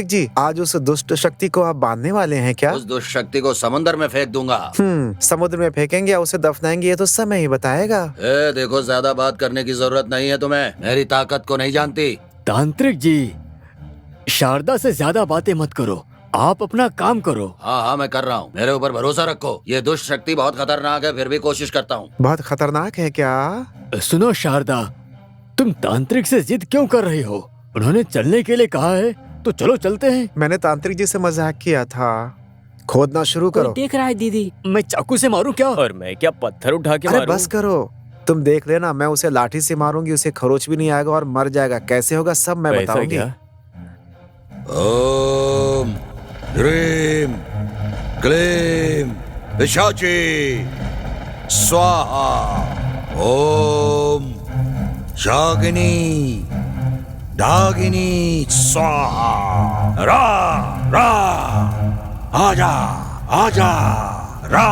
जी, आज उस दुष्ट शक्ति को आप बांधने वाले हैं क्या? उस दुष्ट शक्ति को समंदर में फेंक दूंगा। समुद्र में फेंकेंगे या उसे दफनाएंगे ये तो समय ही बताएगा। देखो, ज्यादा बात करने की जरूरत नहीं है तुम्हें। मेरी ताकत को नहीं जानती। तांत्रिक जी, शारदा से ज्यादा बातें मत करो, आप अपना काम करो। हाँ, मैं कर रहा हूँ। मेरे ऊपर भरोसा रखो। ये दुष्ट शक्ति बहुत खतरनाक है, फिर भी कोशिश करता हूँ। बहुत खतरनाक है क्या? सुनो शारदा, तुम तांत्रिक से जिद क्यों कर रही हो? उन्होंने चलने के लिए कहा है तो चलो चलते हैं। मैंने तांत्रिक जी से मजाक किया था। खोदना शुरू करो। देख रहा है दीदी। मैं चाकू से मारूं क्या? और मैं क्या पत्थर उठा के अरे मारूं? बस करो, तुम देख लेना। मैं उसे लाठी से मारूंगी, उसे खरोच भी नहीं आएगा और मर जाएगा। कैसे होगा सब मैं ऐसा बताऊंगी। क्या? ओम ह्रीम क्लीम पिशाची स्वाहा। ओम शागिनी डागिनी स्वाहा। रा रा आजा आजा रा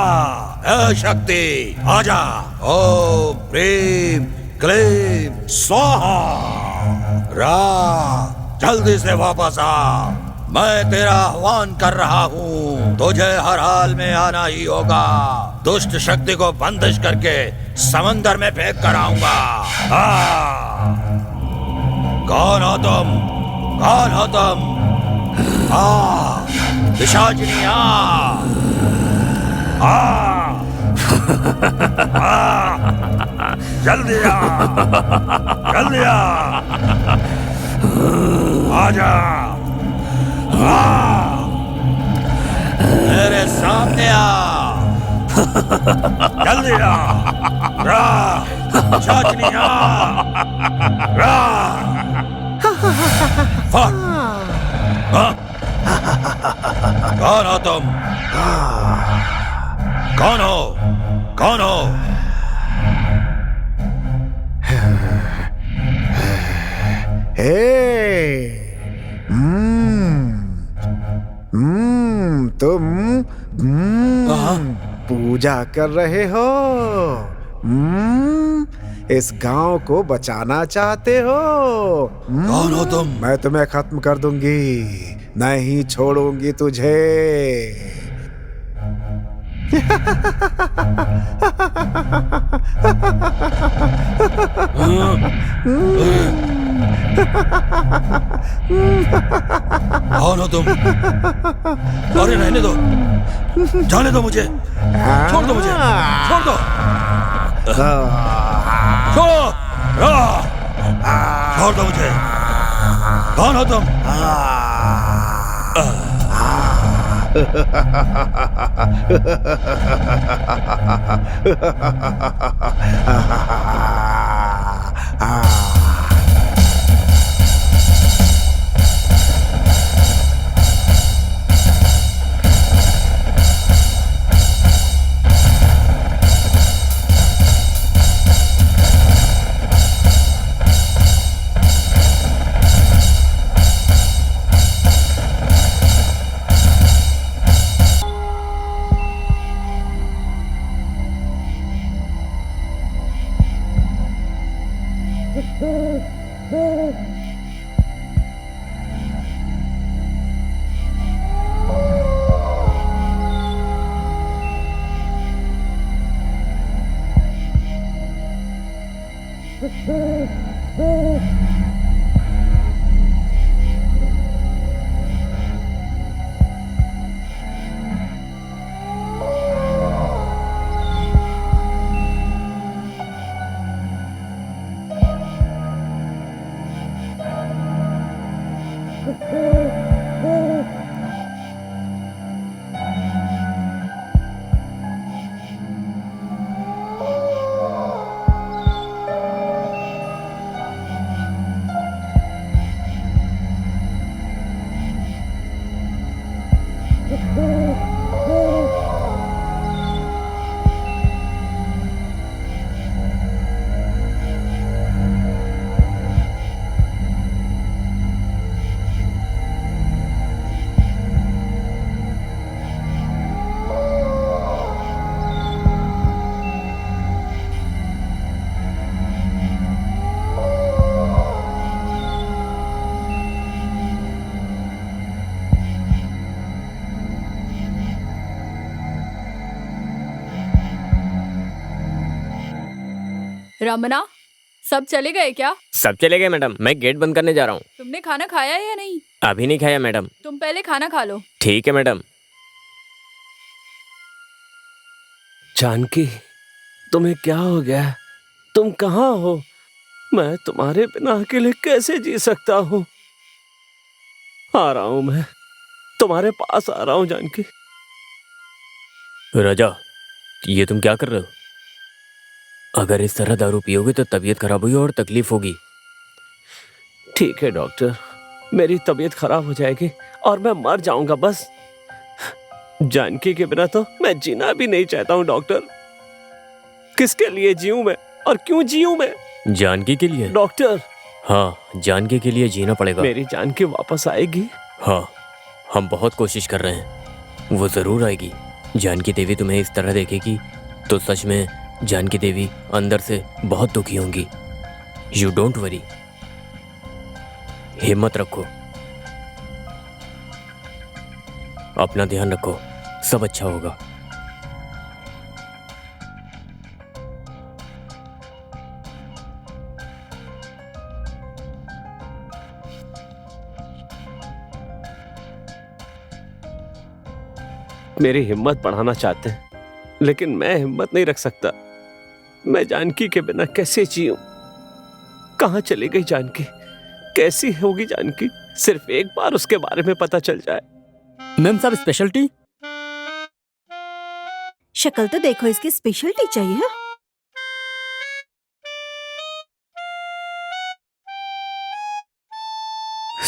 शक्ति आजा। ओम प्रेम क्लेम स्वाहा। रा जल्दी से वापस आ। मैं तेरा आह्वान कर रहा हूँ, तुझे हर हाल में आना ही होगा। दुष्ट शक्ति को बंदिश करके समंदर में फेंक कर आऊंगा। कौन हो तुम? कौन हो तुम? पिशाचिनी आ। जल्दी आ, जल्दी आ। आजा, मेरे सामने आ। जल्दी आ। रा पिशाचिनी आ। रा फट। कौन हो तुम? कौन हो? कौन हो? तुम पूजा कर रहे हो? इस गांव को बचाना चाहते हो? कौन हो तुम? मैं तुम्हें खत्म कर दूंगी, नहीं छोड़ूंगी तुझे। कौन हो तुम? अरे रहने दो, जाने दो मुझे। छोड़ दो मुझे, छोड़ दो। छोड़ दो मुझे। कौन हो तुम? रमना, सब चले गए क्या? सब चले गए मैडम, मैं गेट बंद करने जा रहा हूँ। तुमने खाना खाया है या नहीं? अभी नहीं खाया मैडम। तुम पहले खाना खा लो। ठीक है मैडम। जानकी, तुम्हें क्या हो गया? तुम कहाँ हो? मैं तुम्हारे बिना अकेले कैसे जी सकता हूँ? आ रहा हूं, मैं तुम्हारे पास आ रहा हूं जानकी। राजा, ये तुम क्या कर रहे हो? अगर इस तरह दारू पियोगे तो तबीयत खराब होगी और तकलीफ होगी। ठीक है डॉक्टर, मेरी तबीयत खराब हो जाएगी और मैं मर जाऊंगा बस। जानकी के बिना तो मैं जीना भी नहीं चाहता हूं डॉक्टर। किसके लिए जीऊं मैं और क्यों जीऊं मैं? जानकी के लिए? डॉक्टर, हाँ, जानकी के लिए जीना पड़ेगा। मेरी जानकी वापस आएगी? हाँ, हम बहुत कोशिश कर रहे हैं, वो जरूर आएगी। जानकी देवी तुम्हें इस तरह देखेगी तो सच में जानकी देवी अंदर से बहुत दुखी होंगी। यू डोंट वरी, हिम्मत रखो, अपना ध्यान रखो, सब अच्छा होगा। मेरी हिम्मत बढ़ाना चाहते हैं, लेकिन मैं हिम्मत नहीं रख सकता। मैं जानकी के बिना कैसे जीऊं? कहां चली गई जानकी? कैसी होगी जानकी? सिर्फ एक बार उसके बारे में पता चल जाए। मैम साहब, स्पेशलिटी? शक्ल तो देखो, इसकी स्पेशलिटी चाहिए।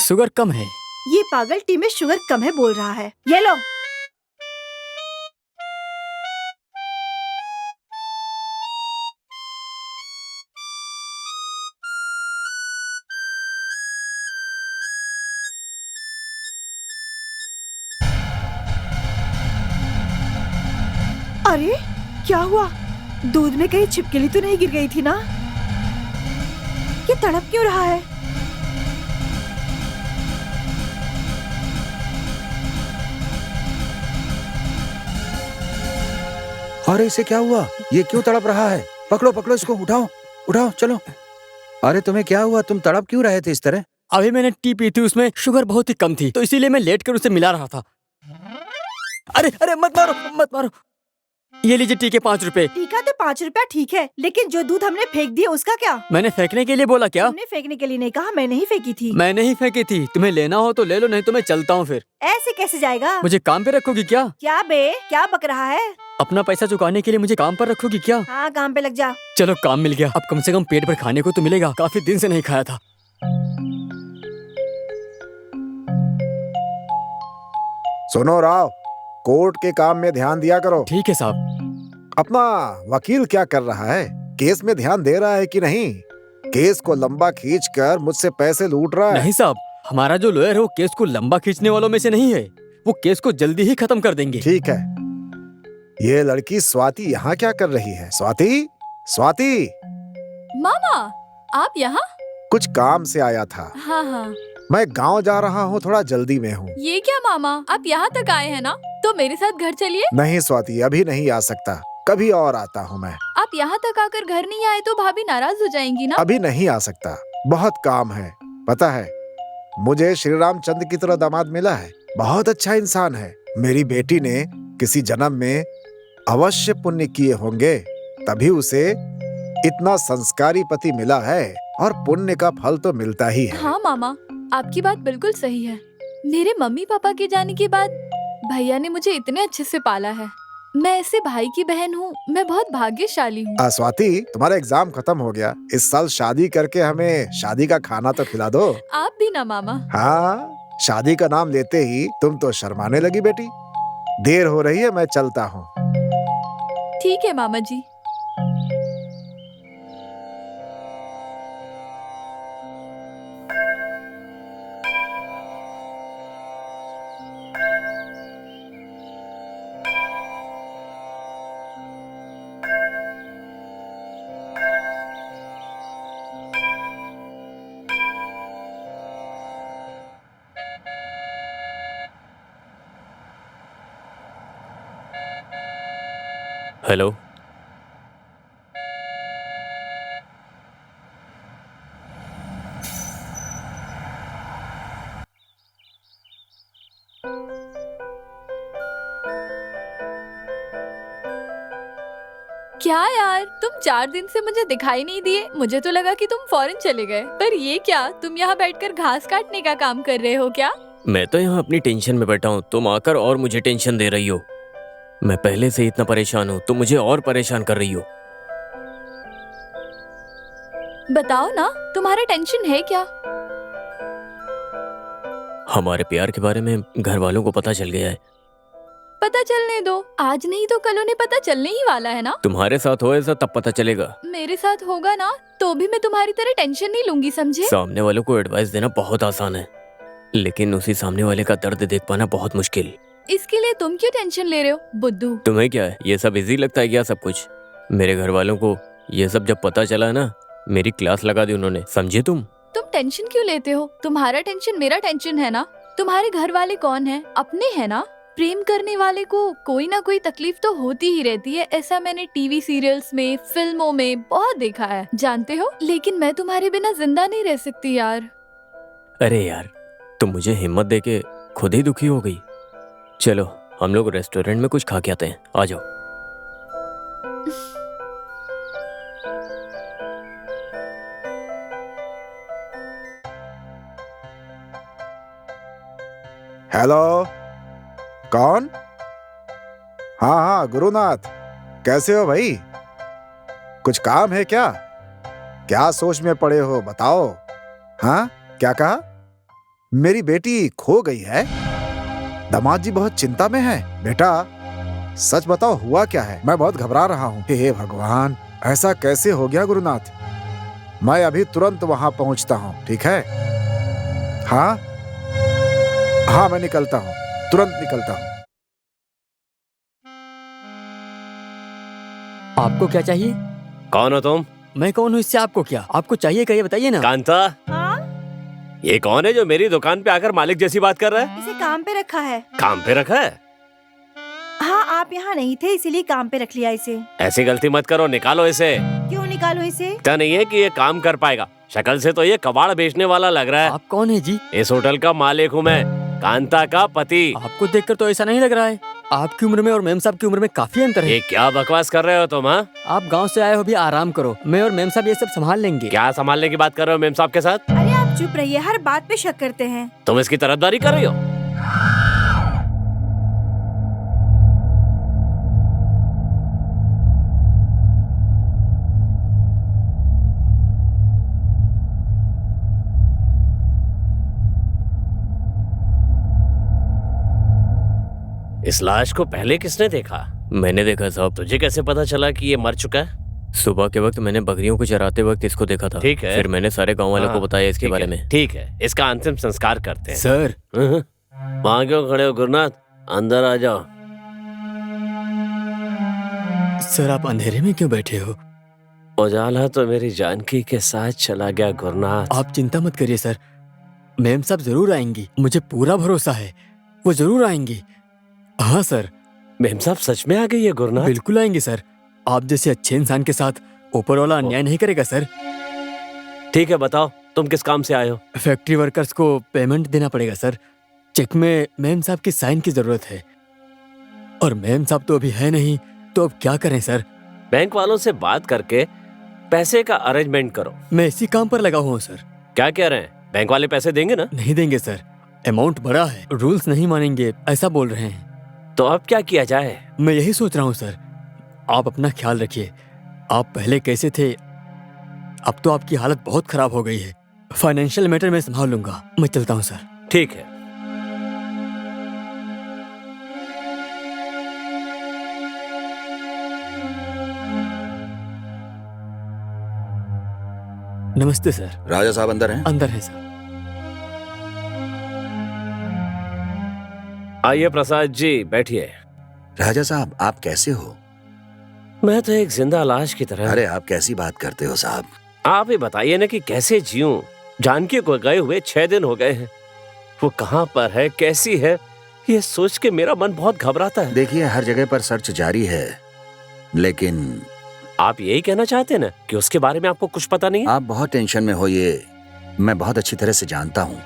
शुगर कम है। ये पागल टी में शुगर कम है बोल रहा है। ये लो। अरे क्या हुआ? दूध में कहीं छिपकली तो नहीं गिर गई थी ना? ये तड़प क्यों रहा है? अरे इसे क्या हुआ? ये क्यों तड़प रहा है? पकड़ो पकड़ो इसको, उठाओ उठाओ, चलो। अरे तुम्हें क्या हुआ? तुम तड़प क्यों रहे थे इस तरह? अभी मैंने टी पी थी, उसमें शुगर बहुत ही कम थी, तो इसीलिए मैं लेट कर उसे मिला रहा था। अरे अरे मत मारो मत मारो। ये लीजिए टी के 5 रुपए। टीका तो 5 रुपया ठीक है, लेकिन जो दूध हमने फेंक दिया उसका क्या? मैंने फेंकने के लिए बोला क्या? हमने फेंकने के लिए नहीं कहा, मैंने ही फेंकी थी। मैंने ही फेंकी थी। तुम्हें लेना हो तो ले लो, नहीं तो मैं चलता हूँ फिर। ऐसे कैसे जाएगा? मुझे काम पे रखोगी क्या? क्या बे, क्या बक रहा है? अपना पैसा चुकाने के लिए मुझे काम पर रखोगी क्या? हाँ, काम पे लग जा। चलो काम मिल गया, अब कम से कम पेट भर खाने को तो मिलेगा, काफी दिन से नहीं खाया था। सुनो राव, कोर्ट के काम में ध्यान दिया करो। ठीक है साहब। अपना वकील क्या कर रहा है? केस में ध्यान दे रहा है कि नहीं? केस को लंबा खींचकर मुझसे पैसे लूट रहा है। नहीं साहब, हमारा जो लॉयर है वो केस को लंबा खींचने वालों में से नहीं है। वो केस को जल्दी ही खत्म कर देंगे। ठीक है। ये लड़की स्वाति यहाँ क्या कर रही है? स्वाति, स्वाति। मामा, आप यहाँ? कुछ काम से आया था। हाँ हाँ। मैं गांव जा रहा हूँ, थोड़ा जल्दी में हूँ। ये क्या मामा, आप यहाँ तक आए हैं ना? तो मेरे साथ घर चलिए। नहीं स्वाति, अभी नहीं आ सकता, कभी और आता हूँ मैं। आप यहाँ तक आकर घर नहीं आए तो भाभी नाराज हो जाएंगी ना? अभी नहीं आ सकता, बहुत काम है। पता है, मुझे श्री रामचंद्र की तरह दामाद मिला है। बहुत अच्छा इंसान है। मेरी बेटी ने किसी जन्म में अवश्य पुण्य किए होंगे, तभी उसे इतना संस्कारी पति मिला है, और पुण्य का फल तो मिलता ही है। हाँ मामा, आपकी बात बिल्कुल सही है। मेरे मम्मी पापा के जाने के बाद भैया ने मुझे इतने अच्छे से पाला है। मैं ऐसे भाई की बहन हूँ, मैं बहुत भाग्यशाली हूँ। स्वाति, तुम्हारा एग्जाम खत्म हो गया, इस साल शादी करके हमें शादी का खाना तो खिला दो। आप भी ना मामा। हाँ, शादी का नाम लेते ही तुम तो शर्माने लगी बेटी। देर हो रही है, मैं चलता हूँ। ठीक है मामा जी। हेलो। क्या यार, तुम 4 दिन से मुझे दिखाई नहीं दिए। मुझे तो लगा कि तुम फॉरेन चले गए। पर ये क्या, तुम यहाँ बैठकर घास काटने का काम कर रहे हो क्या? मैं तो यहाँ अपनी टेंशन में बैठा हूँ, तुम आकर और मुझे टेंशन दे रही हो। मैं पहले से इतना परेशान हूँ, तुम मुझे और परेशान कर रही हो। बताओ ना, तुम्हारा टेंशन है क्या? हमारे प्यार के बारे में घर वालों को पता चल गया है। पता चलने दो, आज नहीं तो कल उन्हें पता चलने ही वाला है ना। तुम्हारे साथ हो ऐसा तब पता चलेगा। मेरे साथ होगा ना तो भी मैं तुम्हारी तरह टेंशन नहीं लूंगी, समझे? सामने वालों को एडवाइस देना बहुत आसान है, लेकिन उसी सामने वाले का दर्द देख पाना बहुत मुश्किल। इसके लिए तुम क्यों टेंशन ले रहे हो बुद्धू? तुम्हें क्या है, ये सब इजी लगता है क्या सब कुछ? मेरे घर वालों को ये सब जब पता चला ना, मेरी क्लास लगा दी उन्होंने, समझे तुम? तुम टेंशन क्यों लेते हो? तुम्हारा टेंशन मेरा टेंशन है ना। तुम्हारे घर वाले कौन है? अपने है ना। प्रेम करने वाले को कोई ना कोई तकलीफ तो होती ही रहती है, ऐसा मैंने टीवी सीरियल्स में, फिल्मों में बहुत देखा है, जानते हो। लेकिन मैं तुम्हारे बिना जिंदा नहीं रह सकती यार। अरे यार, तुम मुझे हिम्मत देके खुद ही दुखी हो गई। चलो हम लोग रेस्टोरेंट में कुछ खा के आते हैं, आ जाओ। हेलो, कौन? हाँ हाँ गुरुनाथ, कैसे हो भाई? कुछ काम है क्या? क्या सोच में पड़े हो, बताओ। हाँ, क्या कहा? मेरी बेटी खो गई है? दामाद जी बहुत चिंता में है। बेटा सच बताओ, हुआ क्या है? मैं बहुत घबरा रहा हूँ। हे भगवान, ऐसा कैसे हो गया गुरुनाथ? मैं अभी तुरंत वहां पहुंचता हूँ, ठीक है? हाँ हाँ, मैं निकलता हूँ, तुरंत निकलता हूँ। आपको क्या चाहिए? कौन हो तुम? मैं कौन हूँ इससे आपको क्या? आपको चाहिए क्या ये बताइए ना। कांता, हाँ, ये कौन है जो मेरी दुकान पे आकर मालिक जैसी बात कर रहा है? इसे काम पे रखा है। काम पे रखा है? हाँ, आप यहाँ नहीं थे इसीलिए काम पे रख लिया इसे। ऐसी गलती मत करो, निकालो इसे। क्यों निकालो इसे? पता नहीं है कि ये काम कर पाएगा। शक्ल से तो ये कबाड़ बेचने वाला लग रहा है। आप कौन है जी? इस होटल का मालिक हूँ मैं, कांता का पति। आपको देखकर तो ऐसा नहीं लग रहा है। आपकी उम्र में और मेम साहब की उम्र में काफी अंतर है। ये क्या बकवास कर रहे हो तुम? हाँ, आप गांव से आए हो, भी आराम करो। मैं और मेम साहब ये सब संभाल लेंगे। क्या संभालने की बात कर रहे हो मेम साहब के साथ? अरे आप चुप रहिए, हर बात पे शक करते हैं। तुम इसकी तरफदारी कर रही हो? इस लाश को पहले किसने देखा? मैंने देखा साहब। तुझे कैसे पता चला कि ये मर चुका है? सुबह के वक्त मैंने बकरियों को चराते वक्त इसको देखा था। ठीक है। फिर मैंने सारे गांव वालों को हाँ, बताया इसके ठीक बारे है, में। ठीक है, इसका अंतिम संस्कार करते हैं। सर, वहाँ क्यों खड़े हो गुरुनाथ? अंदर आ जाओ। सर आप अंधेरे में क्यों बैठे हो? उजाला तो मेरी जानकी के साथ चला गया गुरुनाथ। आप चिंता मत करिए सर, मैम साहब जरूर आएंगी, मुझे पूरा भरोसा है, वो जरूर आएंगी। हाँ सर। मेम साहब सच में आ गई है गुरुनाथ? बिल्कुल आएंगे सर। आप जैसे अच्छे इंसान के साथ ऊपर वाला अन्याय नहीं करेगा सर। ठीक है, बताओ तुम किस काम से आए हो? फैक्ट्री वर्कर्स को पेमेंट देना पड़ेगा सर। चेक में मैम साहब की साइन की जरूरत है, और मैम साहब तो अभी है नहीं, तो अब क्या करें सर? बैंक वालों से बात करके पैसे का अरेंजमेंट करो। मैं इसी काम पर लगा हुआ हूँ सर। क्या कह रहे हैं, बैंक वाले पैसे देंगे ना? नहीं देंगे सर, अमाउंट बड़ा है, रूल्स नहीं मानेंगे ऐसा बोल रहे हैं। तो अब क्या किया जाए? मैं यही सोच रहा हूँ सर, आप अपना ख्याल रखिए। आप पहले कैसे थे, अब तो आपकी हालत बहुत खराब हो गई है। फाइनेंशियल मैटर मैं संभाल लूंगा। मैं चलता हूँ सर। ठीक है। नमस्ते सर। राजा साहब अंदर हैं? अंदर है सर। आइए प्रसाद जी, बैठिए। राजा साहब आप कैसे हो? मैं तो एक जिंदा लाश की तरह। अरे आप कैसी बात करते हो साहब? आप ही बताइए ना कि कैसे जीऊं। जानकी को गए हुए 6 दिन हो गए हैं। वो कहाँ पर है, कैसी है, ये सोच के मेरा मन बहुत घबराता है। देखिए हर जगह पर सर्च जारी है, लेकिन आप यही कहना चाहते हैं ना कि उसके बारे में आपको कुछ पता नहीं है? आप बहुत टेंशन में हो, ये मैं बहुत अच्छी तरह से जानता हूँ।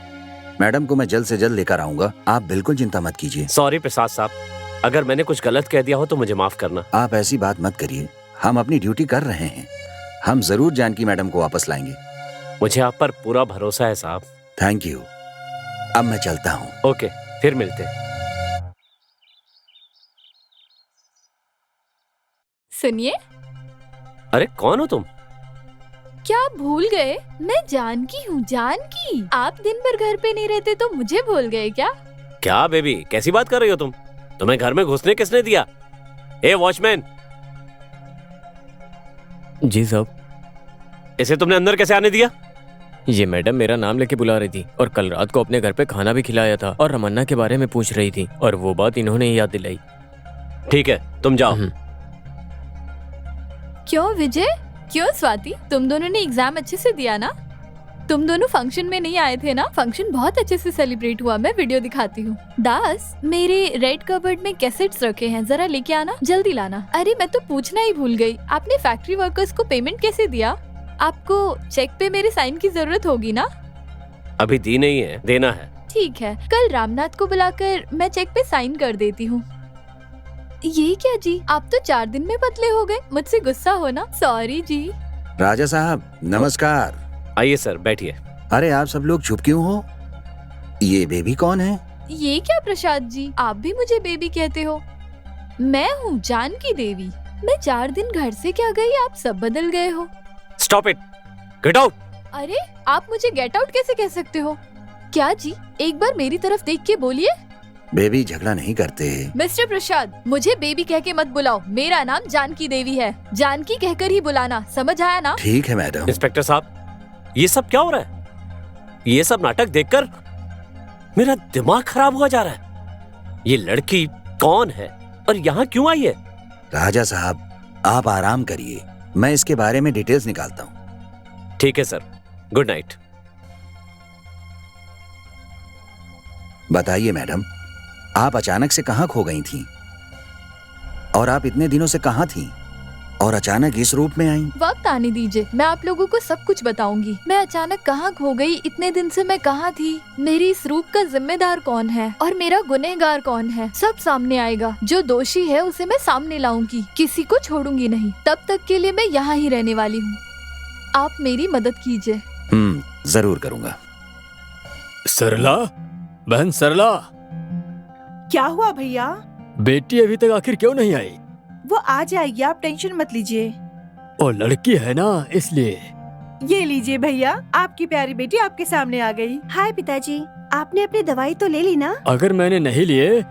मैडम को मैं जल्द से जल्द लेकर आऊंगा, आप बिल्कुल चिंता मत कीजिए। सॉरी प्रसाद साहब, अगर मैंने कुछ गलत कह दिया हो तो मुझे माफ करना। आप ऐसी बात मत करिए, हम अपनी ड्यूटी कर रहे हैं। हम जरूर जानकी मैडम को वापस लाएंगे। मुझे आप पर पूरा भरोसा है साहब। Thank you. अब मैं चलता हूँ। ओके, फिर मिलते हैं। सुनिए, अरे कौन हो तुम? क्या आप भूल गए? मैं जानकी हूँ, जानकी। आप दिन भर घर पे नहीं रहते तो मुझे भूल गए क्या? क्या बेबी, कैसी बात कर रही हो तुम? तुम्हें घर में घुसने किसने दिया? ए वॉचमैन, जी साहब। इसे तुमने अंदर कैसे आने दिया? ये मैडम मेरा नाम लेके बुला रही थी और कल रात को अपने घर पे खाना भी खिलाया था और रमन्ना के बारे में पूछ रही थी और वो बात इन्होंने याद दिलाई। ठीक है, तुम जाओ। क्यों विजय? क्यों स्वाति? तुम दोनों ने एग्जाम अच्छे से दिया ना? तुम दोनों फंक्शन में नहीं आए थे ना? फंक्शन बहुत अच्छे से सेलिब्रेट हुआ, मैं वीडियो दिखाती हूँ। दास, मेरे रेड कबर्ड में कैसेट्स रखे हैं, जरा लेके आना, जल्दी लाना। अरे मैं तो पूछना ही भूल गई, आपने फैक्ट्री वर्कर्स को पेमेंट कैसे दिया? आपको चेक पे मेरे साइन की जरूरत होगी ना? अभी दी नहीं है, देना है। ठीक है, कल रामनाथ को बुलाकर मैं चेक पे साइन कर देती हूँ। ये क्या जी, आप तो 4 दिन में पतले हो गए। मुझसे गुस्सा हो ना? सॉरी जी। राजा साहब नमस्कार। आइए सर, बैठिए। अरे आप सब लोग चुप क्यों हो? ये बेबी कौन है? ये क्या प्रसाद जी, आप भी मुझे बेबी कहते हो? मैं हूँ जानकी देवी। मैं 4 दिन घर से क्या गई, आप सब बदल गए हो। Stop it, get out. अरे आप मुझे गेट आउट कैसे कह सकते हो? क्या जी, एक बार मेरी तरफ देख के बोलिए। बेबी झगड़ा नहीं करते। मिस्टर प्रसाद, मुझे बेबी कह के मत बुलाओ। मेरा नाम जानकी देवी है, जानकी कहकर ही बुलाना, समझ आया ना? ठीक है मैडम। इंस्पेक्टर साहब, ये सब क्या हो रहा है? ये सब नाटक देखकर मेरा दिमाग खराब हुआ जा रहा है। ये लड़की कौन है और यहाँ क्यों आई है? राजा साहब आप आराम करिए, मैं इसके बारे में डिटेल्स निकालता हूँ। ठीक है सर, गुड नाइट। बताइए मैडम, आप अचानक से कहाँ खो गई थीं? और आप इतने दिनों से कहाँ थीं? और अचानक इस रूप में आई? वक्त आने दीजिए, मैं आप लोगों को सब कुछ बताऊंगी। मैं अचानक कहाँ खो गई, इतने दिन से मैं कहाँ थी, मेरी इस रूप का जिम्मेदार कौन है और मेरा गुनहगार कौन है, सब सामने आएगा। जो दोषी है उसे मैं सामने लाऊंगी, किसी को छोड़ूंगी नहीं। तब तक के लिए मैं यहाँ ही रहने वाली हूँ। आप मेरी मदद कीजिए। जरूर करूँगा। सरला, बहन सरला, क्या हुआ भैया? बेटी अभी तक आखिर क्यों नहीं आई? वो आ जाएगी, आप टेंशन मत लीजिए। वो लड़की है ना, इसलिए। ये लीजिए भैया, आपकी प्यारी बेटी आपके सामने आ गई। हाय पिताजी, आपने अपनी दवाई तो ले ली ना? अगर मैंने नहीं लिए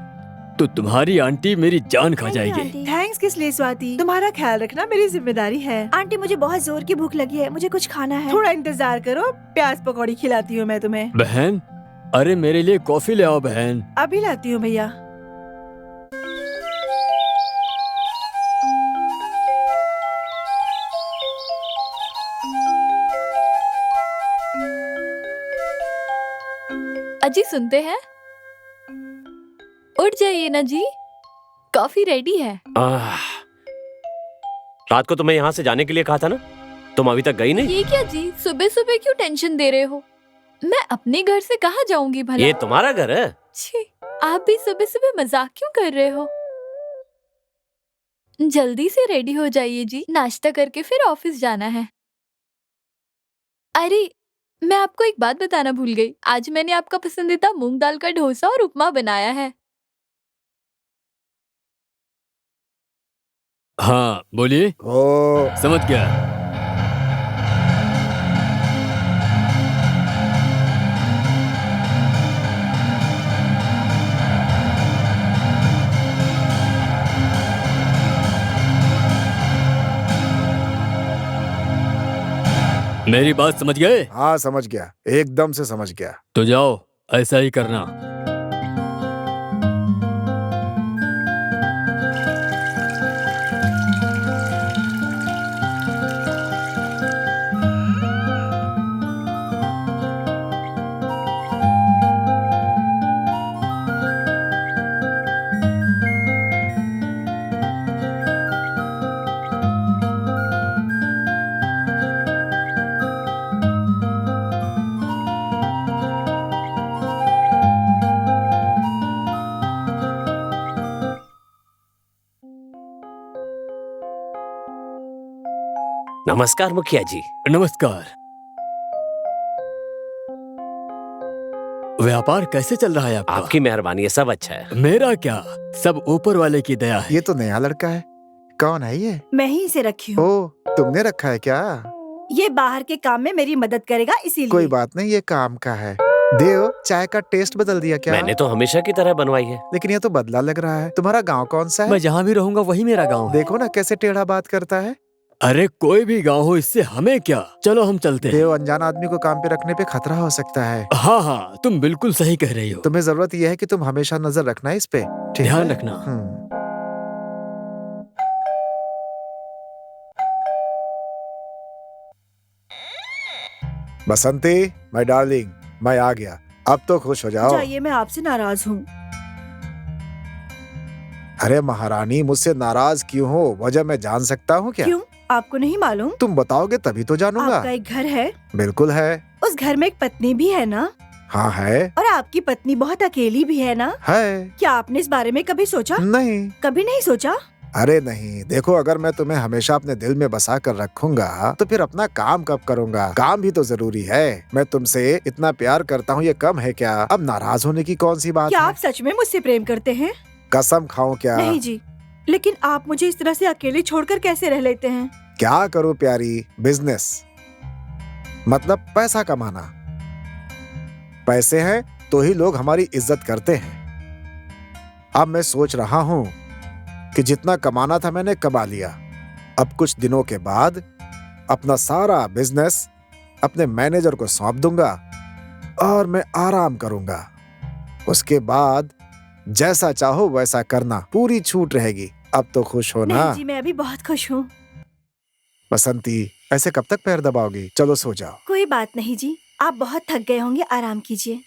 तो तुम्हारी आंटी मेरी जान खा थैंक यू, जाएगी। आंटी। थैंक्स किस लिए स्वाति, तुम्हारा ख्याल रखना मेरी जिम्मेदारी है। आंटी मुझे बहुत जोर की भूख लगी है, मुझे कुछ खाना है। थोड़ा इंतजार करो, प्याज पकौड़ी खिलाती हूँ मैं तुम्हें। बहन, अरे मेरे लिए कॉफी ले आओ बहन। अभी लाती हूँ भैया। अजी सुनते हैं? उठ जाइए ना जी, कॉफी रेडी है। रात को तुम्हें यहाँ से जाने के लिए कहा था ना, तुम अभी तक गई नहीं। ये क्या जी, सुबह सुबह क्यों टेंशन दे रहे हो? मैं अपने घर से कहाँ जाऊंगी भला? ये तुम्हारा घर है। छी, आप भी सुबह सुबह मजाक क्यों कर रहे हो? जल्दी से रेडी हो जाइए जी, नाश्ता करके फिर ऑफिस जाना है। अरे मैं आपको एक बात बताना भूल गई, आज मैंने आपका पसंदीदा मूंग दाल का डोसा और उपमा बनाया है। हाँ बोलिए। ओ समझ गया। मेरी बात समझ गए? हाँ समझ गया, एकदम से समझ गया। तो जाओ, ऐसा ही करना। नमस्कार मुखिया जी। नमस्कार। व्यापार कैसे चल रहा है आपका? आपकी मेहरबानी है, सब अच्छा है। मेरा क्या, सब ऊपर वाले की दया है। ये तो नया लड़का है। कौन है ये? मैं ही इसे रखी हूँ। ओ, तुमने रखा है क्या? ये बाहर के काम में मेरी मदद करेगा, इसीलिए। कोई बात नहीं, ये काम का है। देव, चाय का टेस्ट बदल दिया क्या? मैंने तो हमेशा की तरह बनवाई है। लेकिन ये तो बदला लग रहा है। तुम्हारा गांव कौन सा है? मैं जहाँ भी रहूंगा वही मेरा गांव है। देखो ना कैसे टेढ़ा बात करता है। अरे कोई भी गांव हो, इससे हमें क्या। चलो हम चलते हैं। देव, अनजान आदमी को काम पे रखने पे खतरा हो सकता है। हाँ हाँ, तुम बिल्कुल सही कह रही हो। तुम्हें जरूरत यह है कि तुम हमेशा नजर रखना इस पे। ठीक ध्यान है? रखना। बसंती, माय डार्लिंग, मैं आ गया। अब तो खुश हो जाओ। जाइए, मैं आपसे नाराज हूँ। अरे महारानी, मुझसे नाराज क्यों हो? वजह मैं जान सकता हूँ क्या? क्यों, आपको नहीं मालूम? तुम बताओगे तभी तो जानूंगा। आपका एक घर है, बिल्कुल है। उस घर में एक पत्नी भी है ना? हाँ है। और आपकी पत्नी बहुत अकेली भी है ना? है। क्या आपने इस बारे में कभी सोचा? नहीं। कभी नहीं सोचा? अरे नहीं, देखो, अगर मैं तुम्हें हमेशा अपने दिल में बसा कर रखूंगा तो फिर अपना काम कब करूंगा? काम भी तो जरूरी है। मैं तुमसे इतना प्यार करता हूँ, ये कम है क्या? अब नाराज होने की कौन सी बात क्या है? आप सच में मुझसे प्रेम करते हैं? कसम खाऊं क्या? नहीं जी, लेकिन आप मुझे इस तरह से अकेले छोड़कर कैसे रह लेते हैं? क्या करूं प्यारी, बिजनेस मतलब पैसा कमाना। पैसे हैं तो ही लोग हमारी इज्जत करते हैं। अब मैं सोच रहा हूं कि जितना कमाना था मैंने कमा लिया। अब कुछ दिनों के बाद अपना सारा बिजनेस अपने मैनेजर को सौंप दूंगा और मैं आराम करूंगा। उसके बाद जैसा चाहो वैसा करना, पूरी छूट रहेगी। अब तो खुश हो ना? नहीं जी, मैं अभी बहुत खुश हूँ। बसंती, ऐसे कब तक पैर दबाओगी? चलो सो जाओ। कोई बात नहीं जी, आप बहुत थक गए होंगे, आराम कीजिए।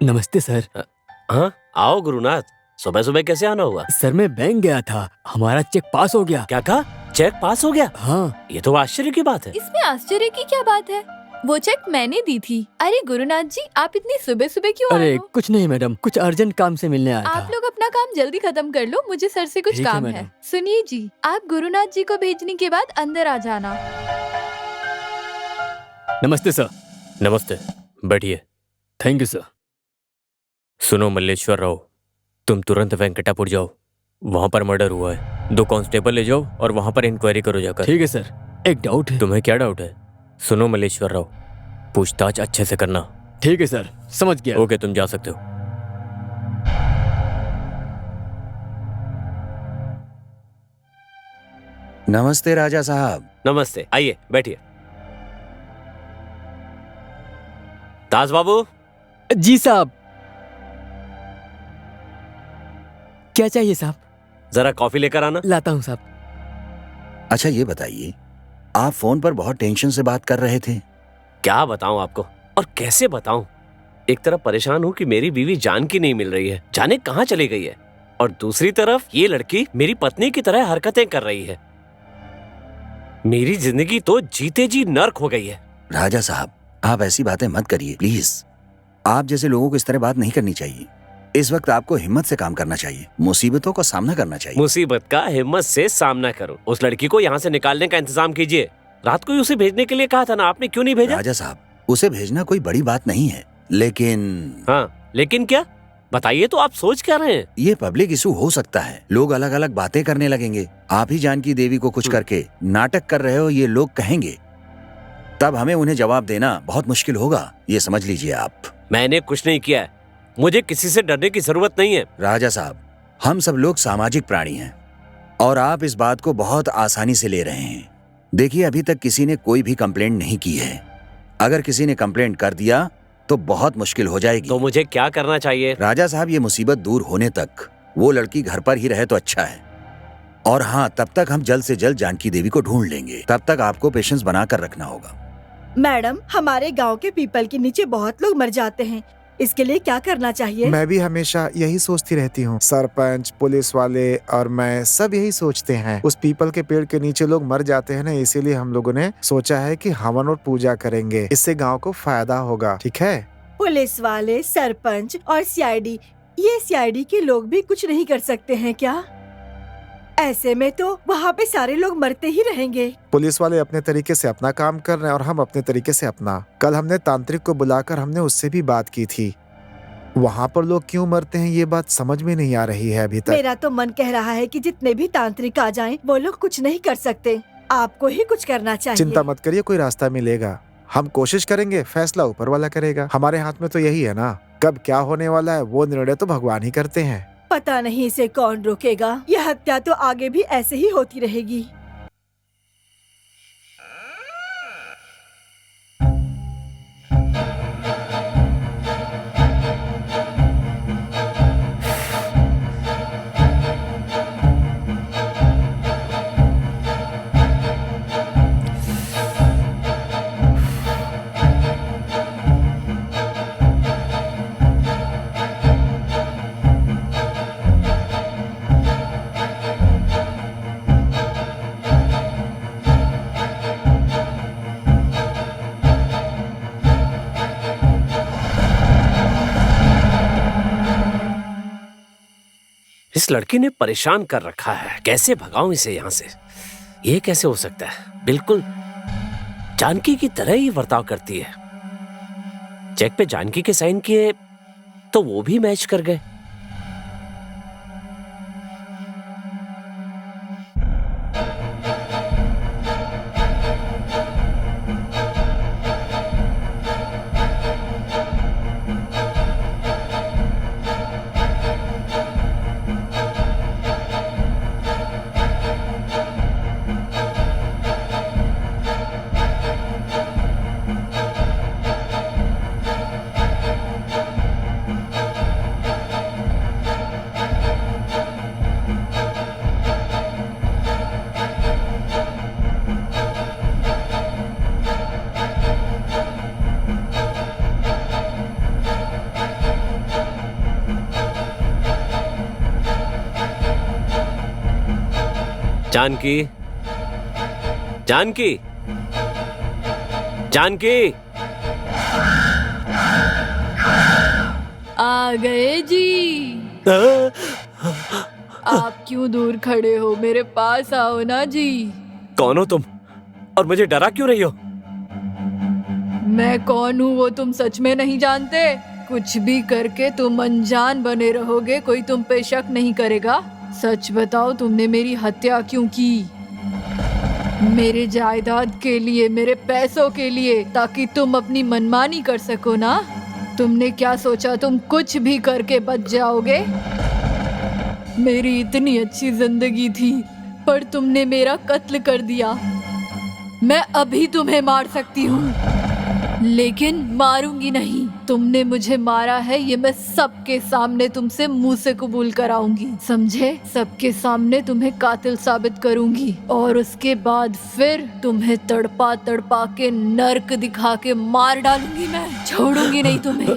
नमस्ते सर। हाँ, आओ गुरुनाथ। सुबह सुबह कैसे आना हुआ? सर मैं बैंक गया था, हमारा चेक पास हो गया। क्या कहा? चेक पास हो गया? हाँ। ये तो आश्चर्य की बात है। इसमें आश्चर्य की क्या बात है? वो चेक मैंने दी थी। अरे गुरुनाथ जी, आप इतनी सुबह सुबह क्यों आए अरे हो? कुछ नहीं मैडम, कुछ अर्जेंट काम से मिलने आया आप था। लोग अपना काम जल्दी खत्म कर लो, मुझे सर से कुछ ठीक है, काम है। मैडम। सुनिए जी, आप गुरुनाथ जी को भेजने के बाद अंदर आ जाना। नमस्ते सर। नमस्ते, बैठिए। Thank you sir. सुनो मल्लेश्वर राव, तुम तुरंत वेंकटापुर जाओ। वहां पर मर्डर हुआ है। 2 कांस्टेबल ले जाओ और वहां पर इंक्वायरी करो जाकर। ठीक है सर। एक डाउट है। तुम्हें क्या डाउट है? सुनो मल्लेश्वर राव, पूछताछ अच्छे से करना। ठीक है सर, समझ गया। ओके, तुम जा सकते हो। नमस्ते राजा साहब। नमस्ते, आइए बैठिए। दास बाबू। जी साहब। क्या चाहिए साहब? जरा कॉफी लेकर आना। लाता हूँ साहब। अच्छा ये बताइए, आप फोन पर बहुत टेंशन से बात कर रहे थे। क्या बताऊं आपको, और कैसे बताऊं? एक तरफ परेशान हूं कि मेरी बीवी जान की नहीं मिल रही है, जाने कहां चली गई है, और दूसरी तरफ ये लड़की मेरी पत्नी की तरह हरकतें कर रही है। मेरी जिंदगी तो जीते जी नर्क हो गई है। राजा साहब, आप ऐसी बातें मत करिए प्लीज। आप जैसे लोगों को इस तरह बात नहीं करनी चाहिए। इस वक्त आपको हिम्मत से काम करना चाहिए, मुसीबतों का सामना करना चाहिए। मुसीबत का हिम्मत से सामना करो। उस लड़की को यहाँ से निकालने का इंतजाम कीजिए। रात को ही उसे भेजने के लिए कहा था ना, आपने क्यों नहीं भेजा? राजा साहब, उसे भेजना कोई बड़ी बात नहीं है, लेकिन हाँ, लेकिन क्या? बताइए तो, आप सोच क्या रहे हैं? ये पब्लिक इशू हो सकता है। लोग अलग अलग बातें करने लगेंगे। आप ही जानकी देवी को कुछ करके नाटक कर रहे हो, ये लोग कहेंगे। तब हमें उन्हें जवाब देना बहुत मुश्किल होगा, ये समझ लीजिए आप। मैंने कुछ नहीं किया है। मुझे किसी से डरने की जरूरत नहीं है। राजा साहब, हम सब लोग सामाजिक प्राणी हैं और आप इस बात को बहुत आसानी से ले रहे हैं। देखिए, अभी तक किसी ने कोई भी कंप्लेंट नहीं की है। अगर किसी ने कंप्लेंट कर दिया तो बहुत मुश्किल हो जाएगी। तो मुझे क्या करना चाहिए? राजा साहब, ये मुसीबत दूर होने तक वो लड़की घर पर ही रहे तो अच्छा है। और हाँ, तब तक हम जल्द से जल्द जानकी देवी को ढूंढ लेंगे। तब तक आपको पेशेंस बनाकर रखना होगा। मैडम, हमारे गांव के पीपल के नीचे बहुत लोग मर जाते हैं, इसके लिए क्या करना चाहिए? मैं भी हमेशा यही सोचती रहती हूँ। सरपंच, पुलिस वाले और मैं सब यही सोचते हैं। उस पीपल के पेड़ के नीचे लोग मर जाते हैं ना, इसीलिए हम लोगों ने सोचा है कि हवन और पूजा करेंगे। इससे गांव को फायदा होगा। ठीक है? पुलिस वाले, सरपंच और सीआईडी, ये सीआईडी के लोग भी कुछ नहीं कर सकते हैं क्या? ऐसे में तो वहाँ पे सारे लोग मरते ही रहेंगे। पुलिस वाले अपने तरीके से अपना काम कर रहे हैं और हम अपने तरीके से अपना। कल हमने तांत्रिक को बुलाकर हमने उससे भी बात की थी। वहाँ पर लोग क्यों मरते हैं ये बात समझ में नहीं आ रही है अभी तक। मेरा तो मन कह रहा है कि जितने भी तांत्रिक आ जाएं, वो लोग कुछ नहीं कर सकते। आपको ही कुछ करना चाहिए। चिंता मत करिए, कोई रास्ता मिलेगा। हम कोशिश करेंगे, फैसला ऊपर वाला करेगा। हमारे हाथ में तो यही है ना। कब क्या होने वाला है वो निर्णय तो भगवान ही करते हैं। पता नहीं इसे कौन रोकेगा। यह हत्या तो आगे भी ऐसे ही होती रहेगी। इस लड़की ने परेशान कर रखा है, कैसे भगाऊं इसे यहाँ से? ये कैसे हो सकता है? बिल्कुल जानकी की तरह ही बर्ताव करती है। चेक पे जानकी के साइन किए तो वो भी मैच कर गए। जानकी, जानकी, जानकी, आ गए जी। आप क्यों दूर खड़े हो? मेरे पास आओ ना जी। कौन हो तुम और मुझे डरा क्यों रही हो? मैं कौन हूँ वो तुम सच में नहीं जानते? कुछ भी करके तुम अनजान बने रहोगे, कोई तुम पे शक नहीं करेगा। सच बताओ, तुमने मेरी हत्या क्यों की? मेरे जायदाद के लिए, मेरे पैसों के लिए, ताकि तुम अपनी मनमानी कर सको ना? तुमने क्या सोचा तुम कुछ भी करके बच जाओगे? मेरी इतनी अच्छी जिंदगी थी पर तुमने मेरा कत्ल कर दिया। मैं अभी तुम्हें मार सकती हूँ लेकिन मारूंगी नहीं। तुमने मुझे मारा है ये मैं सबके सामने तुमसे मुंह से कबूल कराऊंगी, समझे? सबके सामने तुम्हें कातिल साबित करूंगी और उसके बाद फिर तुम्हें तड़पा तड़पा के नर्क दिखा के मार डालूंगी। मैं छोड़ूंगी नहीं तुम्हें।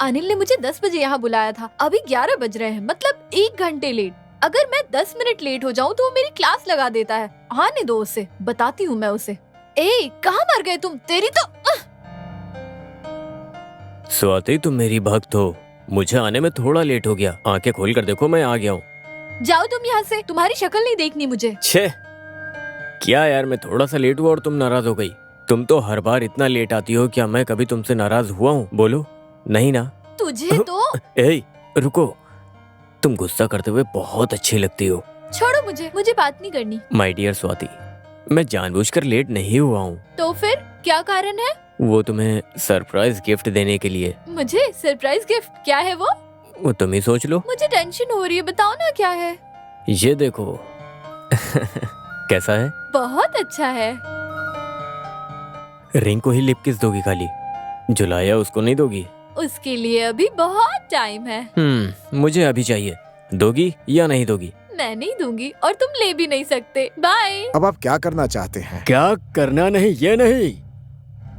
अनिल ने मुझे 10 बजे यहाँ बुलाया था, अभी 11 बज रहे हैं, मतलब 1 घंटे लेट। अगर मैं 10 मिनट लेट हो जाऊँ तो वो मेरी क्लास लगा देता है। आने दो उसे, बताती हूँ मैं उसे। ए, कहाँ मर गए तुम? तेरी तो स्वाति, तुम मेरी भक्त हो। मुझे आने में थोड़ा लेट हो गया। आंखें खोल कर देखो, मैं आ गया हूँ। जाओ तुम यहाँ से, तुम्हारी शक्ल नहीं देखनी मुझे। छे, क्या यार, मैं थोड़ा सा लेट हुआ और तुम नाराज हो गई। तुम तो हर बार इतना लेट आती हो, क्या मैं कभी तुमसे नाराज हुआ हूँ? बोलो। नहीं ना? तुझे तो ए, रुको, तुम गुस्सा करते हुए बहुत अच्छी लगती हो। छोड़ो मुझे बात नहीं करनी। माय डियर स्वाति, मैं जानबूझकर लेट नहीं हुआ हूँ। तो फिर क्या कारण है? वो तुम्हें सरप्राइज गिफ्ट देने के लिए। मुझे सरप्राइज गिफ्ट? क्या है वो तुम ही सोच लो। मुझे टेंशन हो रही है, बताओ ना क्या है। ये देखो। कैसा है? बहुत अच्छा है। रिंग को ही लिप किस दोगी खाली? जो लाया उसको नहीं दोगी? उसके लिए अभी बहुत टाइम है। मुझे अभी चाहिए। दोगी या नहीं दोगी? मैं नहीं दूंगी और तुम ले भी नहीं सकते। बाय। अब आप क्या करना चाहते हैं? क्या करना नहीं ये नहीं,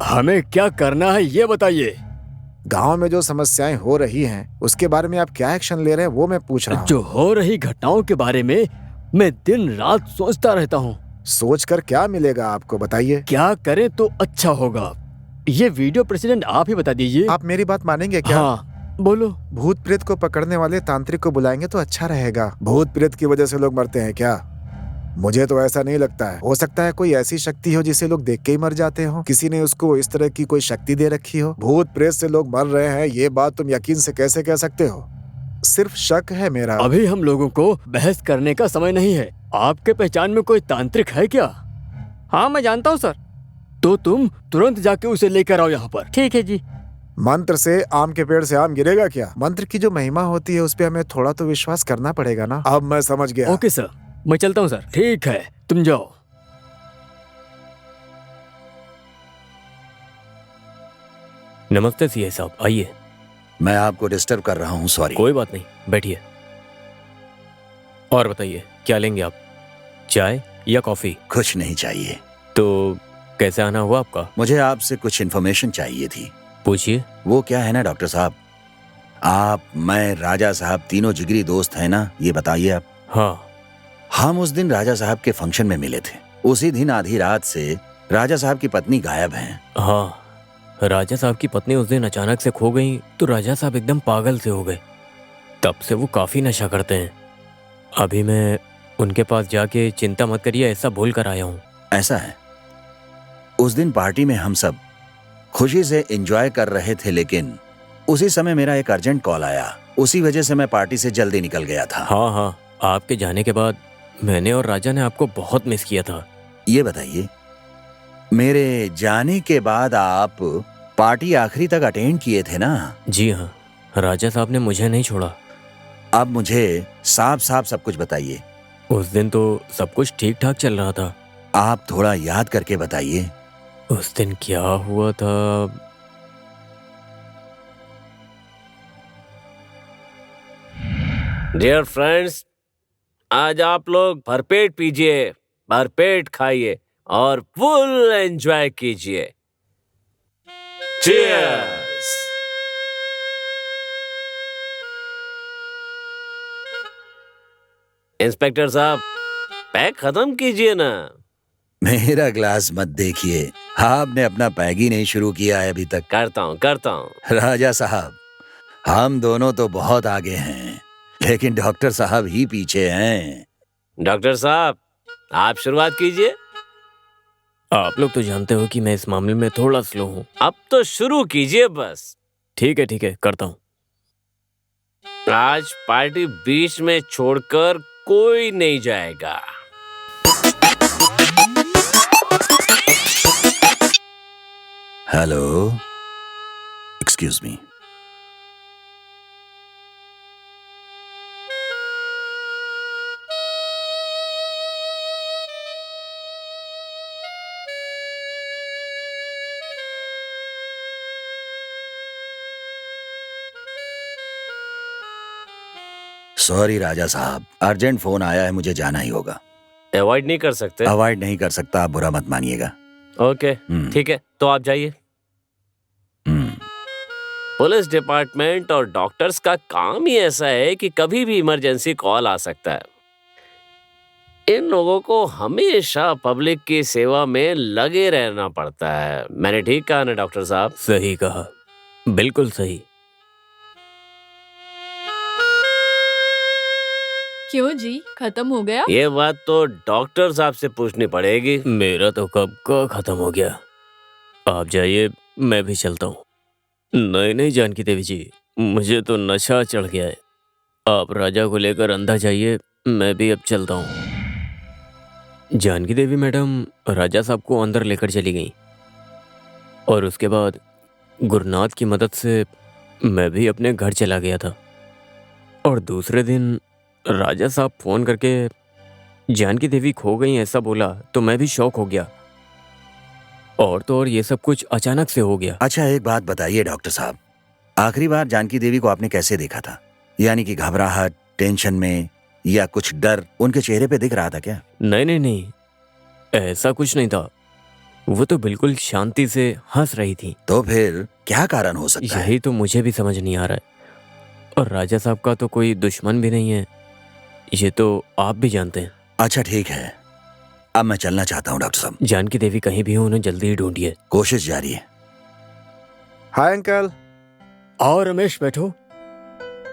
हमें क्या करना है ये बताइए। गांव में जो समस्याएं हो रही हैं उसके बारे में आप क्या एक्शन ले रहे हैं वो मैं पूछ रहा हूँ। जो हो रही घटनाओं के बारे में मैं दिन रात सोचता रहता हूँ। सोचकर क्या मिलेगा आपको, बताइए। क्या करें तो अच्छा होगा, ये वीडियो प्रेसिडेंट आप ही बता दीजिए। आप मेरी बात मानेंगे क्या? हाँ बोलो। भूत प्रेत को पकड़ने वाले तांत्रिक को बुलाएंगे तो अच्छा रहेगा। भूत प्रेत की वजह से लोग मरते हैं क्या? मुझे तो ऐसा नहीं लगता है। हो सकता है कोई ऐसी शक्ति हो जिसे लोग देख के ही मर जाते हो। किसी ने उसको इस तरह की कोई शक्ति दे रखी हो। भूत प्रेत से लोग मर रहे हैं, ये बात तुम यकीन से कैसे कह सकते हो? सिर्फ शक है मेरा। अभी हम लोगों को बहस करने का समय नहीं है। आपके पहचान में कोई तांत्रिक है क्या? हाँ मैं जानता हूँ सर। तो तुम तुरंत जाके उसे लेकर आओ यहाँ पर। ठीक है जी। मंत्र से आम के पेड़ से आम गिरेगा क्या? मंत्र की जो महिमा होती है उस पे हमें थोड़ा तो विश्वास करना पड़ेगा ना। अब मैं समझ गया। ओके सर, मैं चलता हूँ सर। ठीक है तुम जाओ। नमस्ते सीए साहब, आइए। मैं आपको डिस्टर्ब कर रहा हूँ, सॉरी। कोई बात नहीं, बैठिए। और बताइए क्या लेंगे आप, चाय या कॉफी? कुछ नहीं चाहिए। तो कैसे आना हुआ आपका? मुझे आपसे कुछ इन्फॉर्मेशन चाहिए थी। पूछिए। वो क्या है ना डॉक्टर साहब, आप, मैं, राजा साहब तीनों जिगरी दोस्त हैं ना, ये बताइए आप। हाँ। हम उस दिन राजा साहब के फंक्शन में मिले थे। उसी दिन आधी रात से राजा साहब की पत्नी गायब हैं। हाँ, राजा साहब की पत्नी उस दिन अचानक से खो गई तो राजा साहब एकदम पागल से हो गए। तब से वो काफी नशा करते हैं। अभी मैं उनके पास जाके चिंता मत करिए ऐसा बोल कर आया हूँ। ऐसा है? उस दिन पार्टी में हम सब खुशी से एंजॉय कर रहे थे, लेकिन उसी समय मेरा एक अर्जेंट कॉल आया। उसी वजह से मैं पार्टी से जल्दी निकल गया था। हाँ, आपके जाने के बाद मैंने और राजा ने आपको बहुत मिस किया था। ये बताइए, मेरे जाने के बाद आप पार्टी आखिरी तक अटेंड किए थे ना? जी हाँ, राजा साहब ने मुझे नहीं छोड़ा। अब मुझे साफ साफ सब कुछ बताइए। उस दिन तो सब कुछ ठीक ठाक चल रहा था। आप थोड़ा याद करके बताइए। उस दिन क्या हुआ था? डियर फ्रेंड्स, आज आप लोग भरपेट पीजिए, भरपेट खाइए और फुल एंजॉय कीजिए। चीयर्स। इंस्पेक्टर साहब, पैक खत्म कीजिए ना। मेरा ग्लास मत देखिए, आपने अपना पैग ही नहीं शुरू किया है अभी तक। करता हूँ। राजा साहब, हम दोनों तो बहुत आगे हैं, लेकिन डॉक्टर साहब ही पीछे हैं। डॉक्टर साहब, आप शुरुआत कीजिए। आप लोग तो जानते हो कि मैं इस मामले में थोड़ा स्लो हूँ। अब तो शुरू कीजिए बस। ठीक है, करता हूँ। आज पार्टी बीच में छोड़कर कोई नहीं जाएगा। Hello, excuse me. सॉरी राजा साहब, अर्जेंट फोन आया है, मुझे जाना ही होगा। अवॉइड नहीं कर सकते? अवॉइड नहीं कर सकता, आप बुरा मत मानिएगा। ओके, ठीक है, तो आप जाइए। पुलिस डिपार्टमेंट और डॉक्टर्स का काम ही ऐसा है कि कभी भी इमरजेंसी कॉल आ सकता है। इन लोगों को हमेशा पब्लिक की सेवा में लगे रहना पड़ता है। मैंने ठीक कहा ना डॉक्टर साहब? सही कहा, बिल्कुल सही। क्यों जी, खत्म हो गया? ये बात तो डॉक्टर साहब से पूछनी पड़ेगी। मेरा तो कब का खत्म हो गया। आप जाइए, मैं भी चलता हूँ। नहीं जानकी देवी जी, मुझे तो नशा चढ़ गया है। आप राजा को लेकर अंदर जाइए, मैं भी अब चलता हूँ। जानकी देवी मैडम राजा साहब को अंदर लेकर चली गई। और उसके बाद गुरुनाथ की मदद से मैं भी अपने घर चला गया था। और दूसरे दिन राजा साहब फोन करके जानकी देवी खो गई ऐसा बोला तो मैं भी शॉक हो गया। और तो और ये सब कुछ अचानक से हो गया। अच्छा एक बात बताइए डॉक्टर साहब, आखिरी बार जानकी देवी को आपने कैसे देखा था? यानी कि घबराहट, टेंशन में, या कुछ डर उनके चेहरे पे दिख रहा था क्या? नहीं नहीं नहीं, ऐसा कुछ नहीं था। वो तो बिल्कुल शांति से हंस रही थी। तो फिर क्या कारण हो सकता है? यही तो मुझे भी समझ नहीं आ रहा है। और राजा साहब का तो कोई दुश्मन भी नहीं है, ये तो आप भी जानते हैं। अच्छा ठीक है, अब मैं चलना चाहता हूँ डॉक्टर साहब। जानकी देवी कहीं भी हो, उन्हें जल्दी ही ढूंढिए। कोशिश जारी है। Hi uncle. और रमेश बैठो,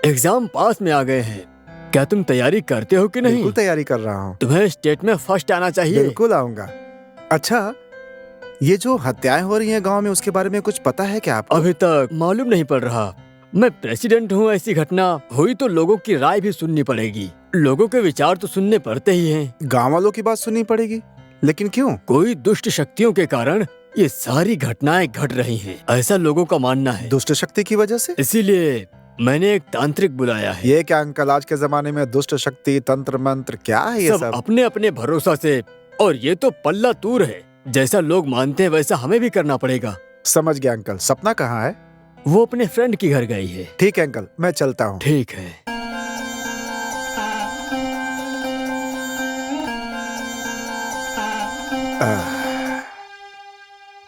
एग्जाम पास में आ गए हैं। क्या तुम तैयारी करते हो कि नहीं? बिल्कुल तैयारी कर रहा हूँ। तुम्हें स्टेट में फर्स्ट आना चाहिए। बिल्कुल आऊंगा। अच्छा, ये जो हत्याएं हो रही हैं गांव में, उसके बारे में कुछ पता है क्या आपको? अभी तक मालूम नहीं पड़ रहा। मैं प्रेसिडेंट हूँ, ऐसी घटना हुई तो लोगों की राय भी सुननी पड़ेगी। लोगों के विचार तो सुनने पड़ते ही हैं। गांव वालों की बात सुननी पड़ेगी, लेकिन क्यों? कोई दुष्ट शक्तियों के कारण ये सारी घटनाएं घट रही हैं, ऐसा लोगों का मानना है। दुष्ट शक्ति की वजह से? इसीलिए मैंने एक तांत्रिक बुलाया है। ये क्या अंकल, आज के जमाने में दुष्ट शक्ति, तंत्र मंत्र, क्या है ये सब? अपने अपने भरोसा से। और ये तो पल्ला तूर है, जैसा लोग मानते हैं वैसा हमें भी करना पड़ेगा। समझ गया अंकल। सपना कहाँ है? वो अपने फ्रेंड के घर गई है। ठीक है अंकल, मैं चलता हूँ। ठीक है।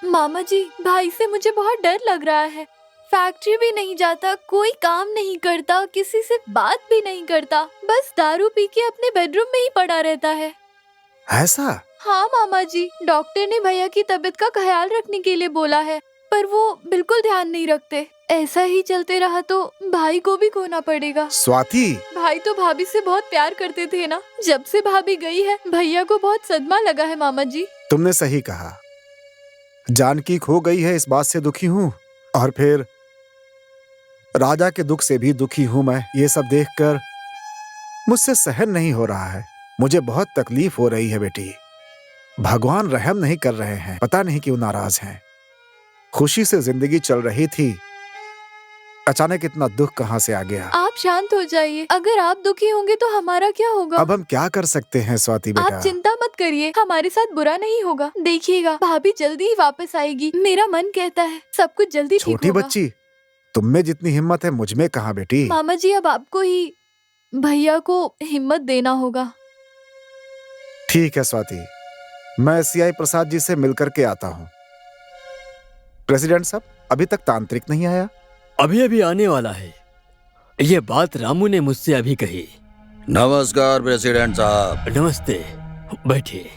मामा जी, भाई से मुझे बहुत डर लग रहा है। फैक्ट्री भी नहीं जाता, कोई काम नहीं करता, किसी से बात भी नहीं करता, बस दारू पी के अपने बेडरूम में ही पड़ा रहता है। ऐसा? हाँ मामा जी, डॉक्टर ने भैया की तबीयत का ख्याल रखने के लिए बोला है, पर वो बिल्कुल ध्यान नहीं रखते। ऐसा ही चलते रहा तो भाई को भी खोना पड़ेगा। स्वाति, भाई तो भाभी से बहुत प्यार करते थे ना। जब से भाभी गई है, भैया को बहुत सदमा लगा है मामा जी। तुमने सही कहा। जानकी खो गई है, इस बात से दुखी हूँ, और फिर राजा के दुख से भी दुखी हूँ मैं। ये सब देखकर मुझसे सहन नहीं हो रहा है। मुझे बहुत तकलीफ हो रही है बेटी। भगवान रहम नहीं कर रहे हैं, पता नहीं क्यों नाराज हैं। खुशी से जिंदगी चल रही थी, अचानक इतना दुख कहाँ से आ गया? आप शांत हो जाइए। अगर आप दुखी होंगे तो हमारा क्या होगा? अब हम क्या कर सकते हैं स्वाति बेटा? आप चिंता मत करिए, हमारे साथ बुरा नहीं होगा। देखिएगा, भाभी जल्दी ही वापस आएगी। मेरा मन कहता है सब कुछ जल्दी ठीक छोटी होगा। बच्ची, तुम में जितनी हिम्मत है मुझ में कहाँ बेटी? मामा जी, अब आपको ही भैया को हिम्मत देना होगा। ठीक है स्वाति, मैं सीआई प्रसाद जी से मिलकर के आता हूँ। प्रेसिडेंट साहब, अभी तक तांत्रिक नहीं आया? अभी अभी आने वाला है। ये बात रामू ने मुझसे अभी कही। नमस्कार प्रेसिडेंट साहब। नमस्ते, बैठिए।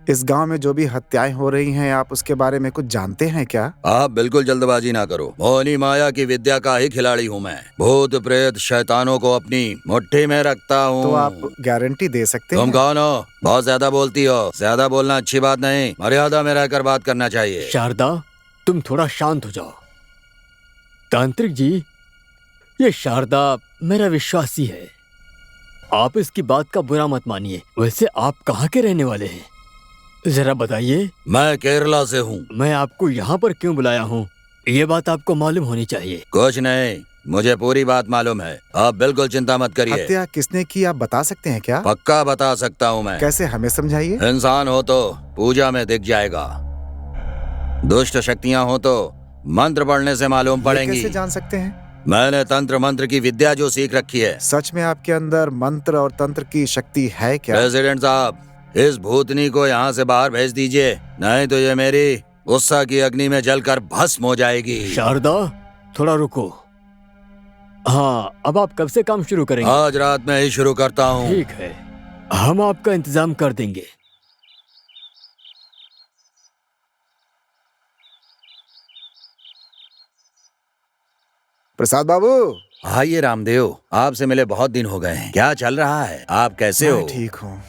इस गांव में जो भी हत्याएं हो रही हैं, आप उसके बारे में कुछ जानते हैं क्या? आप बिल्कुल जल्दबाजी ना करो। मोहिनी माया की विद्या का ही खिलाड़ी हूँ मैं। भूत प्रेत शैतानों को अपनी मुट्ठी में रखता हूँ। तो आप गारंटी दे सकते तुम हैं? कौन हो? बहुत ज्यादा बोलती हो। ज्यादा बोलना अच्छी बात नहीं, मर्यादा में रहकर बात करना चाहिए। शारदा, तुम थोड़ा शांत हो जाओ। तांत्रिक जी, ये शारदा मेरा विश्वासी है। आप इसकी बात का बुरा मत मानिए। वैसे आप कहाँ के रहने वाले हैं, जरा बताइए। मैं केरला से हूँ। मैं आपको यहाँ पर क्यों बुलाया हूँ, ये बात आपको मालूम होनी चाहिए। कुछ नहीं, मुझे पूरी बात मालूम है। आप बिल्कुल चिंता मत करिए। हत्या किसने की आप बता सकते हैं क्या? पक्का बता सकता हूँ मैं। कैसे, हमें समझाइए। इंसान हो तो पूजा में दिख जाएगा, दुष्ट शक्तियाँ हो तो मंत्र पढ़ने से मालूम ये पड़ेंगी। कैसे जान सकते हैं? मैंने तंत्र मंत्र की विद्या जो सीख रखी है। सच में आपके अंदर मंत्र और तंत्र की शक्ति है क्या? प्रेसिडेंट साहब, इस भूतनी को यहाँ से बाहर भेज दीजिए, नहीं तो ये मेरी गुस्सा की अग्नि में जलकर भस्म हो जाएगी। शारदा, थोड़ा रुको। हाँ, अब आप कब से काम शुरू करेंगे? आज रात में ही शुरू करता हूँ। ठीक है, हम आपका इंतजाम कर देंगे। प्रसाद बाबू। आइए रामदेव, आपसे मिले बहुत दिन हो गए हैं। क्या चल रहा है? आप कैसे हो? मैं ठीक हूँ।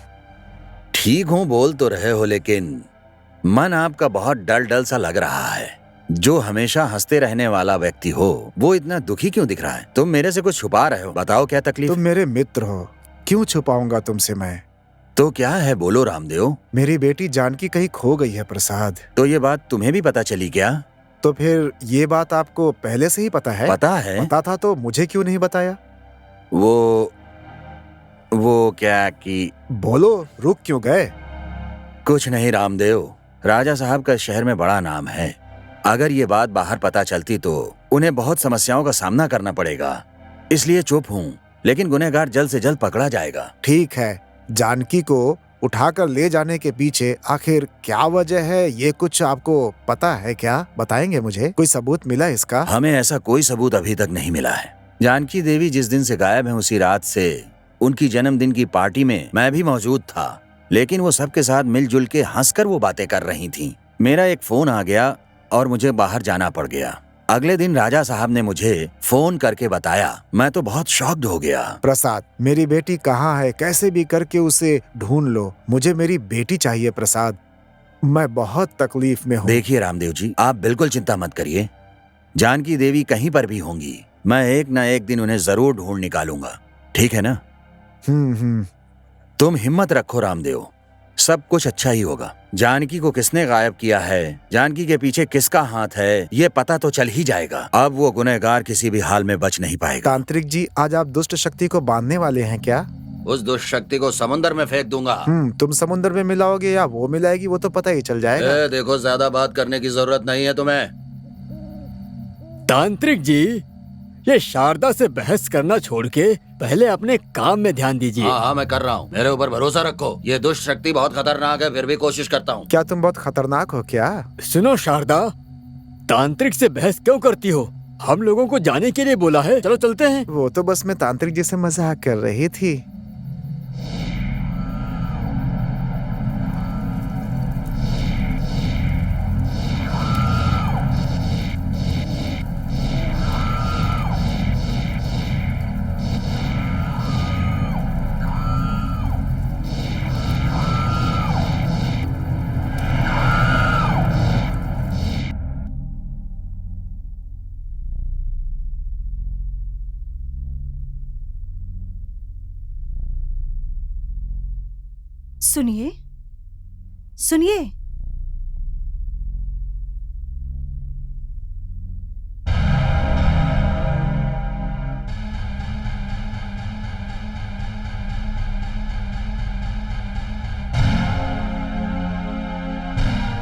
ठीक हूँ बोल तो रहे हो, लेकिन मन आपका बहुत डल डल सा लग रहा है। जो हमेशा हंसते रहने वाला व्यक्ति हो, वो इतना दुखी क्यों दिख रहा है? तुम मेरे से कुछ छुपा रहे हो, बताओ क्या तकलीफ? तुम मेरे मित्र हो, क्यों छुपाऊंगा तुमसे मैं? तो क्या है, बोलो रामदेव। मेरी बेटी जानकी कहीं खो गई है प्रसाद। तो ये बात तुम्हें भी पता चली क्या? तो फिर ये बात आपको पहले से ही पता है? पता है। पता था तो मुझे क्यों नहीं बताया? वो क्या कि बोलो, रुक क्यों गए? कुछ नहीं रामदेव, राजा साहब का शहर में बड़ा नाम है। अगर ये बात बाहर पता चलती तो उन्हें बहुत समस्याओं का सामना करना पड़ेगा, इसलिए चुप हूँ। लेकिन गुनहगार जल्द से जल्द पकड़ा जाएगा। ठीक है, जानकी को उठाकर ले जाने के पीछे आखिर क्या वजह है, ये कुछ आपको पता है क्या? बताएंगे मुझे? कोई सबूत मिला इसका? हमें ऐसा कोई सबूत अभी तक नहीं मिला है। जानकी देवी जिस दिन से गायब है, उसी रात से उनकी जन्मदिन की पार्टी में मैं भी मौजूद था, लेकिन वो सबके साथ मिलजुल के हंसकर वो बातें कर रही थीं। मेरा एक फोन आ गया और मुझे बाहर जाना पड़ गया। अगले दिन राजा साहब ने मुझे फोन करके बताया। मैं तो बहुत शॉक्ड हो गया। प्रसाद, मेरी बेटी कहाँ है? कैसे भी करके उसे ढूंढ लो। मुझे मेरी बेटी चाहिए प्रसाद। मैं बहुत तकलीफ में हूँ। देखिए रामदेव जी, आप बिल्कुल चिंता मत करिए। जानकी देवी कहीं पर भी होंगी, मैं एक न एक दिन उन्हें जरूर ढूंढ निकालूंगा। ठीक है ना? तुम हिम्मत रखो रामदेव, सब कुछ अच्छा ही होगा। जानकी को किसने गायब किया है, जानकी के पीछे किसका हाथ है, ये पता तो चल ही जाएगा। अब वो गुनहगार किसी भी हाल में बच नहीं पाएगा। तांत्रिक जी, आज आप दुष्ट शक्ति को बांधने वाले हैं क्या? उस दुष्ट शक्ति को समुद्र में फेंक दूंगा। तुम समुद्र में मिलाओगे या वो मिलाएगी, वो तो पता ही चल जाएगा। देखो, ज्यादा बात करने की जरूरत नहीं है तुम्हें। तांत्रिक जी, ये शारदा से बहस करना छोड़ के पहले अपने काम में ध्यान दीजिए। हाँ, मैं कर रहा हूँ। मेरे ऊपर भरोसा रखो। ये दुष्ट शक्ति बहुत खतरनाक है, फिर भी कोशिश करता हूँ। क्या तुम बहुत खतरनाक हो क्या? सुनो शारदा, तांत्रिक से बहस क्यों करती हो? हम लोगों को जाने के लिए बोला है, चलो चलते हैं। वो तो बस मैं तांत्रिक जी से मजाक कर रही थी। सुनिए, सुनिए।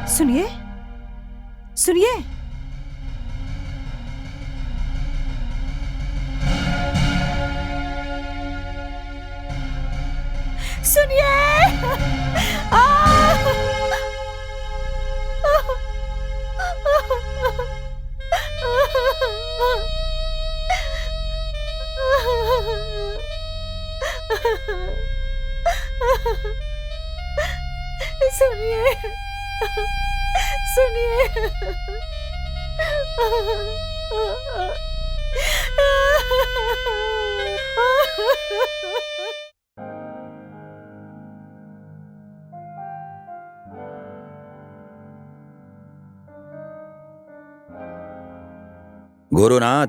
सुनिए, सुनिए। सुनिए। सुनिए, सुनिए। गुरुनाथ।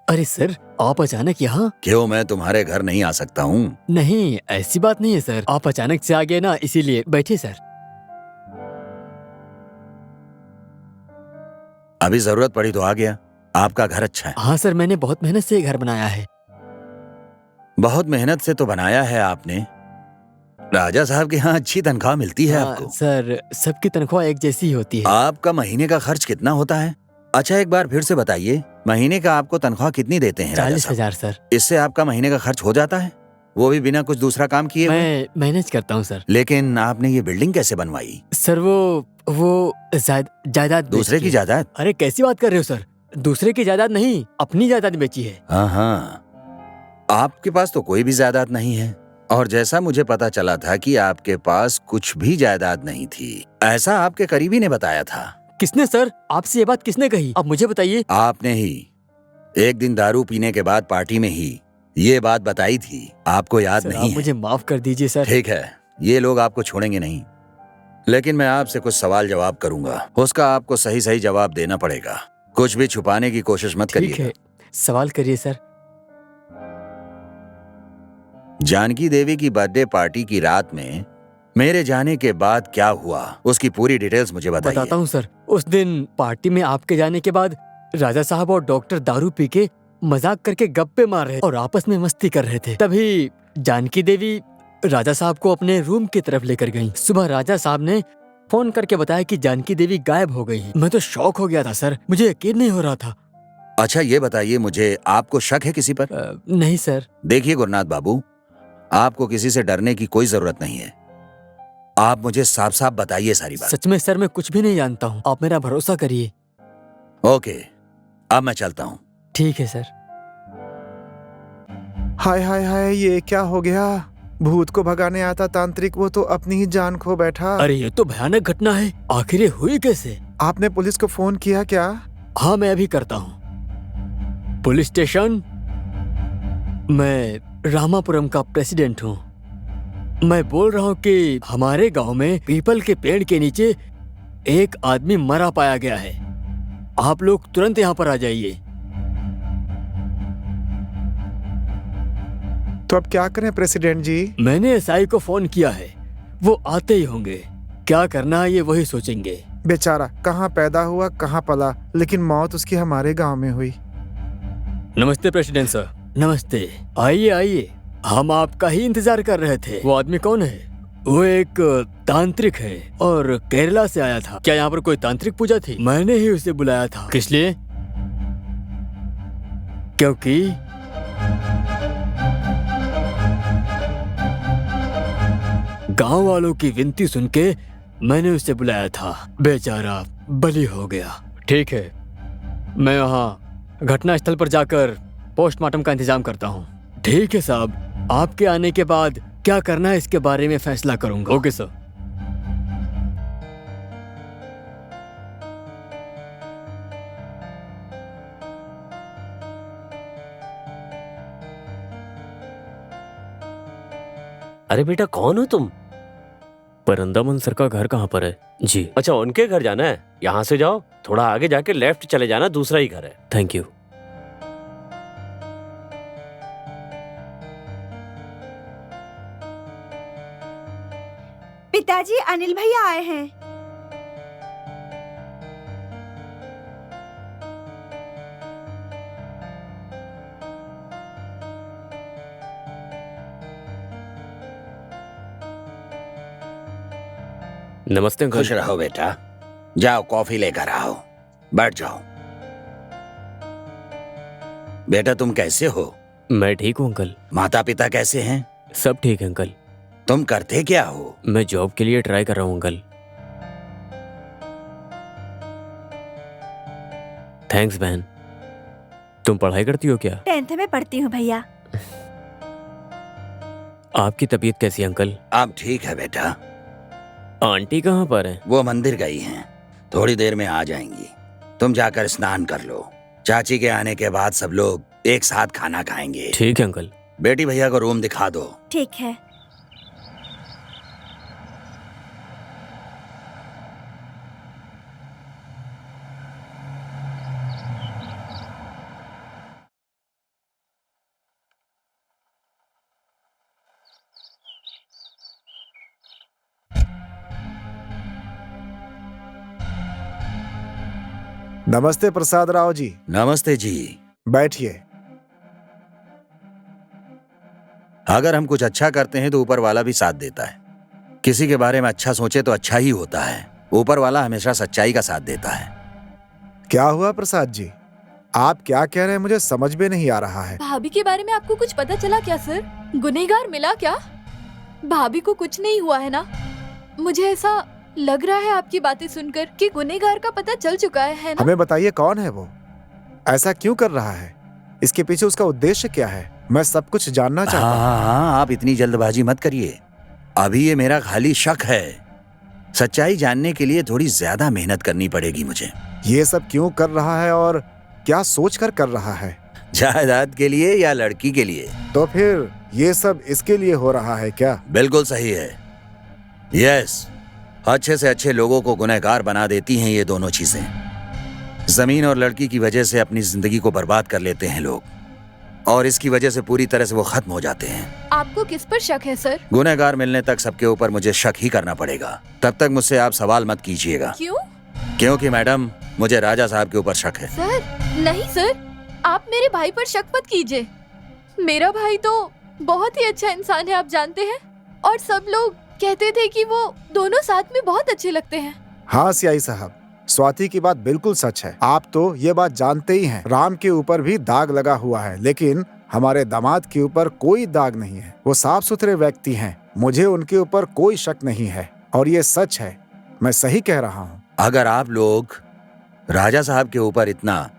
अरे सर, आप अचानक यहाँ? क्यों, मैं तुम्हारे घर नहीं आ सकता हूँ? नहीं, ऐसी बात नहीं है सर, आप अचानक से आ गए ना, इसीलिए। बैठिए सर। अभी जरूरत पड़ी तो आ गया। आपका घर अच्छा है। हाँ सर, मैंने बहुत मेहनत से ये घर बनाया है। बहुत मेहनत से तो बनाया है आपने। राजा साहब के यहाँ अच्छी तनख्वाह मिलती है आपको। सर, सबकी तनख्वाह एक जैसी ही होती है। आपका महीने का खर्च कितना होता है? अच्छा, एक बार फिर से बताइए, महीने का आपको तनख्वाह कितनी देते हैं? 40,000 सर। इससे आपका महीने का खर्च हो जाता है, वो भी बिना कुछ दूसरा काम किए? मैं मैनेज करता हूँ सर। लेकिन आपने ये बिल्डिंग कैसे बनवाई? सर, वो जायदाद। दूसरे की जायदाद? अरे कैसी बात कर रहे हो सर, दूसरे की जायदाद नहीं, अपनी जायदाद बेची है। हाँ, आपके पास तो कोई भी जायदाद नहीं है, और जैसा मुझे पता चला था कि आपके पास कुछ भी जायदाद नहीं थी, ऐसा आपके करीबी ने बताया था। किसने सर? आपसे ये बात किसने कही, आप मुझे बताइए। आपने ही। एक दिन दारू पीने के बाद पार्टी में ही ये बात बताई थी, आपको याद नहीं है? मुझे माफ कर दीजिए सर। ठीक है, ये लोग आपको छोड़ेंगे नहीं, लेकिन मैं आपसे कुछ सवाल जवाब करूंगा, उसका आपको सही सही जवाब देना पड़ेगा। कुछ भी छुपाने की कोशिश मत करिए। ठीक है, सवाल करिए सर। जानकी देवी की बर्थडे पार्टी की रात में मेरे जाने के बाद क्या हुआ, उसकी पूरी डिटेल्स मुझे बताइए। बताता हूँ सर। उस दिन पार्टी में आपके जाने के बाद राजा साहब और डॉक्टर दारू पी के मजाक करके गप्पे मार रहे और आपस में मस्ती कर रहे थे। तभी जानकी देवी राजा साहब को अपने रूम की तरफ लेकर गईं। सुबह राजा साहब ने फोन करके बताया कि जानकी देवी गायब हो गई हैं। मैं तो शॉक हो गया था सर, मुझे यकीन नहीं हो रहा था। अच्छा ये बताइए मुझे, आपको शक है किसी पर? नहीं सर। देखिए गुरुनाथ बाबू, आपको किसी से डरने की कोई जरूरत नहीं है। आप मुझे साफ साफ बताइए सारी बात। सच में सर मैं कुछ भी नहीं जानता हूँ, आप मेरा भरोसा करिए। ओके, अब मैं चलता हूँ। ठीक है सर। हाय हाय हाय, ये क्या हो गया? भूत को भगाने आता तांत्रिक, वो तो अपनी ही जान खो बैठा। अरे ये तो भयानक घटना है, आखिर ये हुई कैसे? आपने पुलिस को फोन किया क्या? हाँ मैं अभी करता हूँ। पुलिस स्टेशन, मैं रामापुरम का प्रेसिडेंट हूँ। मैं बोल रहा हूँ कि हमारे गांव में पीपल के पेड़ के नीचे एक आदमी मरा पाया गया है। आप लोग तुरंत यहाँ पर आ जाइए। तो अब क्या करें प्रेसिडेंट जी? मैंने एसआई को फोन किया है, वो आते ही होंगे। क्या करना है ये वही सोचेंगे। बेचारा कहाँ पैदा हुआ कहाँ पला, लेकिन मौत उसकी हमारे गांव में हुई। नमस्ते प्रेसिडेंट सर। नमस्ते, आइए आइए, हम आपका ही इंतजार कर रहे थे। वो आदमी कौन है? वो एक तांत्रिक है और केरला से आया था। क्या यहाँ पर कोई तांत्रिक पूजा थी? मैंने ही उसे बुलाया था। किस लिए? क्योंकि गांव वालों की विनती सुन के मैंने उसे बुलाया था। बेचारा बलि हो गया। ठीक है, मैं वहाँ घटना स्थल पर जाकर पोस्टमार्टम का इंतजाम करता हूँ। ठीक है साहब, आपके आने के बाद क्या करना है इसके बारे में फैसला करूंगा। Okay sir. अरे बेटा कौन हो तुम? परंदामन सर का घर कहाँ पर है? जी। अच्छा उनके घर जाना है, यहाँ से जाओ, थोड़ा आगे जाके लेफ्ट चले जाना, दूसरा ही घर है। Thank you. पिताजी, अनिल भैया आए हैं। नमस्ते अंकल। खुश रहो बेटा, जाओ कॉफी लेकर आओ, बैठ जाओ। बेटा तुम कैसे हो? मैं ठीक हूँ अंकल। माता पिता कैसे हैं? सब ठीक है अंकल। तुम करते क्या हो? मैं जॉब के लिए ट्राई कर रहा हूँ अंकल। थैंक्स बहन। तुम पढ़ाई करती हो क्या? 10th में पढ़ती हूँ भैया। आपकी तबीयत कैसी है अंकल? अब ठीक है बेटा। आंटी कहाँ पर है? वो मंदिर गई हैं, थोड़ी देर में आ जाएंगी। तुम जाकर स्नान कर लो, चाची के आने के बाद सब लोग एक साथ खाना खाएंगे। ठीक है अंकल। बेटी भैया को रूम दिखा दो। ठीक है। नमस्ते प्रसाद राव जी। नमस्ते जी। बैठिए। अगर हम कुछ अच्छा करते हैं तो ऊपर वाला भी साथ देता है। किसी के बारे में अच्छा सोचे तो अच्छा ही होता है। ऊपर वाला हमेशा सच्चाई का साथ देता है। क्या हुआ प्रसाद जी? आप क्या कह रहे हैं, मुझे समझ में नहीं आ रहा है। भाभी के बारे में आपको कुछ पता चला क्या सर? गुनहगार मिला क्या? भाभी को कुछ नहीं हुआ है ना? मुझे ऐसा लग रहा है आपकी बातें सुनकर कि गुनहगार का पता चल चुका है ना? हमें बताइए कौन है वो, ऐसा क्यों कर रहा है, इसके पीछे उसका उद्देश्य क्या है? मैं सब कुछ जानना चाहता हूँ। हाँ, आप इतनी जल्दबाजी मत करिए। अभी ये मेरा खाली शक है। सच्चाई जानने के लिए थोड़ी ज्यादा मेहनत करनी पड़ेगी मुझे। ये सब क्यों कर रहा है और क्या सोचकर कर रहा है? जायदाद के लिए या लड़की के लिए? तो फिर ये सब इसके लिए हो रहा है क्या? बिल्कुल सही है। यस, अच्छे से अच्छे लोगों को गुनहगार बना देती हैं ये दोनों चीजें। जमीन और लड़की की वजह से अपनी जिंदगी को बर्बाद कर लेते हैं लोग। और इसकी वजह से पूरी तरह से वो खत्म हो जाते हैं। आपको किस पर शक है सर? गुनहगार मिलने तक सबके ऊपर मुझे शक ही करना पड़ेगा। तब तक मुझसे आप सवाल मत कीजिएगा। क्यों? क्योंकि मैडम, मुझे राजा साहब के ऊपर शक है। सर नहीं सर, आप मेरे भाई पर शक मत कीजिए। मेरा भाई तो बहुत ही अच्छा इंसान है, आप जानते हैं। और सब लोग कहते थे कि वो दोनों साथ में बहुत अच्छे लगते हैं। हाँ सियाई साहब, स्वाति की बात बिल्कुल सच है। आप तो ये बात जानते ही हैं, राम के ऊपर भी दाग लगा हुआ है, लेकिन हमारे दामाद के ऊपर कोई दाग नहीं है। वो साफ सुथरे व्यक्ति हैं, मुझे उनके ऊपर कोई शक नहीं है और ये सच है, मैं सही कह रहा हूँ। अगर आप लोग राजा साहब के ऊपर इतना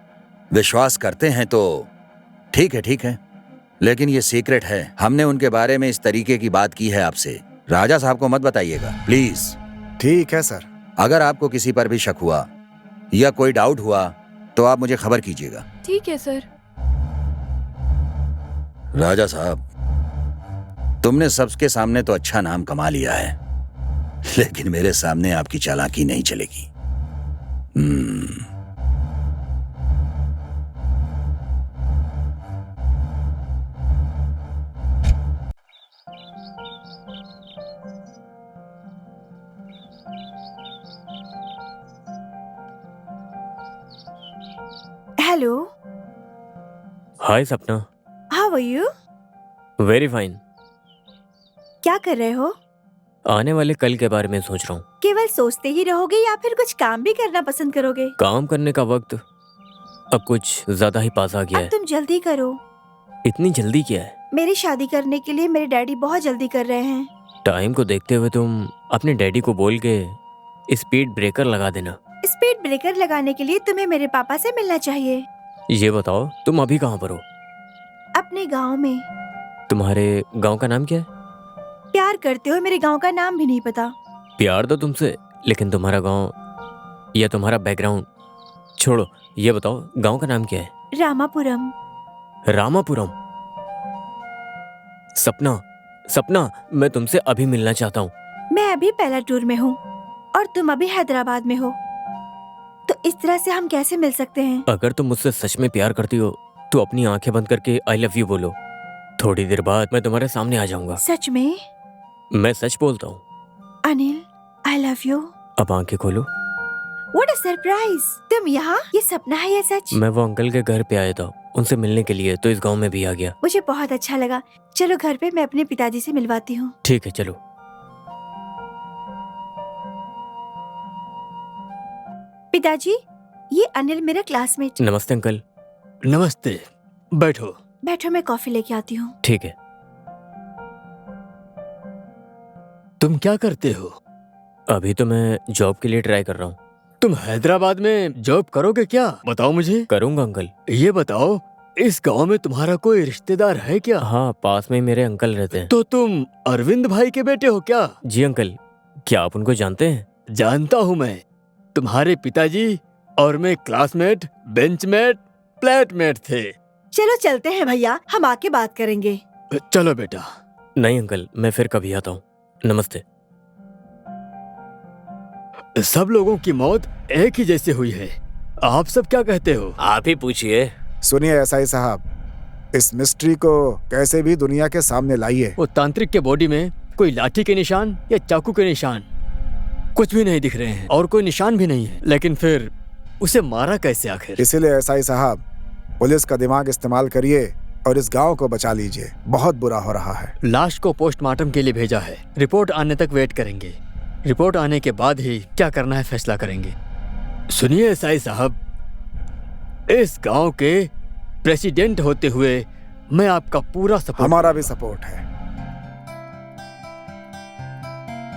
विश्वास करते हैं तो ठीक है, लेकिन ये सीक्रेट है। हमने उनके बारे में इस तरीके की बात की है आपसे। राजा साहब को मत बताइएगा प्लीज। ठीक है सर। अगर आपको किसी पर भी शक हुआ या कोई डाउट हुआ तो आप मुझे खबर कीजिएगा। ठीक है सर। राजा साहब, तुमने सबके सामने तो अच्छा नाम कमा लिया है, लेकिन मेरे सामने आपकी चालाकी नहीं चलेगी। Hello, hi Sapna. How are you? Very fine. क्या कर रहे हो? आने वाले कल के बारे में सोच रहा हूँ। केवल सोचते ही रहोगे या फिर कुछ काम भी करना पसंद करोगे? काम करने का वक्त अब कुछ ज्यादा ही पास आ गया अब है। तुम जल्दी करो। इतनी जल्दी क्या है? मेरी शादी करने के लिए मेरे डैडी बहुत जल्दी कर रहे हैं। टाइम को देखते हुए तुम अपने डैडी को बोल के स्पीड ब्रेकर लगा देना। स्पीड ब्रेकर लगाने के लिए तुम्हें मेरे पापा से मिलना चाहिए। ये बताओ, तुम अभी कहाँ पर हो? अपने गांव में। तुम्हारे गांव का नाम क्या है? प्यार करते हो, मेरे गांव का नाम भी नहीं पता। प्यार तो तुमसे, लेकिन तुम्हारा गांव या तुम्हारा बैकग्राउंड छोड़ो। ये बताओ, गांव का नाम क्या है? रामापुरम। रामापुरम। सपना, मैं तुमसे अभी मिलना चाहता हूँ। मैं अभी पहला टूर में हूँ और तुम अभी हैदराबाद में हो, तो इस तरह से हम कैसे मिल सकते हैं? अगर तुम मुझसे सच में प्यार करती हो तो अपनी आंखें बंद करके आई लव यू बोलो। थोड़ी देर बाद मैं तुम्हारे सामने आ जाऊंगा। सच में? मैं सच बोलता हूँ। Anil, I love you. अब आंखें खोलो। What a surprise! तुम यहाँ? ये सपना है या सच? मैं वो अंकल के घर पे आया था उनसे मिलने के लिए, तो इस गांव में भी आ गया। मुझे बहुत अच्छा लगा। चलो घर पे मैं अपने पिताजी से मिलवाती हूँ। ठीक है, चलो। पिताजी, ये अनिल मेरा क्लासमेट। नमस्ते अंकल। नमस्ते, बैठो। बैठो, मैं कॉफी लेके आती हूँ। ठीक है। तुम क्या करते हो? अभी तो मैं जॉब के लिए ट्राई कर रहा हूँ। तुम हैदराबाद में जॉब करोगे क्या? बताओ मुझे। करूँगा अंकल। ये बताओ, इस गांव में तुम्हारा कोई रिश्तेदार है क्या? हाँ, पास में ही मेरे अंकल रहते हैं। तो तुम अरविंद भाई के बेटे हो क्या? जी अंकल। क्या आप उनको जानते हैं? जानता हूँ मैं। तुम्हारे पिताजी और मैं क्लासमेट, बेंचमेट, फ्लैटमेट थे। चलो चलते हैं भैया, हम आके बात करेंगे। चलो बेटा। नहीं अंकल, मैं फिर कभी आता हूँ। नमस्ते। सब लोगों की मौत एक ही जैसे हुई है, आप सब क्या कहते हो? आप ही पूछिए। सुनिए एसआई साहब, इस मिस्ट्री को कैसे भी दुनिया के सामने लाइए। वो तांत्रिक के बॉडी में कोई लाठी के निशान या चाकू के निशान कुछ भी नहीं दिख रहे हैं और कोई निशान भी नहीं है, लेकिन फिर उसे मारा कैसे आखिर? इसीलिए एसआई साहब, पुलिस का दिमाग इस्तेमाल करिए और इस गांव को बचा लीजिए। बहुत बुरा हो रहा है। लाश को पोस्टमार्टम के लिए भेजा है, रिपोर्ट आने तक वेट करेंगे। रिपोर्ट आने के बाद ही क्या करना है फैसला करेंगे। सुनिए एसआई साहब, इस गांव के प्रेसिडेंट होते हुए मैं आपका पूरा सपोर्ट। हमारा भी सपोर्ट है।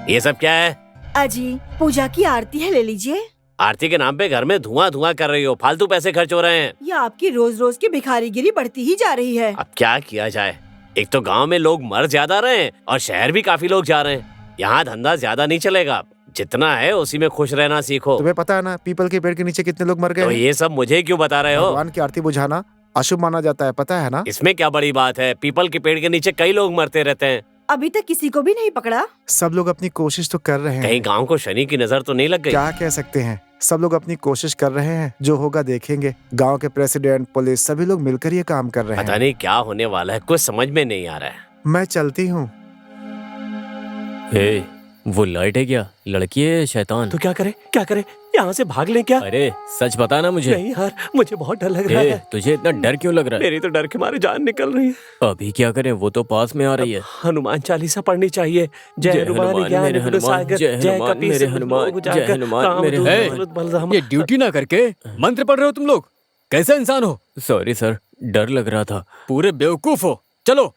ये सब क्या है? अजी, पूजा की आरती है, ले लीजिए। आरती के नाम पे घर में धुआं धुआं कर रही हो, फालतू पैसे खर्च हो रहे हैं। ये आपकी रोज रोज की भिखारीगिरी बढ़ती ही जा रही है। अब क्या किया जाए? एक तो गांव में लोग मर ज्यादा रहे हैं और शहर भी काफी लोग जा रहे हैं। यहाँ धंधा ज्यादा नहीं चलेगा, जितना है उसी में खुश रहना सीखो। तुम्हें पता है ना पीपल के पेड़ के नीचे कितने लोग मर गए तो हैं? ये सब मुझे क्यों बता रहे हो? भगवान की आरती बुझाना अशुभ माना जाता है, पता है ना? इसमें क्या बड़ी बात है? पीपल के पेड़ के नीचे कई लोग मरते रहते हैं। अभी तक किसी को भी नहीं पकड़ा। सब लोग अपनी कोशिश तो कर रहे हैं। कहीं गांव को शनि की नजर तो नहीं लग गई? क्या कह सकते हैं, सब लोग अपनी कोशिश कर रहे हैं, जो होगा देखेंगे। गांव के प्रेसिडेंट, पुलिस, सभी लोग मिलकर ये काम कर रहे पता हैं। नहीं क्या होने वाला है, कुछ समझ में नहीं आ रहा है। मैं चलती हूँ। ए, वो लाइट है क्या? लड़की है शैतान? तो क्या करे, क्या करे? यहाँ से भाग लें क्या? अरे सच बता ना मुझे। नहीं यार, मुझे बहुत डर लग रहा ए, है। तुझे इतना डर क्यों लग रहा है? मेरी तो डर के मारे जान निकल रही है। अभी क्या करें, वो तो पास में आ रही है। हनुमान चालीसा पढ़नी चाहिए। जय हनुमान ज्ञान मेरे गुण हनुमान, सागर, जय हनुमान कपीस मेरे तिहुँ हनुमान, लोक जय उजागर, हनुमान राम मेरे दूत हनुमान। बलवंत बलराम। ये ड्यूटी ना करके मंत्र पढ़ रहे हो तुम लोग? कैसे इंसान हो? सॉरी सर, डर लग रहा था। पूरे बेवकूफ हो। चलो।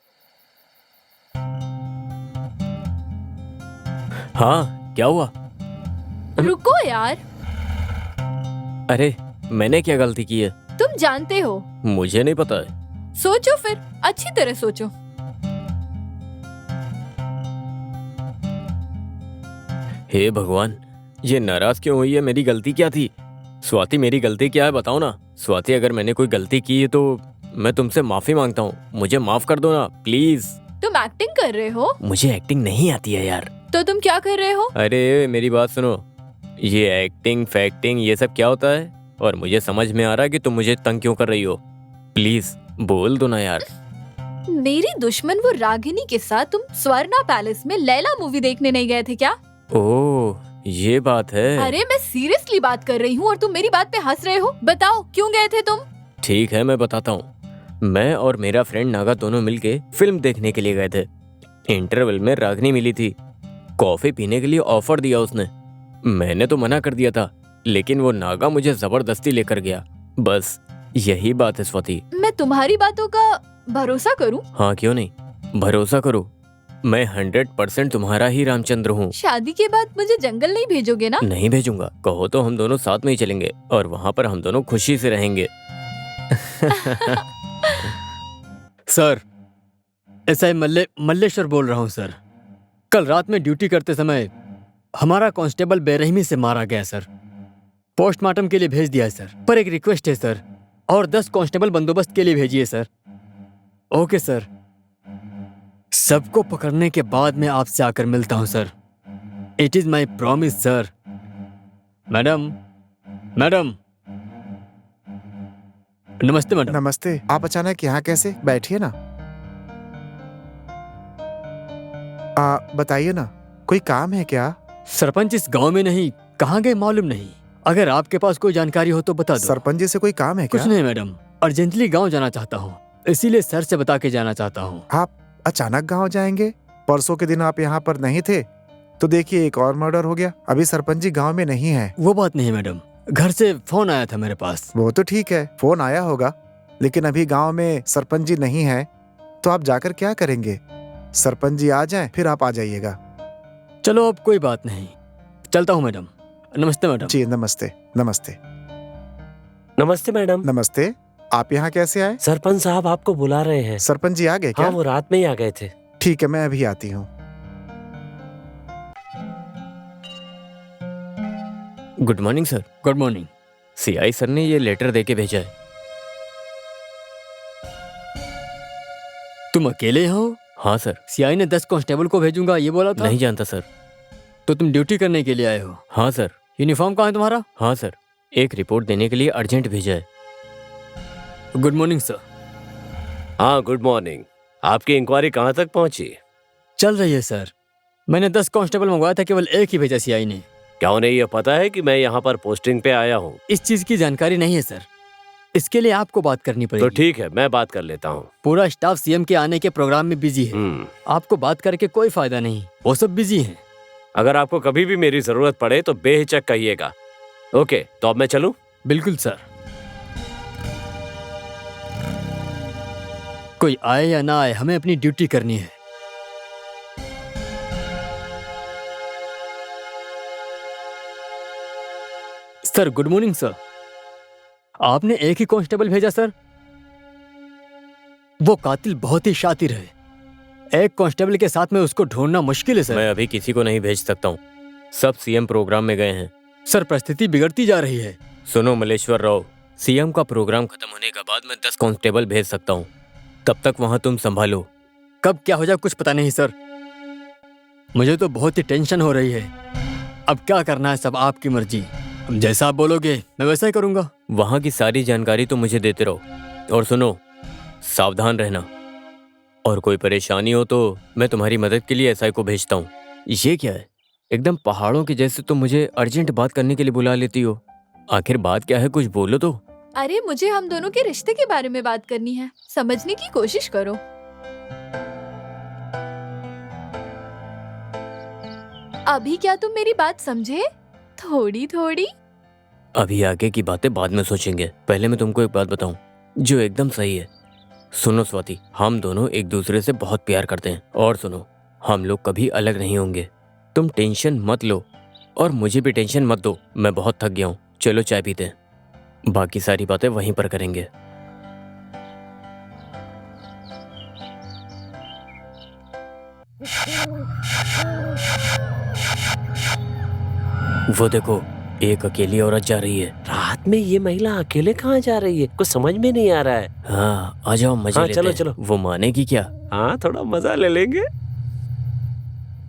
हाँ, क्या हुआ? रुको यार, अरे मैंने क्या गलती की है? तुम जानते हो। मुझे नहीं पता है। सोचो फिर, अच्छी तरह सोचो। हे भगवान, ये नाराज क्यों हुई है? मेरी गलती क्या थी? स्वाति, मेरी गलती क्या है बताओ ना। स्वाति, अगर मैंने कोई गलती की है तो मैं तुमसे माफी मांगता हूँ, मुझे माफ कर दो ना प्लीज। तुम एक्टिंग कर रहे हो? मुझे एक्टिंग नहीं आती है यार। तो तुम क्या कर रहे हो? अरे मेरी बात सुनो, ये एक्टिंग फैक्टिंग ये सब क्या होता है? और मुझे समझ में आ रहा है कि तुम मुझे तंग क्यों कर रही हो। प्लीज बोल दो ना यार। मेरी दुश्मन वो रागिनी के साथ तुम स्वर्णा पैलेस में लैला मूवी देखने नहीं गए थे क्या? ओह, ये बात है। अरे मैं सीरियसली बात कर रही हूँ और तुम मेरी बात पे हंस रहे हो। बताओ क्यों गए थे तुम? ठीक है, मैं बताता हूँ। मैं और मेरा फ्रेंड नागा दोनों मिलके फिल्म देखने के लिए गए थे। इंटरवल में रागिनी मिली थी, कॉफी पीने के लिए ऑफर दिया उसने। मैंने तो मना कर दिया था, लेकिन वो नागा मुझे जबरदस्ती लेकर गया। बस यही बात है स्वाति। मैं तुम्हारी बातों का भरोसा करूं? हाँ क्यों नहीं, भरोसा करो। मैं 100% तुम्हारा ही रामचंद्र हूँ। शादी के बाद मुझे जंगल नहीं भेजोगे ना? नहीं भेजूंगा, कहो तो हम दोनों साथ में ही चलेंगे और वहाँ पर हम दोनों खुशी से रहेंगे। सर, एसआई मल्लेश्वर बोल रहा हूँ सर। कल रात में ड्यूटी करते समय हमारा कांस्टेबल बेरहमी से मारा गया सर। पोस्टमार्टम के लिए भेज दिया है सर, पर एक रिक्वेस्ट है सर, और 10 कांस्टेबल बंदोबस्त के लिए भेजिए सर। Okay sir. सबको पकड़ने के बाद मैं आपसे आकर मिलता हूं sir. It is my promise sir. Madam, madam, नमस्ते मैडम। नमस्ते। आप अचानक यहाँ कैसे? बैठिए ना। बताइए ना, कोई काम है क्या? सरपंच इस गांव में नहीं, कहाँ गए मालूम नहीं। अगर आपके पास कोई जानकारी हो तो बता दो। सरपंच जी से कोई काम है क्या? कुछ नहीं मैडम, अर्जेंटली गांव जाना चाहता हूँ, इसीलिए सर से बता के जाना चाहता हूँ। आप अचानक गांव जाएंगे? परसों के दिन आप यहाँ पर नहीं थे, तो देखिए एक और मर्डर हो गया। अभी सरपंच जी गांव में नहीं है। वो बात नहीं मैडम, घर से फोन आया था मेरे पास। वो तो ठीक है, फोन आया होगा, लेकिन अभी गांव में सरपंच जी नहीं है, तो आप जाकर क्या करेंगे? सरपंच जी आ जाएं, फिर आप आ जाइएगा। चलो अब कोई बात नहीं, चलता हूँ मैडम। नमस्ते मैडम। जी नमस्ते। नमस्ते। नमस्ते मैडम। नमस्ते। आप यहाँ कैसे आए? सरपंच साहब आपको बुला रहे हैं। सरपंच जी आ गए क्या? हाँ, वो रात में ही आ गए थे। ठीक है, मैं अभी आती हूँ। Good morning sir. Good morning. CI sir ने ये लेटर देके भेजा है। तुम अकेले हो? हाँ सर। सीआई ने 10 कांस्टेबल को भेजूंगा ये बोला था। नहीं जानता सर। तो तुम ड्यूटी करने के लिए आए हो? हाँ सर। यूनिफॉर्म कहाँ है तुम्हारा? हाँ सर, एक रिपोर्ट देने के लिए अर्जेंट भेजा है। Good morning sir. हाँ गुड मॉर्निंग। आपकी इंक्वायरी कहाँ तक पहुँची? चल रही है सर। मैंने 10 कांस्टेबल मंगवाया था, केवल एक ही भेजा सीआई ने। क्या उन्हें यह पता है कि मैं यहाँ पर पोस्टिंग पे आया हूँ? इस चीज की जानकारी नहीं है सर, इसके लिए आपको बात करनी तो पड़ेगी। ठीक है, मैं बात कर लेता हूँ। पूरा स्टाफ सीएम के आने के प्रोग्राम में बिजी है, आपको बात करके कोई फायदा नहीं, वो सब बिजी हैं। अगर आपको कभी भी मेरी जरूरत पड़े तो बेहिचक कहिएगा। ओके, तो अब मैं चलूं? बिल्कुल सर। कोई आए या ना आए, हमें अपनी ड्यूटी करनी है। Sir good morning sir. आपने एक ही कांस्टेबल भेजा सर? वो कातिल बहुत ही शातिर है, एक कांस्टेबल के साथ में उसको ढूंढना मुश्किल है सर। मैं अभी किसी को नहीं भेज सकता हूँ, सब सीएम प्रोग्राम में गए हैं। सर परिस्थिति बिगड़ती जा रही है। सुनो मल्लेश्वर राव, सीएम का प्रोग्राम खत्म होने के बाद मैं 10 कांस्टेबल भेज सकता हूँ, तब तक वहां तुम संभालो। कब क्या हो जाए कुछ पता नहीं सर, मुझे तो बहुत ही टेंशन हो रही है। अब क्या करना है सब आपकी मर्जी। जैसा आप बोलोगे मैं वैसा ही करूंगा। वहाँ की सारी जानकारी तो मुझे देते रहो। और सुनो, सावधान रहना, और कोई परेशानी हो तो मैं तुम्हारी मदद के लिए एसआई को भेजता हूँ। ये क्या है, एकदम पहाड़ों के जैसे तुम मुझे अर्जेंट बात करने के लिए बुला लेती हो। आखिर बात क्या है, कुछ बोलो तो। अरे मुझे हम दोनों के रिश्ते के बारे में बात करनी है, समझने की कोशिश करो। अभी क्या तुम मेरी बात समझे? थोड़ी थोड़ी। अभी आगे की बातें बाद में सोचेंगे, पहले मैं तुमको एक बात बताऊं जो एकदम सही है। सुनो स्वाति, हम दोनों एक दूसरे से बहुत प्यार करते हैं, और सुनो, हम लोग कभी अलग नहीं होंगे। तुम टेंशन मत लो और मुझे भी टेंशन मत दो, मैं बहुत थक गया हूँ। चलो चाय पीते हैं, बाकी सारी बातें वहीं पर करेंगे। वो देखो, एक अकेली औरत जा रही है। रात में ये महिला अकेले कहाँ जा रही है, कुछ समझ में नहीं आ रहा है। हाँ, आ जाओ, मजा लेते चलो हैं। चलो। वो मानेगी क्या? हाँ, थोड़ा मजा ले लेंगे।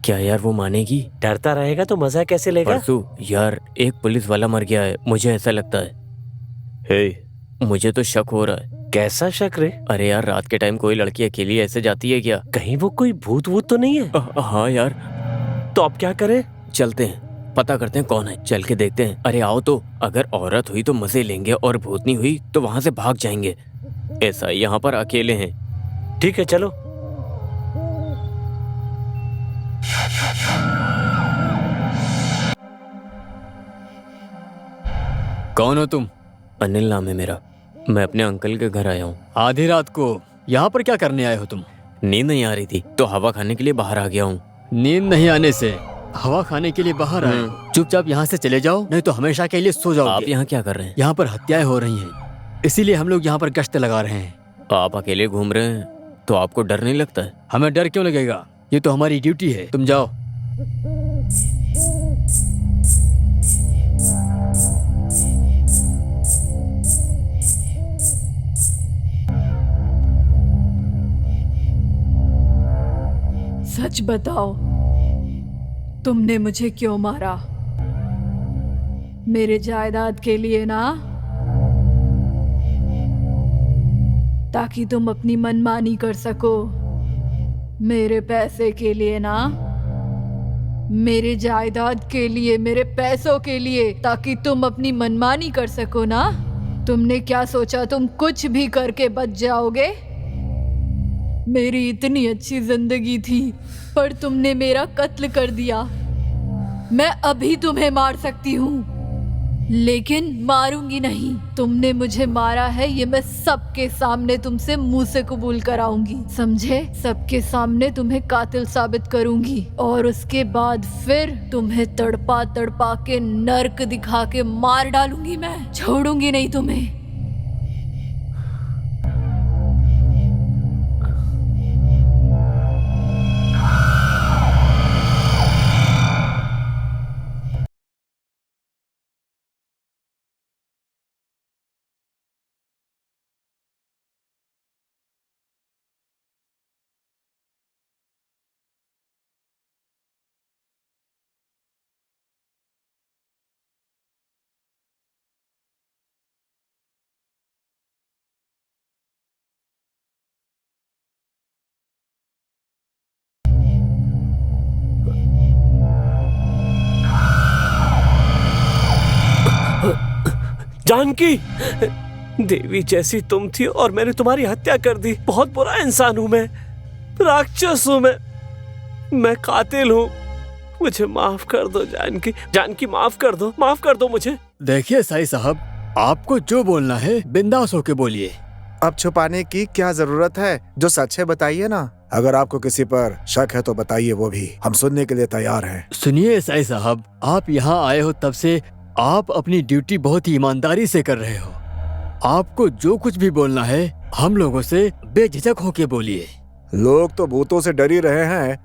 क्या यार वो मानेगी? डरता रहेगा तो मजा कैसे लेगा? परसू यार, एक पुलिस वाला मर गया है, मुझे ऐसा लगता है। हे, मुझे तो शक हो रहा है। कैसा शक रे? अरे यार, रात के टाइम कोई लड़की अकेली ऐसे जाती है क्या? कहीं वो कोई भूत वूत तो नहीं है? हाँ यार। तो अब क्या करें? चलते हैं, पता करते हैं कौन है, चल के देखते हैं। अरे आओ तो, अगर औरत हुई तो मजे लेंगे और भूतनी हुई तो वहां से भाग जाएंगे। ऐसा यहाँ पर अकेले हैं। ठीक है, चलो। कौन हो तुम? अनिल नाम है मेरा, मैं अपने अंकल के घर आया हूँ। आधी रात को यहाँ पर क्या करने आए हो तुम? नींद नहीं आ रही थी तो हवा खाने के लिए बाहर आ गया हूँ। नींद नहीं आने से हवा खाने के लिए बाहर आए हो? चुपचाप यहाँ से चले जाओ, नहीं तो हमेशा के लिए सो जाओगे। आप यहाँ क्या कर रहे हैं? यहाँ पर हत्याएं हो रही हैं, इसीलिए हम लोग यहाँ पर गश्त लगा रहे हैं। आप अकेले घूम रहे हैं तो आपको डर नहीं लगता है? हमें डर क्यों लगेगा, ये तो हमारी ड्यूटी है। तुम जाओ। सच बताओ, तुमने मुझे क्यों मारा? मेरे जायदाद के लिए ना? ताकि तुम अपनी मनमानी कर सको। मेरे पैसे के लिए ना? मेरे जायदाद के लिए, मेरे पैसों के लिए, ताकि तुम अपनी मनमानी कर सको ना? तुमने क्या सोचा तुम कुछ भी करके बच जाओगे? मेरी इतनी अच्छी जिंदगी थी पर तुमने मेरा कत्ल कर दिया। मैं अभी तुम्हें मार सकती हूँ लेकिन मारूंगी नहीं। तुमने मुझे मारा है ये मैं सबके सामने तुमसे मुंह से कबूल कराऊंगी, समझे? सबके सामने तुम्हें कातिल साबित करूंगी और उसके बाद फिर तुम्हें तड़पा तड़पा के नर्क दिखा के मार डालूंगी। मैं छोड़ूंगी नहीं तुम्हें। जानकी, देवी जैसी तुम थी और मैंने तुम्हारी हत्या कर दी। बहुत बुरा इंसान हूं मैं, राक्षस हूं मैं कातिल हूं। मुझे माफ कर दो जानकी, जानकी माफ कर दो मुझे। देखिए साईं साहब, आपको जो बोलना है बिंदास होके बोलिए। अब छुपाने की क्या जरूरत है? जो सच है बताइए ना। अगर आपको किसी पर शक है तो बताइए, वो भी हम सुनने के लिए तैयार हैं। सुनिए साईं साहब, आप यहाँ आए हो तब से आप अपनी ड्यूटी बहुत ही ईमानदारी से कर रहे हो। आपको जो कुछ भी बोलना है हम लोगों से बेझिझक होके बोलिए। लोग तो भूतों से डर ही रहे हैं,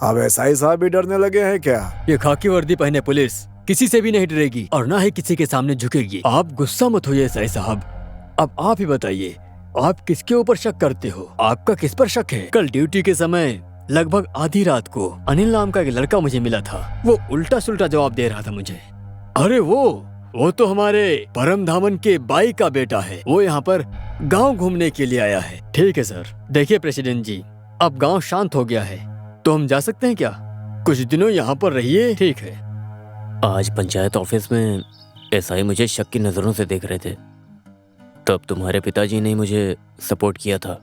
अब एसआई साहब भी डरने लगे हैं क्या? ये खाकी वर्दी पहने पुलिस किसी से भी नहीं डरेगी और ना ही किसी के सामने झुकेगी। आप गुस्सा मत होइए साईं साहब। अब आप ही बताइए, आप किसके ऊपर शक करते हो? आपका किस पर शक है? कल ड्यूटी के समय लगभग आधी रात को अनिल नाम का एक लड़का मुझे मिला था। वो उल्टा सुल्टा जवाब दे रहा था मुझे। अरे वो तो हमारे परम धामन के बाई का बेटा है। वो यहाँ पर गांव घूमने के लिए आया है। ठीक है सर। देखिए प्रेसिडेंट जी, अब गांव शांत हो गया है तो हम जा सकते हैं क्या? कुछ दिनों यहाँ पर रहिए। ठीक है। आज पंचायत ऑफिस में एसआई मुझे शक की नजरों से देख रहे थे, तब तुम्हारे पिताजी ने मुझे सपोर्ट किया था।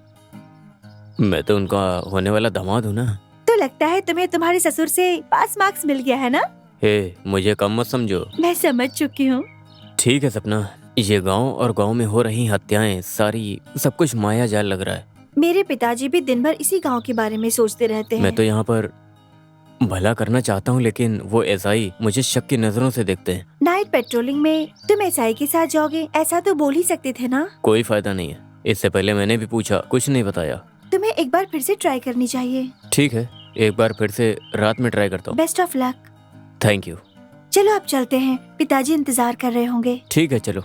मैं तो उनका होने वाला दामाद हूँ ना। तो लगता है तुम्हें तुम्हारे ससुर से पास मार्क्स मिल गया है ना? हे, मुझे कम मत समझो। मैं समझ चुकी हूँ। ठीक है सपना, ये गांव और गांव में हो रही हत्याएं सारी सब कुछ माया जाल लग रहा है। मेरे पिताजी भी दिन भर इसी गांव के बारे में सोचते रहते हैं। मैं तो यहाँ पर भला करना चाहता हूँ, लेकिन वो एसआई मुझे शक की नजरों से देखते हैं। नाइट पेट्रोलिंग में तुम एसआई के साथ जाओगे, ऐसा तो बोल ही सकते थे ना? कोई फायदा नहीं है। इससे पहले मैंने भी पूछा, कुछ नहीं बताया। तुम्हें एक बार फिर से ट्राई करनी चाहिए। ठीक है, एक बार फिर से रात में ट्राई करता हूँ। Best of luck. Thank you. चलो अब चलते हैं, पिताजी इंतजार कर रहे होंगे। ठीक है, चलो।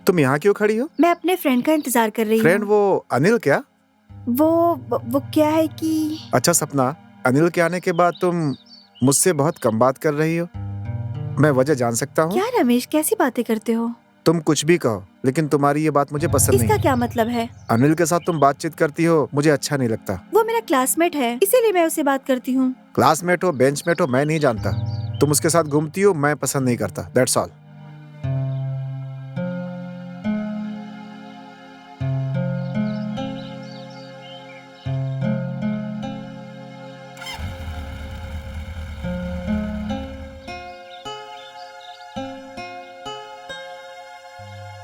तुम यहाँ क्यों खड़ी हो? मैं अपने फ्रेंड का इंतजार कर रही फ्रेंड हूँ। वो अनिल क्या? वो क्या है कि अच्छा सपना, अनिल के आने के बाद तुम मुझसे बहुत कम बात कर रही हो। मैं वजह जान सकता हूँ? क्या रमेश, कैसी बातें करते हो? तुम कुछ भी कहो, लेकिन तुम्हारी ये बात मुझे पसंद इसका नहीं। क्या मतलब है? अनिल के साथ तुम बातचीत करती हो, मुझे अच्छा नहीं लगता। वो मेरा क्लासमेट है, इसीलिए मैं उससे बात करती हूँ। क्लासमेट हो, बेंचमेट हो, मैं नहीं जानता। तुम उसके साथ घूमती हो, मैं पसंद नहीं करता। That's all.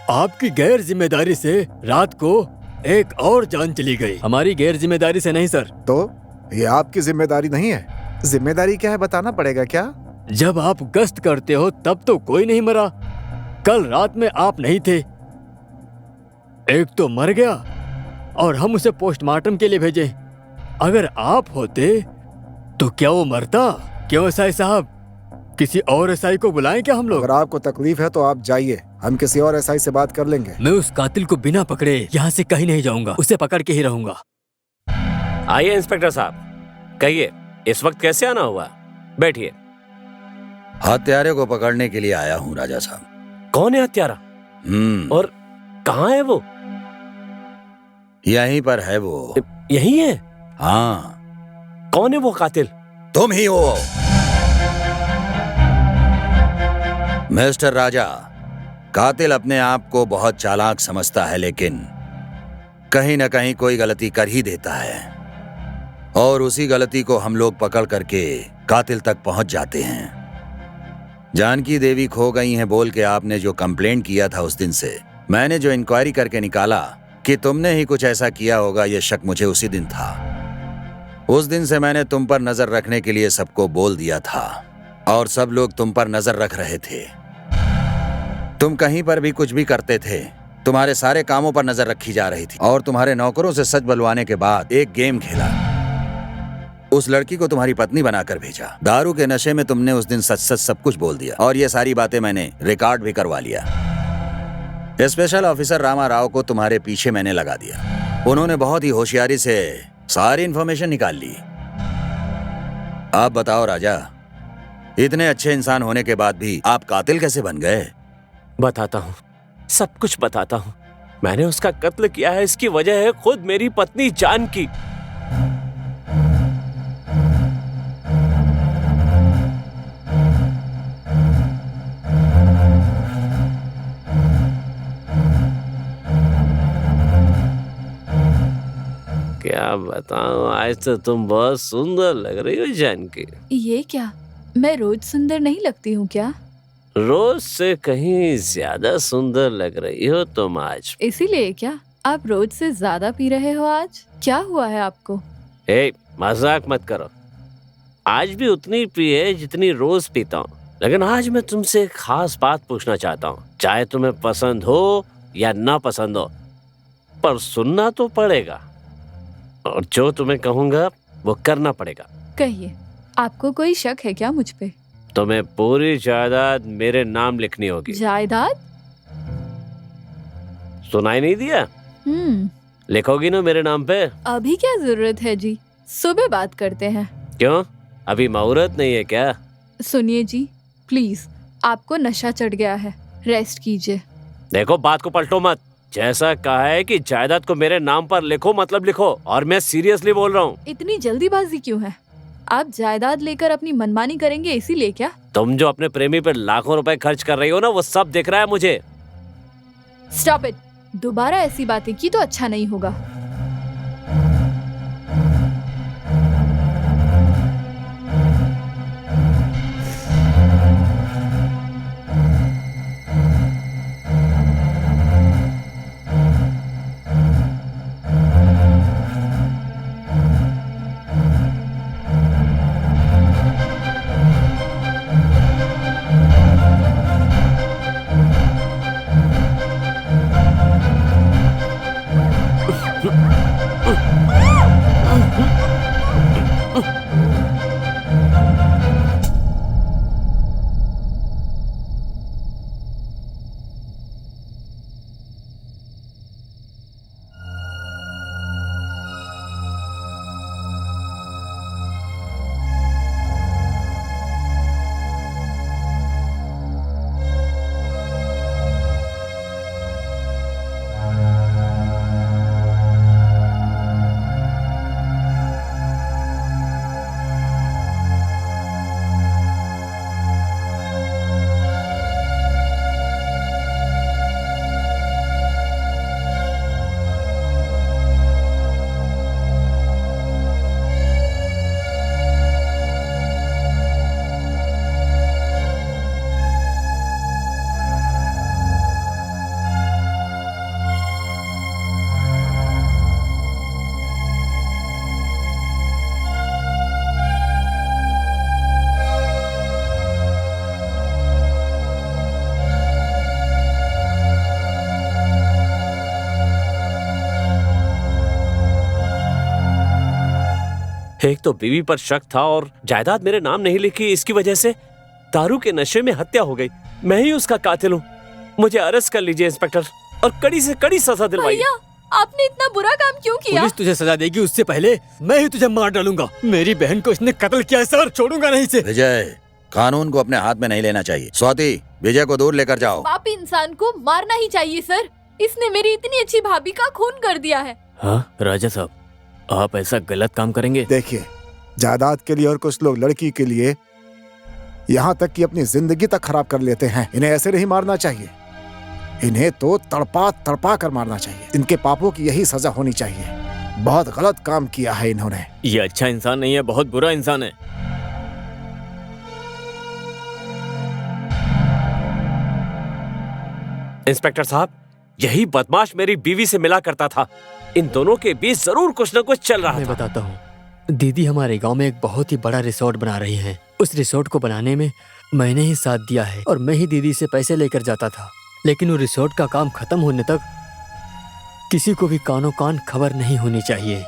आपकी गैर जिम्मेदारी से रात को एक और जान चली गई। हमारी गैर जिम्मेदारी से नहीं सर। तो ये आपकी जिम्मेदारी नहीं है? जिम्मेदारी क्या है बताना पड़ेगा क्या? जब आप गश्त करते हो तब तो कोई नहीं मरा। कल रात में आप नहीं थे, एक तो मर गया और हम उसे पोस्टमार्टम के लिए भेजे। अगर आप होते तो क्या वो मरता? क्यों एसआई साहब, किसी और एसआई को बुलाएं क्या हम लोग? अगर आपको तकलीफ है तो आप जाइए, हम किसी और एसआई से बात कर लेंगे। मैं उस कातिल को बिना पकड़े यहाँ से कहीं नहीं जाऊंगा, उसे पकड़ के ही रहूंगा। आइए इंस्पेक्टर साहब, कहिए इस वक्त कैसे आना हुआ? बैठिए। हत्यारे को पकड़ने के लिए आया हूँ राजा साहब। कौन है हत्यारा और कहाँ है वो? यहीं पर है वो। यही है? हाँ। कौन है वो कातिल? तुम ही हो मिस्टर राजा। कातिल अपने आप को बहुत चालाक समझता है, लेकिन कहीं न कहीं कोई गलती कर ही देता है और उसी गलती को हम लोग पकड़ करके कातिल तक पहुंच जाते हैं। जानकी देवी खो गई हैं बोल के आपने जो कंप्लेंट किया था, उस दिन से मैंने जो इंक्वायरी करके निकाला कि तुमने ही कुछ ऐसा किया होगा, यह शक मुझे उसी दिन था। उस दिन से मैंने तुम पर नजर रखने के लिए सबको बोल दिया था और सब लोग तुम पर नजर रख रहे थे। तुम कहीं पर भी कुछ भी करते थे, तुम्हारे सारे कामों पर नजर रखी जा रही थी और तुम्हारे नौकरों से सच बुलवाने के बाद एक गेम खेला। उस लड़की को तुम्हारी पत्नी बनाकर भेजा। दारू के नशे में तुमने उस दिन सच सच सब कुछ बोल दिया और ये सारी बातें मैंने रिकॉर्ड भी करवा लिया। स्पेशल ऑफिसर रामा राव को तुम्हारे पीछे मैंने लगा दिया। उन्होंने बहुत ही होशियारी से सारी इंफॉर्मेशन निकाल ली। आप बताओ राजा, इतने अच्छे इंसान होने के बाद भी आप कातिल कैसे बन गए? बताता हूँ, सब कुछ बताता हूँ। मैंने उसका कत्ल किया है, इसकी वजह है खुद मेरी पत्नी जानकी। क्या बताऊं, आज तो तुम बहुत सुंदर लग रही हो जानकी। ये क्या, मैं रोज सुंदर नहीं लगती हूँ क्या? रोज से कहीं ज्यादा सुंदर लग रही हो तुम आज। इसीलिए क्या आप रोज से ज्यादा पी रहे हो? आज क्या हुआ है आपको? मजाक मत करो। आज भी उतनी पिए जितनी रोज पीता हूँ, लेकिन आज मैं तुमसे एक खास बात पूछना चाहता हूँ। चाहे तुम्हें पसंद हो या ना पसंद हो, पर सुनना तो पड़ेगा और जो तुम्हें कहूँगा वो करना पड़ेगा। कहिए, आपको कोई शक है क्या मुझ पे? तुम्हें पूरी जायदाद मेरे नाम लिखनी होगी। जायदाद? सुनाई नहीं दिया? लिखोगी ना मेरे नाम पे? अभी क्या जरूरत है जी, सुबह बात करते हैं। क्यों, अभी मुहूर्त नहीं है क्या? सुनिए जी, प्लीज, आपको नशा चढ़ गया है, रेस्ट कीजिए। देखो, बात को पलटो मत। जैसा कहा है कि जायदाद को मेरे नाम पर लिखो, मतलब लिखो, और मैं सीरियसली बोल रहा हूँ। इतनी जल्दीबाजी क्यों है? आप जायदाद लेकर अपनी मनमानी करेंगे इसीलिए क्या? तुम जो अपने प्रेमी पर लाखों रुपए खर्च कर रही हो ना, वो सब दिख रहा है मुझे। Stop it. दोबारा ऐसी बातें की तो अच्छा नहीं होगा। एक तो बीवी पर शक था और जायदाद मेरे नाम नहीं लिखी, इसकी वजह से दारू के नशे में हत्या हो गई। मैं ही उसका कातिल हूँ। मुझे अरेस्ट कर लीजिए इंस्पेक्टर और कड़ी से कड़ी सजा दिलवाइए। भैया आपने इतना बुरा काम क्यों किया? पुलिस तुझे सजा देगी उससे पहले मैं ही तुझे मार डालूंगा। मेरी बहन को इसने कत्ल किया है सर, छोड़ूंगा नहीं इसे। विजय, कानून को अपने हाथ में नहीं लेना चाहिए। स्वाति, विजय को दूर लेकर जाओ। पापी इंसान को मारना ही चाहिए सर। इसने मेरी इतनी अच्छी भाभी का खून कर दिया है। हाँ राजा साहब, आप ऐसा गलत काम करेंगे? देखिए, जायदाद के लिए और कुछ लोग लड़की के लिए यहाँ तक कि अपनी जिंदगी तक खराब कर लेते हैं। इन्हें ऐसे नहीं मारना चाहिए, इन्हें तो तड़पा तड़पा कर मारना चाहिए। इनके पापों की यही सजा होनी चाहिए। बहुत गलत काम किया है इन्होंने। ये अच्छा इंसान नहीं है, बहुत बुरा इंसान है। इंस्पेक्टर साहब, यही बदमाश मेरी बीवी से मिला करता था। इन दोनों के बीच जरूर कुछ न कुछ चल रहा मैं था। बताता हूँ। दीदी हमारे गांव में एक बहुत ही बड़ा रिसोर्ट बना रही हैं। उस रिसोर्ट को बनाने में मैंने ही साथ दिया है और मैं ही दीदी से पैसे लेकर जाता था। लेकिन वो रिसोर्ट का काम खत्म होने तक किसी को भी कानो कान खबर नहीं होनी चाहिए,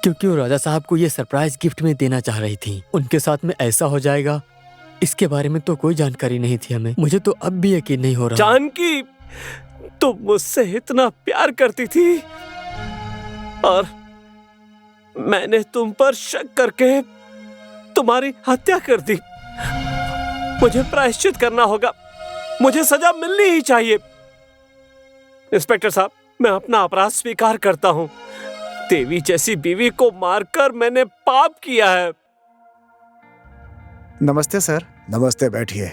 क्योंकि वो राजा साहब को ये सरप्राइज गिफ्ट में देना चाह रही थी। उनके साथ में ऐसा हो जाएगा, इसके बारे में तो कोई जानकारी नहीं थी हमें। मुझे तो अब भी यकीन नहीं हो रहा। जानकी, तुम मुझसे इतना प्यार करती थी और मैंने तुम पर शक करके तुम्हारी हत्या कर दी। मुझे प्रायश्चित करना होगा, मुझे सजा मिलनी ही चाहिए। इंस्पेक्टर साहब, मैं अपना अपराध स्वीकार करता हूँ। देवी जैसी बीवी को मारकर मैंने पाप किया है। नमस्ते सर। नमस्ते, बैठिए।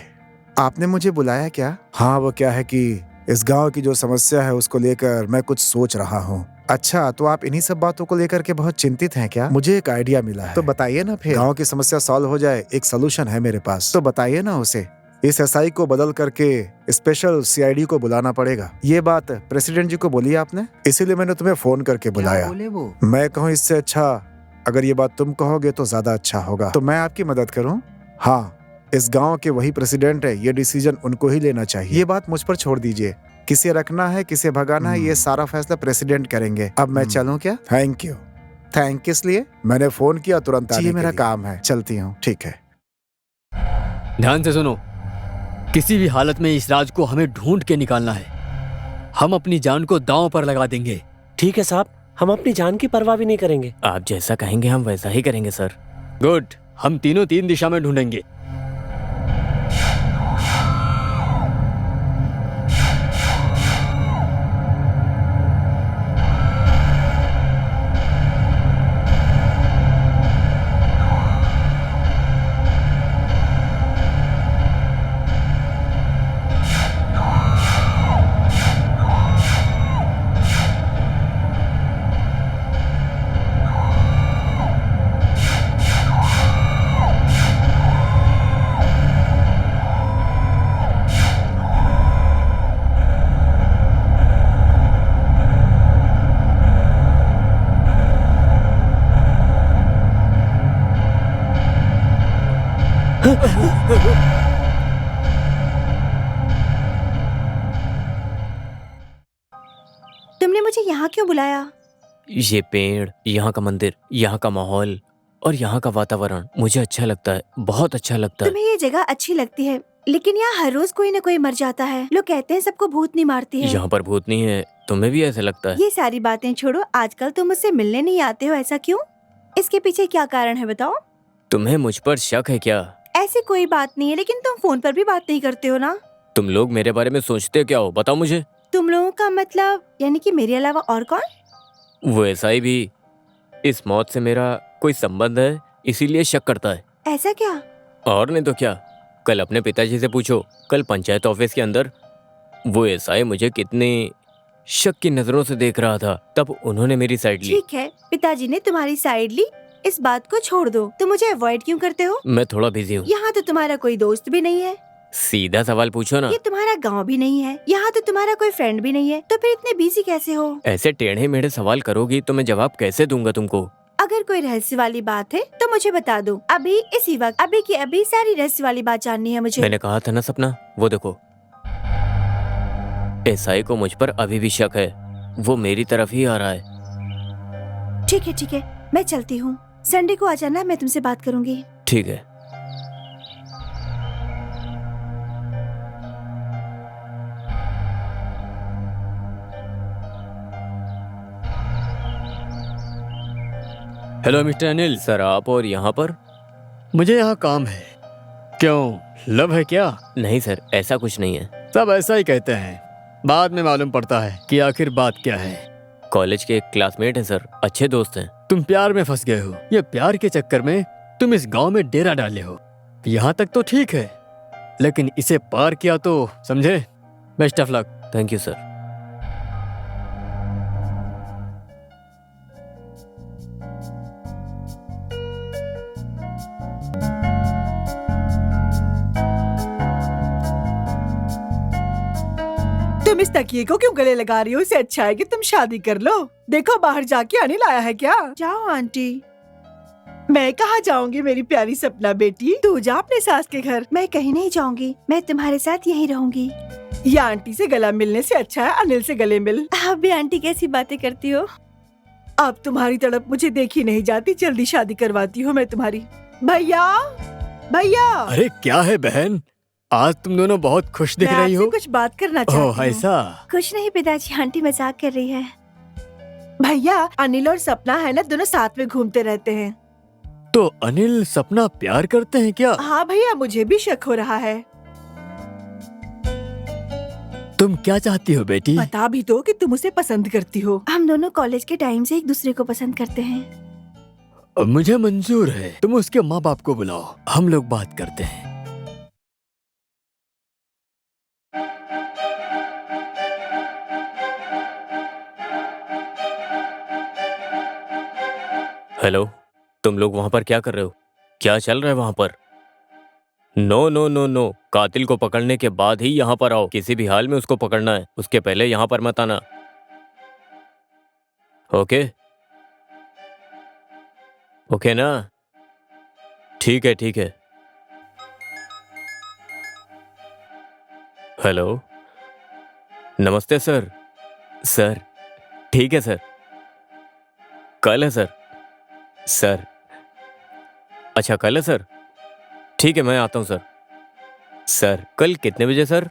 आपने मुझे बुलाया क्या? हाँ, वो क्या है कि इस गांव की जो समस्या है उसको लेकर मैं कुछ सोच रहा हूँ। अच्छा, तो आप इन्हीं सब बातों को लेकर के बहुत चिंतित हैं क्या? मुझे एक आइडिया मिला है। तो बताइए ना फिर। गांव की समस्या सॉल्व हो जाए, एक सोल्यूशन है मेरे पास। तो बताइए ना उसे। इस एसआई को बदल करके स्पेशल सीआईडी को बुलाना पड़ेगा। ये बात प्रेसिडेंट जी को बोली आपने? इसीलिए मैंने तुम्हें फोन करके बुलाया। बोले वो? मैं कहूँ इससे अच्छा अगर ये बात तुम कहोगे तो ज्यादा अच्छा होगा। तो मैं आपकी मदद करूँ? हाँ, इस गांव के वही प्रेसिडेंट है, ये डिसीजन उनको ही लेना चाहिए। ये बात मुझ पर छोड़ दीजिए। किसे रखना है किसे भगाना है ये सारा फैसला प्रेसिडेंट करेंगे। अब मैं चलूं क्या? Thank you. थैंक यू इसलिए मैंने फोन किया तुरंत आने के लिए। मेरा काम है, चलती हूँ। ठीक है। ध्यान से सुनो, किसी भी हालत में इस राज को हमें ढूंढ के निकालना है। हम अपनी जान को दांव पर लगा देंगे। ठीक है साहब, हम अपनी जान की परवाह भी नहीं करेंगे। आप जैसा कहेंगे हम वैसा ही करेंगे सर। गुड, हम तीनों 3 दिशा में ढूंढेंगे। तुमने मुझे यहाँ क्यों बुलाया? ये पेड़, यहाँ का मंदिर, यहाँ का माहौल और यहाँ का वातावरण मुझे अच्छा लगता है, बहुत अच्छा लगता है। तुम्हें ये जगह अच्छी लगती है, लेकिन यहाँ हर रोज कोई न कोई मर जाता है। लोग कहते हैं सबको भूत नहीं मारती है। यहाँ पर भूत नहीं है, तुम्हें भी ऐसा लगता है? ये सारी बातें छोड़ो, आजकल तुम मुझसे मिलने नहीं आते हो, ऐसा क्यों? इसके पीछे क्या कारण है बताओ? तुम्हें मुझ पर शक है क्या? ऐसी कोई बात नहीं है, लेकिन तुम फोन पर भी बात नहीं करते हो ना। तुम लोग मेरे बारे में सोचते क्या हो, बताओ मुझे। तुम लोगों का मतलब यानी कि मेरे अलावा और कौन? वो एसआई भी इस मौत से मेरा कोई संबंध है इसीलिए शक करता है। ऐसा क्या? और नहीं तो क्या। कल अपने पिताजी से पूछो, कल पंचायत ऑफिस के अंदर वो एसआई मुझे कितनी शक की नजरों से देख रहा था, तब उन्होंने मेरी साइड ली। ठीक है, पिताजी ने तुम्हारी साइड ली, इस बात को छोड़ दो। तुम मुझे अवॉइड क्यों करते हो? मैं थोड़ा बिजी हूँ। यहाँ तो तुम्हारा कोई दोस्त भी नहीं है, सीधा सवाल पूछो ना। ये तुम्हारा गांव भी नहीं है, यहाँ तो तुम्हारा कोई फ्रेंड भी नहीं है, तो फिर इतने बिजी कैसे हो? ऐसे टेढ़े मेढ़े सवाल करोगी तो मैं जवाब कैसे दूंगा तुमको? अगर कोई रहस्य वाली बात है तो मुझे बता दो, अभी इसी वक्त, अभी की अभी सारी रहस्य वाली बात जाननी है मुझे। मैंने कहा था ना सपना, वो देखो एसआई को मुझ पर अभी भी शक है, वो मेरी तरफ ही आ रहा है। ठीक है, मैं चलती हूँ। संडे को आ जाना, मैं तुमसे बात करूंगी। ठीक है। Hello mister Anil. सर आप और यहाँ पर? मुझे यहाँ काम है। क्यों, लव है क्या? नहीं सर, ऐसा कुछ नहीं है। सब ऐसा ही कहते हैं, बाद में मालूम पड़ता है कि आखिर बात क्या है। कॉलेज के एक क्लासमेट हैं सर, अच्छे दोस्त हैं। तुम प्यार में फंस गए हो। ये प्यार के चक्कर में तुम इस गांव में डेरा डाले हो। यहाँ तक तो ठीक है, लेकिन इसे पार किया तो समझे। Best of luck. Thank you sir. तुम इस तकिए को क्यों गले लगा रही हो? इससे अच्छा है कि तुम शादी कर लो। देखो बाहर जाके अनिल आया है क्या? जाओ आंटी। मैं कहाँ जाऊंगी मेरी प्यारी सपना बेटी, तू जा अपने सास के घर। मैं कहीं नहीं जाऊंगी, मैं तुम्हारे साथ यहीं रहूंगी। या आंटी से गला मिलने से अच्छा है अनिल से गले मिल। आप भी आंटी कैसी बातें करती हो। अब तुम्हारी तड़प मुझे देखी नहीं जाती, जल्दी शादी करवाती हूँ मैं तुम्हारी। भैया भैया। अरे क्या है बहन, आज तुम दोनों बहुत खुश दिख मैं रही हो। आपसे कुछ बात करना चाहती ओह हूँ। ऐसा। कुछ नहीं पिताजी, आंटी मजाक कर रही है। भैया अनिल और सपना है ना, दोनों साथ में घूमते रहते हैं। तो अनिल सपना प्यार करते हैं क्या? हाँ भैया, मुझे भी शक हो रहा है। तुम क्या चाहती हो बेटी? बता भी दो कि तुम उसे पसंद करती हो। हम दोनों कॉलेज के टाइम से एक दूसरे को पसंद करते हैं। मुझे मंजूर है, तुम उसके माँ बाप को बुलाओ, हम लोग बात करते हैं। हेलो, तुम लोग वहां पर क्या कर रहे हो? क्या चल रहा है वहां पर? नो नो नो नो, कातिल को पकड़ने के बाद ही यहाँ पर आओ। किसी भी हाल में उसको पकड़ना है, उसके पहले यहाँ पर मत आना। ओके ओके ना? ठीक है ठीक है। हेलो, नमस्ते सर। सर ठीक है सर, कल है सर। सर अच्छा कल है सर, ठीक है मैं आता हूँ सर। सर कल कितने बजे सर?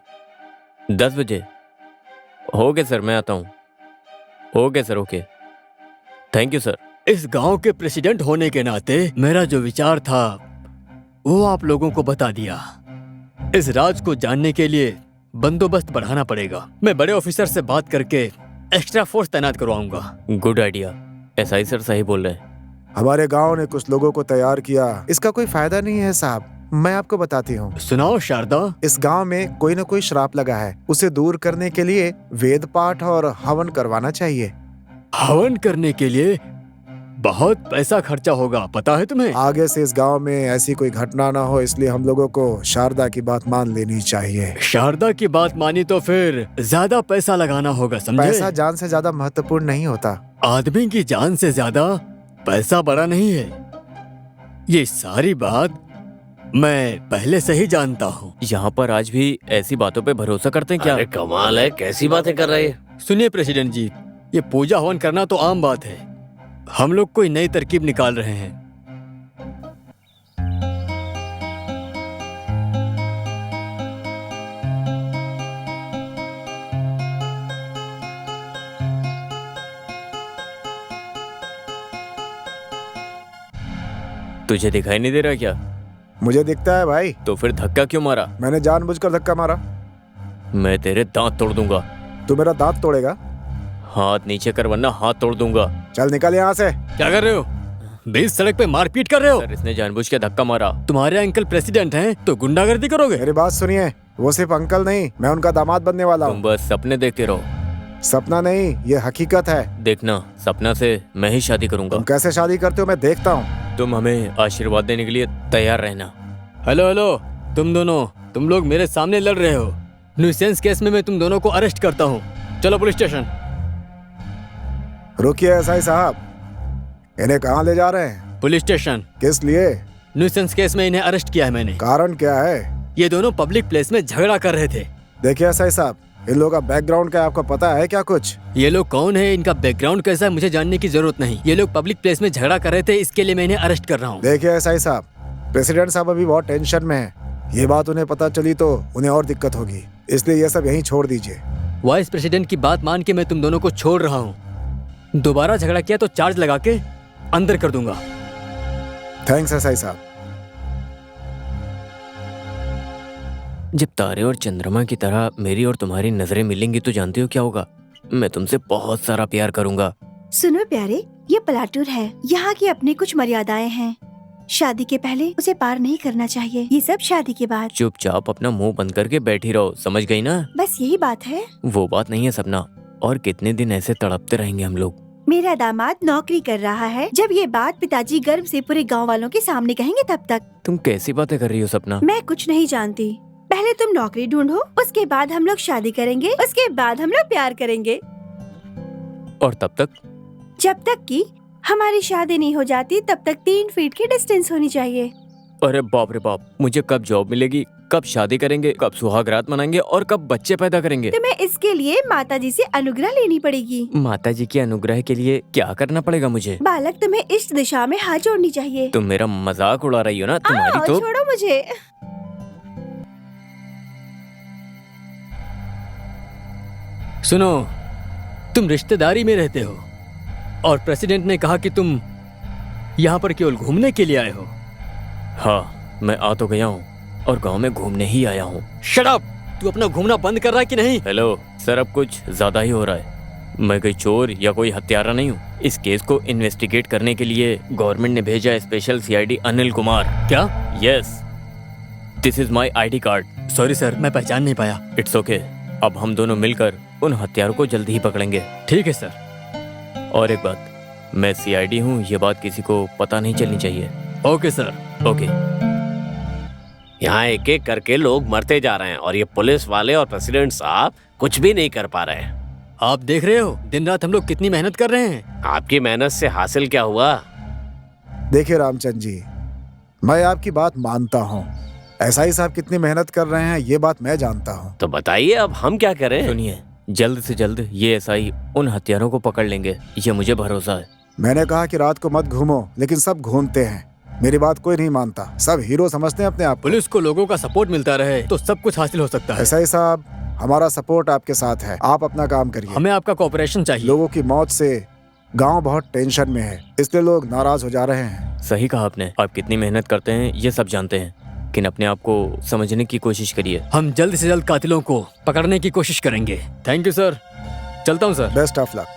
10 बजे। ओके सर, मैं आता हूँ। Okay sir, okay, thank you sir. इस गांव के प्रेसिडेंट होने के नाते मेरा जो विचार था वो आप लोगों को बता दिया। इस राज को जानने के लिए बंदोबस्त बढ़ाना पड़ेगा। मैं बड़े ऑफिसर से बात करके एक्स्ट्रा फोर्स तैनात करवाऊंगा। Good idea. एसआई सर सही बोल रहे हैं। हमारे गांव ने कुछ लोगों को तैयार किया, इसका कोई फायदा नहीं है साहब। मैं आपको बताती हूँ। सुनाओ शारदा। इस गांव में कोई न कोई श्राप लगा है, उसे दूर करने के लिए वेद पाठ और हवन करवाना चाहिए। हवन करने के लिए बहुत पैसा खर्चा होगा, पता है तुम्हें? आगे से इस गांव में ऐसी कोई घटना ना हो, इसलिए हम लोगों को शारदा की बात मान लेनी चाहिए। शारदा की बात मानी तो फिर ज्यादा पैसा लगाना होगा, समझे? पैसा जान से ज्यादा महत्वपूर्ण नहीं होता। आदमी की जान से ज्यादा पैसा बड़ा नहीं है। ये सारी बात मैं पहले से ही जानता हूँ। यहाँ पर आज भी ऐसी बातों पे भरोसा करते हैं क्या? अरे कमाल है, कैसी बातें कर रहे हैं। सुनिए प्रेसिडेंट जी, ये पूजा हवन करना तो आम बात है, हम लोग कोई नई तरकीब निकाल रहे हैं। तुझे दिखाई नहीं दे रहा क्या? मुझे दिखता है भाई। तो फिर धक्का क्यों मारा? मैंने जानबूझकर धक्का मारा। मैं तेरे दांत तोड़ दूंगा। तू मेरा दांत तोड़ेगा? हाथ नीचे कर वरना हाथ तोड़ दूंगा। चल निकल यहाँ से। क्या कर रहे हो? बीच सड़क पे मारपीट कर रहे हो? सर इसने जानबूझ के धक्का मारा। तुम्हारे अंकल प्रेसिडेंट हैं तो गुंडागर्दी करोगे? मेरी बात सुनिए, वो सिर्फ अंकल नहीं, मैं उनका दामाद बनने वाला तुम हूँ। बस सपने देखते रहो। सपना नहीं, ये हकीकत है। देखना, सपना से मैं ही शादी करूंगा। तुम कैसे शादी करते हो मैं देखता हूँ। तुम हमें आशीर्वाद देने के लिए तैयार रहना। हेलो हेलो, तुम दोनों, तुम लोग मेरे सामने लड़ रहे हो। न्यूसेंस केस में मैं तुम दोनों को अरेस्ट करता हूँ। चलो पुलिस स्टेशन। रुकिए एसआई साहब, इन्हें कहाँ ले जा रहे हैं? Police station. किस लिए? न्यूसेंस केस में इन्हें अरेस्ट किया है मैंने। कारण क्या है? ये दोनों पब्लिक प्लेस में झगड़ा कर रहे थे। देखिए एसआई साहब, इन लोगों का बैकग्राउंड क्या है, आपको पता है क्या कुछ? ये लोग कौन है, इनका बैकग्राउंड कैसा है, मुझे जानने की जरूरत नहीं। ये लोग पब्लिक प्लेस में झगड़ा कर रहे थे, इसके लिए मैं इन्हें अरेस्ट कर रहा हूँ। देखिए एसआई साहब, प्रेसिडेंट साहब अभी बहुत टेंशन में है। ये बात उन्हें पता चली तो उन्हें और दिक्कत होगी, इसलिए ये सब यहीं छोड़ दीजिए। वाइस प्रेसिडेंट की बात मान के मैं तुम दोनों को छोड़ रहा हूँ। दोबारा झगड़ा किया तो चार्ज लगा के अंदर कर दूंगा। थैंक्स एसआई साहब। जब तारे और चंद्रमा की तरह मेरी और तुम्हारी नजरें मिलेंगी तो जानते हो क्या होगा? मैं तुमसे बहुत सारा प्यार करूंगा। सुनो प्यारे, ये पलाटूर है, यहाँ की अपनी कुछ मर्यादाएं हैं। शादी के पहले उसे पार नहीं करना चाहिए, ये सब शादी के बाद। चुपचाप अपना मुंह बंद करके बैठी रहो, समझ गई ना? बस यही बात है। वो बात नहीं है सपना। और कितने दिन ऐसे तड़पते रहेंगे हम लोग? मेरा दामाद नौकरी कर रहा है, जब ये बात पिताजी गर्व से पूरे गांव वालों के सामने कहेंगे तब तक। तुम कैसी बातें कर रही हो सपना? मैं कुछ नहीं जानती। पहले तुम नौकरी ढूंढो, उसके बाद हम लोग शादी करेंगे, उसके बाद हम लोग प्यार करेंगे। और तब तक? जब तक कि हमारी शादी नहीं हो जाती तब तक 3 फीट की डिस्टेंस होनी चाहिए। अरे बाप रे बाप, मुझे कब जॉब मिलेगी, कब शादी करेंगे, कब सुहाग रात मनाएंगे और कब बच्चे पैदा करेंगे? तुम्हें इसके लिए माताजी से अनुग्रह लेनी पड़ेगी। माताजी के अनुग्रह के लिए क्या करना पड़ेगा मुझे? बालक, तुम्हें इस दिशा में हाथ जोड़नी चाहिए। तुम मेरा मजाक उड़ा रही हो ना? तुम्हारी तो छोड़ो मुझे। सुनो, तुम रिश्तेदारी में रहते हो और प्रेसिडेंट ने कहा कि तुम यहाँ पर केवल घूमने के लिए आए हो। हाँ, मैं आ तो गया हूँ और गांव में घूमने ही आया हूँ। Shut up! तू अपना घूमना बंद कर रहा है कि नहीं? हेलो सर, अब कुछ ज्यादा ही हो रहा है। मैं कोई चोर या कोई हत्यारा नहीं हूँ। इस केस को इन्वेस्टिगेट करने के लिए गवर्नमेंट ने भेजा है स्पेशल सीआईडी अनिल कुमार। क्या? Yes, this is my ID card. Sorry sir, मैं पहचान नहीं पाया। It's okay. अब हम दोनों मिलकर उन हत्यारों को जल्दी ही पकड़ेंगे। ठीक है सर। और एक बात, मैं CID हूँ, ये बात किसी को पता नहीं चलनी चाहिए। Okay sir. ओके। यहाँ एक एक करके लोग मरते जा रहे हैं और ये पुलिस वाले और प्रेसिडेंट साहब कुछ भी नहीं कर पा रहे हैं। आप देख रहे हो दिन रात हम लोग कितनी मेहनत कर रहे हैं। आपकी मेहनत से हासिल क्या हुआ? देखिए रामचंद्र जी, मैं आपकी बात मानता हूँ। एसआई साहब कितनी मेहनत कर रहे हैं ये बात मैं जानता हूँ। तो बताइए अब हम क्या करें? सुनिए, जल्द से जल्द ये SI उन हत्यारों को पकड़ लेंगे, ये मुझे भरोसा है। मैंने कहा कि रात को मत घूमो, लेकिन सब घूमते हैं। मेरी बात कोई नहीं मानता, सब हीरो समझते हैं अपने आप को। पुलिस को लोगों का सपोर्ट मिलता रहे तो सब कुछ हासिल हो सकता है। एसआई साहब, हमारा सपोर्ट आपके साथ है, आप अपना काम करिए। हमें आपका कोऑपरेशन चाहिए। लोगों की मौत से गांव बहुत टेंशन में है, इसलिए लोग नाराज हो जा रहे हैं। सही कहा आपने। आप कितनी मेहनत करते हैं ये सब जानते हैं, लेकिन अपने आप को समझने की कोशिश करिए। हम जल्द से जल्द कातिलों को पकड़ने की कोशिश करेंगे। Thank you sir. चलता हूँ sir. Best of luck.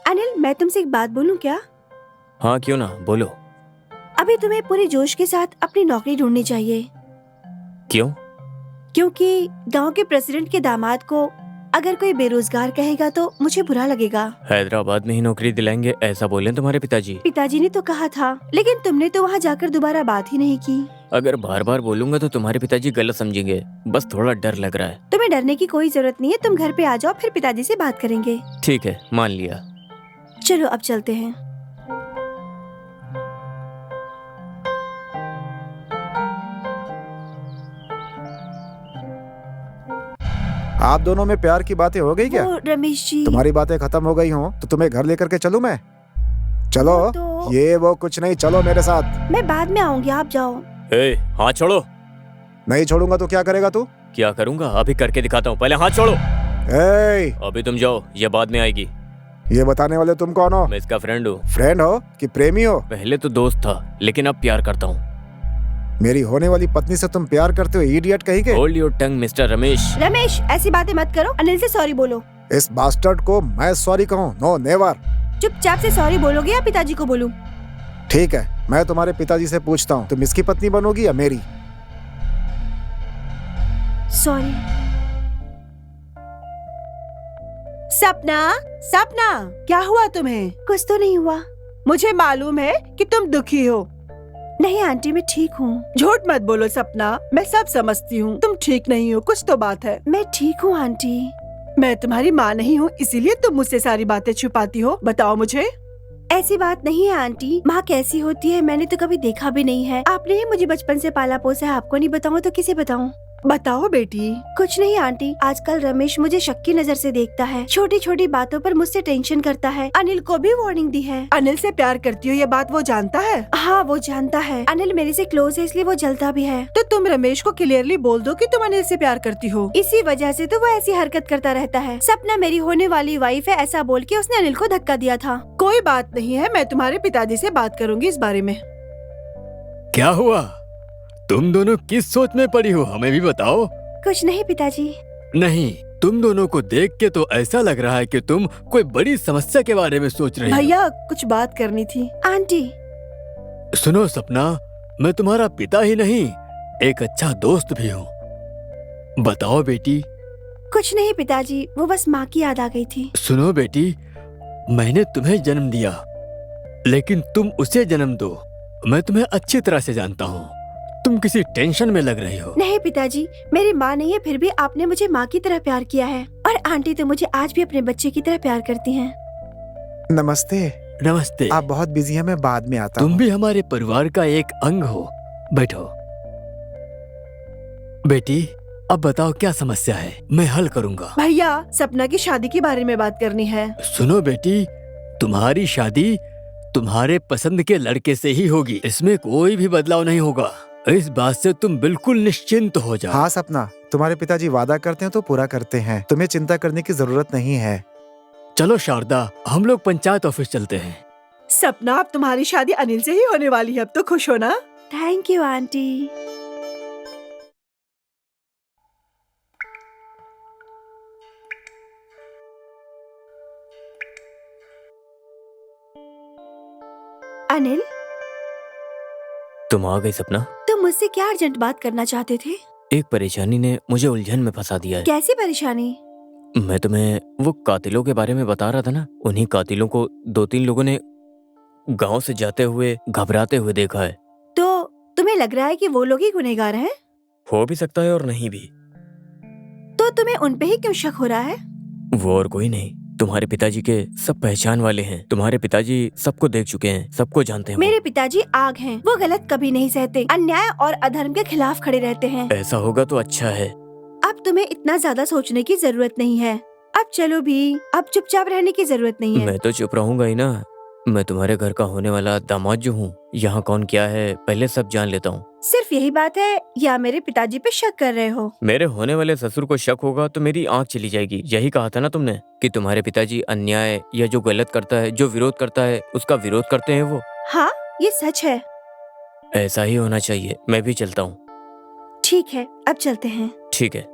Anil, मैं तुमसे एक बात बोलूं क्या? हाँ क्यों ना, बोलो। अभी तुम्हें पूरे जोश के साथ अपनी नौकरी ढूंढनी चाहिए। क्यों? क्योंकि गांव के प्रेसिडेंट के दामाद को अगर कोई बेरोजगार कहेगा तो मुझे बुरा लगेगा। हैदराबाद में ही नौकरी दिलाएंगे ऐसा बोले तुम्हारे पिताजी? पिताजी ने तो कहा था, लेकिन तुमने तो वहाँ जाकर दोबारा बात ही नहीं की। अगर बार बार बोलूंगा तो तुम्हारे पिताजी गलत समझेंगे, बस थोड़ा डर लग रहा है। तुम्हें डरने की कोई जरूरत नहीं है, तुम घर पे आ जाओ, फिर पिताजी से बात करेंगे। ठीक है, मान लिया। चलो अब चलते हैं। आप दोनों में प्यार की बातें हो गई क्या? वो रमेश जी, तुम्हारी बातें खत्म हो गई हो तो तुम्हें घर लेकर के चलूं मैं? चलो। तो ये वो कुछ नहीं, चलो मेरे साथ। मैं बाद में आऊंगी, आप जाओ। ए, हाथ छोड़ो। नहीं छोड़ूंगा तो क्या करेगा तू? क्या करूंगा अभी करके दिखाता हूँ, पहले हाथ छोड़ो। अभी तुम जाओ, ये बाद में आएगी। ये बताने वाले तुम कौन हो? मैं इसका फ्रेंड हूँ। फ्रेंड हो कि प्रेमी हो? पहले तो दोस्त था, लेकिन अब प्यार करता हूँ। मेरी होने वाली पत्नी से तुम प्यार करते हो, इडियट कहीं के? Hold your tongue mister Ramesh. Ramesh, ऐसी बातें मत करो, अनिल से सॉरी बोलो। इस बास्टर्ड को मैं सॉरी कहूँ? No never. चुपचाप से सॉरी बोलोगे या पिताजी को बोलूं? ठीक है, मैं तुम्हारे पिताजी से पूछता हूँ, तुम इसकी पत्नी बनोगी या मेरी? सॉरी। सपना, सपना, क्या हुआ तुम्हें? कुछ तो नहीं हुआ। मुझे मालूम है कि तुम दुखी हो। नहीं आंटी, मैं ठीक हूँ। झूठ मत बोलो सपना, मैं सब समझती हूँ। तुम ठीक नहीं हो, कुछ तो बात है। मैं ठीक हूँ आंटी। मैं तुम्हारी माँ नहीं हूँ, इसीलिए तुम मुझसे सारी बातें छुपाती हो। बताओ मुझे। ऐसी बात नहीं है आंटी, माँ कैसी होती है मैंने तो कभी देखा भी नहीं है। आपने ही मुझे बचपन से पाला पोसा है, आपको नहीं बताऊँ तो किसे बताऊँ? बताओ बेटी। कुछ नहीं आंटी, आजकल रमेश मुझे शक की नजर से देखता है, छोटी छोटी बातों पर मुझसे टेंशन करता है। अनिल को भी वार्निंग दी है। अनिल से प्यार करती हो ये बात वो जानता है? हाँ वो जानता है। अनिल मेरे से क्लोज है इसलिए वो जलता भी है। तो तुम रमेश को क्लियरली बोल दो कि तुम अनिल से प्यार करती हो। इसी वजह से तो वो ऐसी हरकत करता रहता है। सपना मेरी होने वाली वाइफ है ऐसा बोल के उसने अनिल को धक्का दिया था। कोई बात नहीं है, मैं तुम्हारे पिताजी से बात करूंगी इस बारे में। क्या हुआ? तुम दोनों किस सोच में पड़ी हो, हमें भी बताओ। कुछ नहीं पिताजी। नहीं, तुम दोनों को देख के तो ऐसा लग रहा है कि तुम कोई बड़ी समस्या के बारे में सोच रही हो। भैया कुछ बात करनी थी। आंटी सुनो सपना, मैं तुम्हारा पिता ही नहीं, एक अच्छा दोस्त भी हूँ। बताओ बेटी। कुछ नहीं पिताजी, वो बस माँ की याद आ गई थी। सुनो बेटी, मैंने तुम्हें जन्म दिया, लेकिन तुम उसे जन्म दो। मैं तुम्हें अच्छी तरह से जानता हूँ, तुम किसी टेंशन में लग रही हो। नहीं पिताजी, मेरी माँ नहीं है फिर भी आपने मुझे माँ की तरह प्यार किया है, और आंटी तो मुझे आज भी अपने बच्चे की तरह प्यार करती हैं। नमस्ते। नमस्ते। आप बहुत बिजी हैं, मैं बाद में आता तुम हूँ। भी हमारे परिवार का एक अंग हो। बैठो। बेटी अब बताओ क्या समस्या है, मैं हल करूँगा। भैया सपना की शादी के बारे में बात करनी है। सुनो बेटी, तुम्हारी शादी तुम्हारे पसंद के लड़के से ही होगी, इसमें कोई भी बदलाव नहीं होगा। इस बात से तुम बिल्कुल निश्चिंत हो जाओ। हाँ सपना, तुम्हारे पिताजी वादा करते हैं तो पूरा करते हैं, तुम्हें चिंता करने की जरूरत नहीं है। चलो शारदा, हम लोग पंचायत ऑफिस चलते हैं। सपना अब तुम्हारी शादी अनिल से ही होने वाली है, अब तो खुश हो ना? Thank you aunty. अनिल, तुम आ गई सपना। तुम मुझसे क्या अर्जेंट बात करना चाहते थे? एक परेशानी ने मुझे उलझन में फंसा दिया है। कैसी परेशानी? मैं तुम्हें वो कातिलों के बारे में बता रहा था ना, उन्हीं कातिलों को 2-3 लोगों ने गांव से जाते हुए घबराते हुए देखा है। तो तुम्हें लग रहा है कि वो लोग ही गुनहगार हैं? हो भी सकता है और नहीं भी। तो तुम्हें उन पे ही क्यों शक हो रहा है? वो और कोई नहीं, तुम्हारे पिताजी के सब पहचान वाले हैं। तुम्हारे पिताजी सबको देख चुके हैं, सबको जानते हैं। मेरे पिताजी आग हैं, वो गलत कभी नहीं सहते, अन्याय और अधर्म के खिलाफ खड़े रहते हैं। ऐसा होगा तो अच्छा है। अब तुम्हें इतना ज्यादा सोचने की जरूरत नहीं है। अब चलो भी, अब चुपचाप रहने की जरूरत नहीं है। मैं तो चुप रहूंगा ही ना। मैं तुम्हारे घर का होने वाला दामाद जो हूँ, यहाँ कौन क्या है पहले सब जान लेता हूँ। सिर्फ यही बात है या मेरे पिताजी पे शक कर रहे हो? मेरे होने वाले ससुर को शक होगा तो मेरी आंख चली जाएगी। यही कहा था ना तुमने कि तुम्हारे पिताजी अन्याय या जो गलत करता है, जो विरोध करता है, उसका विरोध करते हैं वो। हाँ ये सच है। ऐसा ही होना चाहिए। मैं भी चलता हूँ। ठीक है, अब चलते हैं। ठीक है।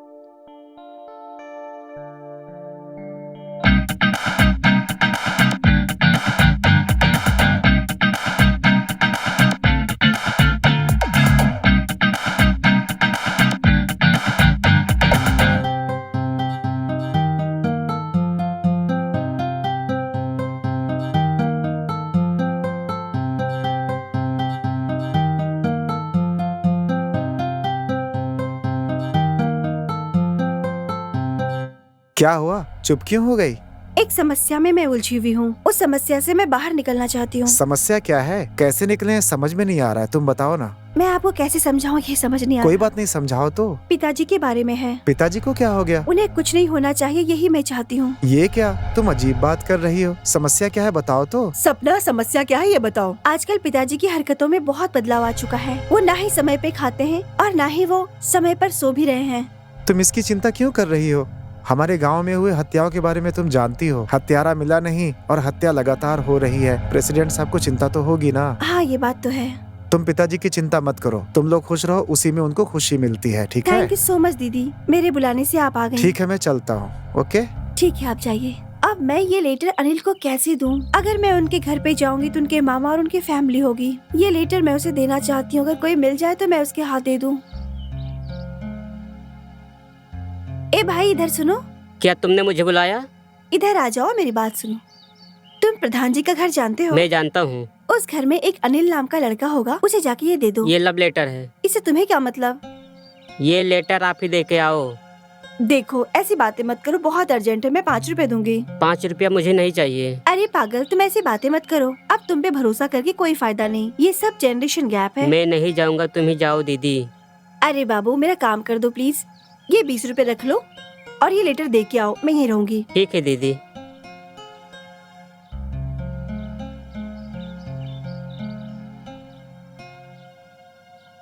क्या हुआ, चुप क्यों हो गई? एक समस्या में मैं उलझी हुई हूँ, उस समस्या से मैं बाहर निकलना चाहती हूँ। समस्या क्या है, कैसे निकले समझ में नहीं आ रहा है, तुम बताओ ना। मैं आपको कैसे समझाऊँ ये समझ नहीं आ कोई रहा। बात नहीं, समझाओ तो। पिताजी के बारे में है। पिताजी को क्या हो गया? उन्हें कुछ नहीं होना चाहिए, यही मैं चाहती हूँ। ये क्या, तुम अजीब बात कर रही हो। समस्या क्या है बताओ तो। सपना समस्या क्या है ये बताओ। आजकल पिताजी की हरकतों में बहुत बदलाव आ चुका है। वो ना ही समय पे खाते हैं और ना ही वो समय पर सो भी रहे हैं। तुम इसकी चिंता क्यों कर रही हो? हमारे गांव में हुए हत्याओं के बारे में तुम जानती हो। हत्यारा मिला नहीं और हत्या लगातार हो रही है। प्रेसिडेंट साहब को चिंता तो होगी ना। हाँ ये बात तो है। तुम पिताजी की चिंता मत करो, तुम लोग खुश रहो, उसी में उनको खुशी मिलती है। ठीक है? थैंक यू सो मच दीदी, मेरे बुलाने से आप आ गए। ठीक है, मैं चलता हूँ। ओके ठीक है, आप जाइए। अब मैं ये लेटर अनिल को कैसे दूं? अगर मैं उनके घर पे जाऊंगी तो उनके मामा और उनकी फैमिली होगी। ये लेटर मैं उसे देना चाहती हूँ, अगर कोई मिल जाए तो मैं उसके हाथ दे दूं। ए भाई इधर सुनो। क्या तुमने मुझे बुलाया? इधर आ जाओ, मेरी बात सुनो। तुम प्रधान जी का घर जानते हो? मैं जानता हूँ। उस घर में एक अनिल नाम का लड़का होगा, उसे जाके ये दे दो। ये लव लेटर है। इससे तुम्हें क्या मतलब? ये लेटर आप ही दे के आओ। देखो ऐसी बातें मत करो, बहुत अर्जेंट है, मैं 5 रुपए दूंगी। 5 रुपया मुझे नहीं चाहिए। अरे पागल, तुम ऐसी बातें मत करो। अब तुम पे भरोसा करके कोई फायदा नहीं, ये सब जनरेशन गैप है। मैं नहीं जाऊँगा, तुम ही जाओ दीदी। अरे बाबू मेरा काम कर दो प्लीज। ये 20 रुपए रख लो और ये लेटर दे के आओ, मैं यहीं रहूंगी। ठीक है दीदी।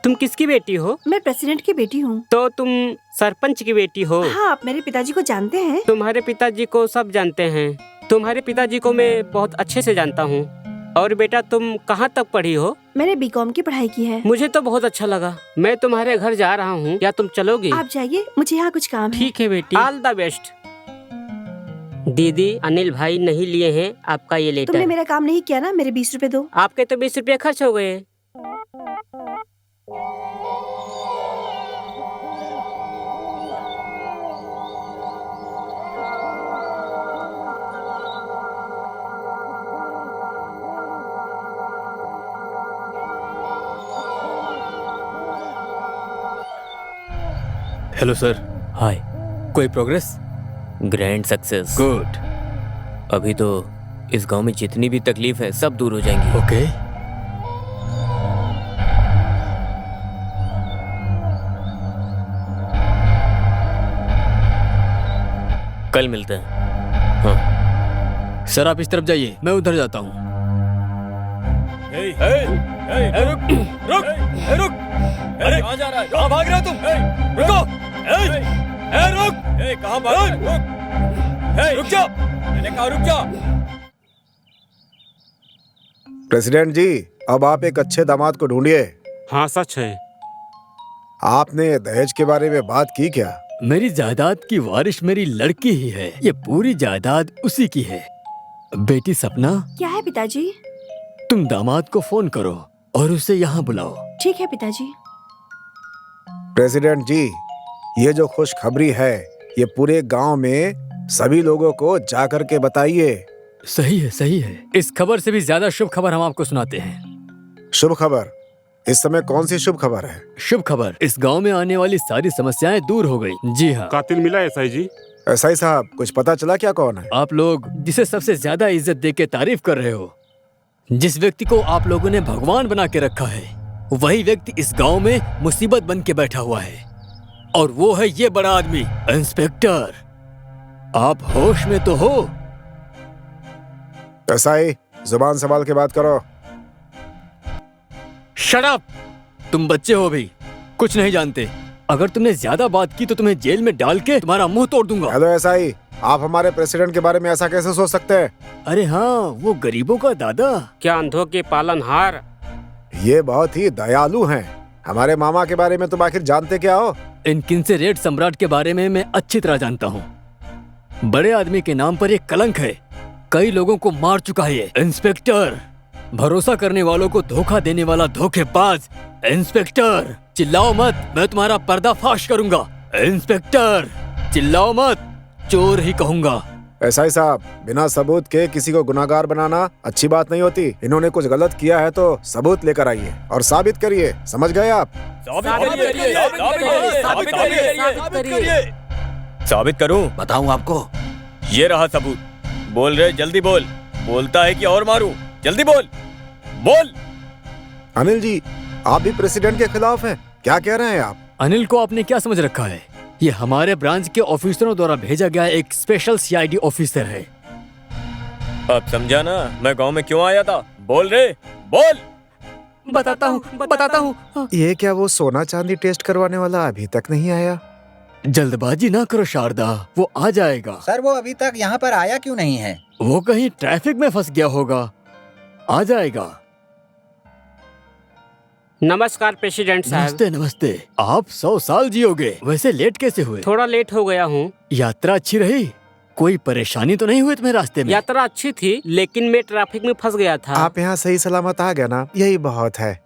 तुम किसकी बेटी हो? मैं प्रेसिडेंट की बेटी हूँ। तो तुम सरपंच की बेटी हो? हाँ, आप मेरे पिताजी को जानते हैं? तुम्हारे पिताजी को सब जानते हैं। तुम्हारे पिताजी को मैं बहुत अच्छे से जानता हूँ। और बेटा तुम कहाँ तक पढ़ी हो? मैंने बीकॉम की पढ़ाई की है। मुझे तो बहुत अच्छा लगा। मैं तुम्हारे घर जा रहा हूँ, क्या तुम चलोगी? आप जाइए, मुझे यहाँ कुछ काम है। ठीक है बेटी, ऑल द बेस्ट। दीदी, अनिल भाई नहीं लिए हैं आपका ये तुमने लेटर। मेरा काम नहीं किया ना, मेरे 20 रुपए दो। आपके तो 20 रुपये खर्च हो गए। Hello sir. हाय। कोई प्रोग्रेस? Grand success. गुड। अभी तो इस गांव में जितनी भी तकलीफ है सब दूर हो जाएंगी। ओके। कल मिलते हैं। हाँ। सर आप इस तरफ जाइए, मैं उधर जाता हूँ। रुक। अरे कहाँ जा रहा है? कहाँ भाग रहे हो तुम? रुको। रुक। कहाँ भाग रहे हो? रुक जाओ। मैंने कहा रुक जाओ। प्रेसिडेंट जी, अब आप एक अच्छे दामाद को ढूंढिए। हाँ सच है। आपने दहेज के बारे में बात की क्या? मेरी जायदाद की वारिश मेरी लड़की ही है। ये पूरी जायदाद उसी की है। बेटी सपना, क्या है पिताजी? तुम दामाद को फोन करो और उसे यहाँ बुलाओ। ठीक है पिताजी। प्रेसिडेंट जी, ये जो खुशखबरी है ये पूरे गांव में सभी लोगों को जाकर के बताइए। सही है, सही है। इस खबर से भी ज्यादा शुभ खबर हम आपको सुनाते हैं। शुभ खबर? इस समय कौन सी शुभ खबर है? शुभ खबर, इस गांव में आने वाली सारी समस्याएं दूर हो गई। जी हाँ। कातिल मिला एसआई जी? एसआई साहब, कुछ पता चला क्या कौन है? आप लोग जिसे सबसे ज्यादा इज्जत दे के तारीफ कर रहे हो, जिस व्यक्ति को आप लोगों ने भगवान बना के रखा है, वही व्यक्ति इस गांव में मुसीबत बन के बैठा हुआ है। और वो है ये बड़ा आदमी, इंस्पेक्टर। आप होश में तो हो? एसआई, जुबान संभाल के बात करो। Shut up! तुम बच्चे हो अभी, कुछ नहीं जानते। अगर तुमने ज्यादा बात की तो तुम्हें जेल में डाल के तुम्हारा मुंह तोड़ दूंगा। हेलो एसआई, आप हमारे प्रेसिडेंट के बारे में ऐसा कैसे सोच सकते हैं? अरे हाँ, वो गरीबों का दादा। क्या अंधों के पालनहार? ये बहुत ही दयालु हैं। हमारे मामा के बारे में तुम आखिर जानते क्या हो? इन किनसे रेड सम्राट के बारे में मैं अच्छी तरह जानता हूँ। बड़े आदमी के नाम पर एक कलंक है। कई लोगों को मार चुका है ये। इंस्पेक्टर, भरोसा करने वालों को धोखा देने वाला धोखेबाज। इंस्पेक्टर, चिल्लाओ मत, मैं तुम्हारा पर्दाफाश करूंगा। इंस्पेक्टर, चिल्लाओ मत, चोर ही कहूंगा। एसआई साहब, बिना सबूत के किसी को गुनाहगार बनाना अच्छी बात नहीं होती। इन्होंने कुछ गलत किया है तो सबूत लेकर आइए और साबित करिए। समझ गए आप? साबित करूं? बताऊं आपको? ये रहा सबूत। बोल रहे, जल्दी बोल। बोलता है कि और मारूं? जल्दी बोल, बोल। अनिल जी, आप भी प्रेसिडेंट के खिलाफ हैं? क्या कह रहे हैं आप? अनिल को आपने क्या समझ रखा है? ये हमारे ब्रांच के ऑफिसरों द्वारा भेजा गया एक स्पेशल सीआईडी ऑफिसर है। अब समझा ना मैं गांव में क्यों आया था? बोल रे, बोल। बताता हूँ। ये क्या वो सोना चांदी टेस्ट करवाने वाला अभी तक नहीं आया? जल्दबाजी ना करो शारदा, वो आ जाएगा। सर वो अभी तक यहाँ पर आया क्यों नहीं है? वो कहीं ट्रैफिक में फंस गया होगा, आ जाएगा। नमस्कार प्रेसिडेंट साहब। नमस्ते नमस्ते। आप 100 साल जियोगे। वैसे लेट कैसे हुए? थोड़ा लेट हो गया हूँ। यात्रा अच्छी रही? कोई परेशानी तो नहीं हुई तुम्हें रास्ते में? यात्रा अच्छी थी, लेकिन मैं ट्रैफिक में फंस गया था। आप यहाँ सही सलामत आ गए ना, यही बहुत है।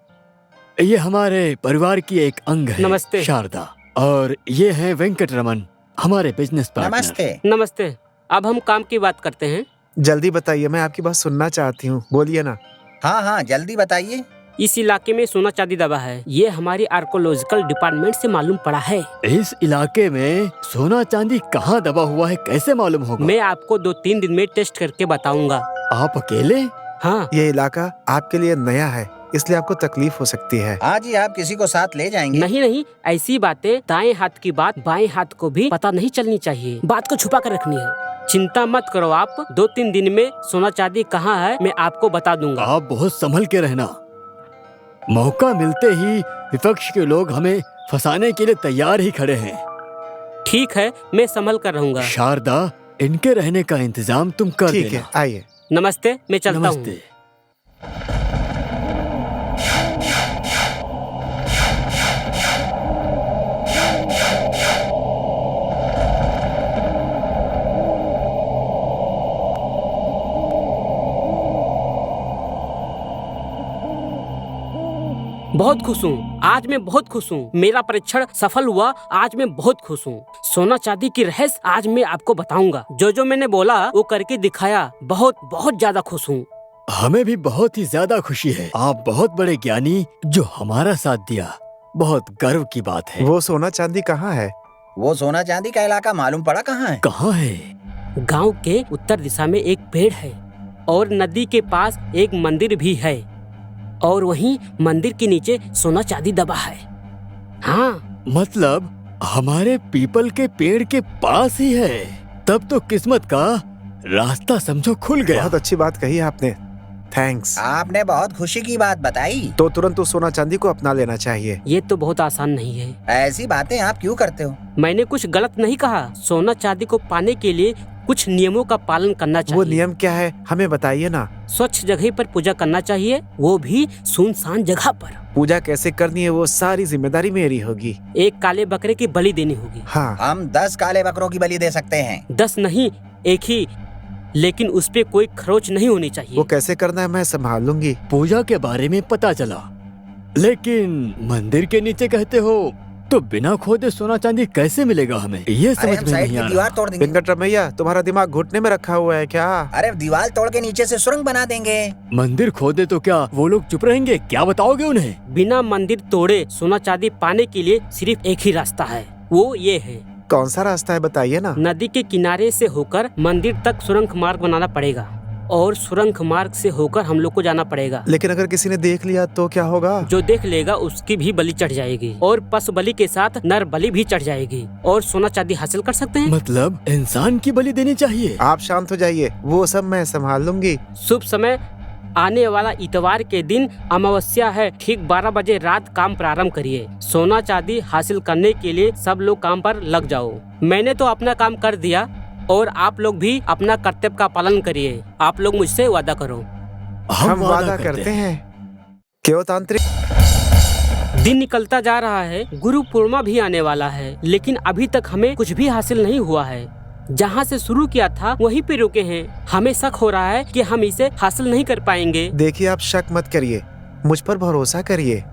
ये हमारे परिवार की एक अंग है। नमस्ते शारदा। और ये है वेंकट रमन, हमारे बिजनेस पार्टनर। नमस्ते। नमस्ते। अब हम काम की बात करते हैं। जल्दी बताइए, मैं आपकी बात सुनना चाहती हूँ। बोलिए ना। हाँ हाँ जल्दी बताइए। इस इलाके में सोना चांदी दबा है, ये हमारी आर्कोलॉजिकल डिपार्टमेंट से मालूम पड़ा है। इस इलाके में सोना चांदी कहाँ दबा हुआ है कैसे मालूम होगा? मैं आपको 2-3 दिन में टेस्ट करके बताऊंगा। आप अकेले? हाँ। ये इलाका आपके लिए नया है, इसलिए आपको तकलीफ हो सकती है। हाँ जी, आप किसी को साथ ले जाएंगे? नहीं नहीं, ऐसी बातें दाएं हाथ की बात बाएं हाथ को भी पता नहीं चलनी चाहिए। बात को छुपा कर रखनी है। चिंता मत करो आप, 2-3 दिन में सोना चांदी कहाँ है मैं आपको बता दूंगा। आप बहुत संभल के रहना। मौका मिलते ही विपक्ष के लोग हमें फंसाने के लिए तैयार ही खड़े हैं। ठीक है, मैं संभल कर रहूंगा। शारदा, इनके रहने का इंतजाम तुम कर ठीक देना। है, आइए। नमस्ते, मैं चलता हूँ। नमस्ते। बहुत खुश हूँ, आज मैं बहुत खुश हूँ। मेरा परीक्षण सफल हुआ, आज मैं बहुत खुश हूँ। सोना चांदी की रहस्य आज मैं आपको बताऊंगा। जो जो मैंने बोला वो करके दिखाया। बहुत बहुत ज्यादा खुश हूँ। हमें भी बहुत ही ज्यादा खुशी है। आप बहुत बड़े ज्ञानी जो हमारा साथ दिया, बहुत गर्व की बात है। वो सोना चांदी कहाँ है? वो सोना चांदी का इलाका मालूम पड़ा कहाँ है? कहाँ है? गांव के उत्तर दिशा में एक पेड़ है और नदी के पास एक मंदिर भी है और वहीं मंदिर के नीचे सोना चांदी दबा है। हाँ, मतलब हमारे पीपल के पेड़ के पास ही है। तब तो किस्मत का रास्ता समझो खुल गया। बहुत अच्छी बात कही आपने, थैंक्स। आपने बहुत खुशी की बात बताई। तो तुरंत उस सोना चांदी को अपना लेना चाहिए। ये तो बहुत आसान नहीं है। ऐसी बातें आप क्यों करते हो? मैंने कुछ गलत नहीं कहा। सोना चांदी को पाने के लिए कुछ नियमों का पालन करना चाहिए। वो नियम क्या है, हमें बताइए ना। स्वच्छ जगह पर पूजा करना चाहिए, वो भी सुनसान जगह पर। पूजा कैसे करनी है वो सारी जिम्मेदारी मेरी होगी। एक काले बकरे की बलि देनी होगी। हाँ, हम 10 काले बकरों की बलि दे सकते हैं। 10 नहीं, एक ही, लेकिन उस पे कोई खरोच नहीं होनी चाहिए। वो कैसे करना है मैं संभाल लूंगी। पूजा के बारे में पता चला, लेकिन मंदिर के नीचे कहते हो तो बिना खोदे सोना चांदी कैसे मिलेगा हमें? ये अरे समझ हम में साइड नहीं की आ दीवार रहा। तोड़ देंगे। वेंकटरमैया, तुम्हारा दिमाग घुटने में रखा हुआ है क्या? अरे दीवार तोड़ के नीचे से सुरंग बना देंगे। मंदिर खोदे तो क्या वो लोग चुप रहेंगे? क्या बताओगे उन्हें? बिना मंदिर तोड़े सोना चांदी पाने के लिए सिर्फ एक ही रास्ता है, वो ये है। कौन सा रास्ता है बताइए ना। नदी के किनारे से होकर मंदिर तक सुरंग मार्ग बनाना पड़ेगा और सुरंग मार्ग से होकर हम लोग को जाना पड़ेगा। लेकिन अगर किसी ने देख लिया तो क्या होगा? जो देख लेगा उसकी भी बलि चढ़ जाएगी और पशु बलि के साथ नर बलि भी चढ़ जाएगी और सोना चांदी हासिल कर सकते हैं। मतलब इंसान की बलि देनी चाहिए? आप शांत हो जाइए, वो सब मैं संभाल लूंगी। शुभ समय आने वाला इतवार के दिन अमावस्या है। ठीक 12 बजे रात काम प्रारंभ करिए। सोना चांदी हासिल करने के लिए सब लोग काम पर लग जाओ। मैंने तो अपना काम कर दिया और आप लोग भी अपना कर्तव्य का पालन करिए। आप लोग मुझसे वादा करो। हम वादा करते हैं। क्यों तांत्रिक? दिन निकलता जा रहा है, गुरु पूर्णिमा भी आने वाला है, लेकिन अभी तक हमें कुछ भी हासिल नहीं हुआ है। जहाँ से शुरू किया था वहीं पे रुके हैं। हमें शक हो रहा है कि हम इसे हासिल नहीं कर पाएंगे। देखिए, आप शक मत करिए, मुझ पर भरोसा करिए।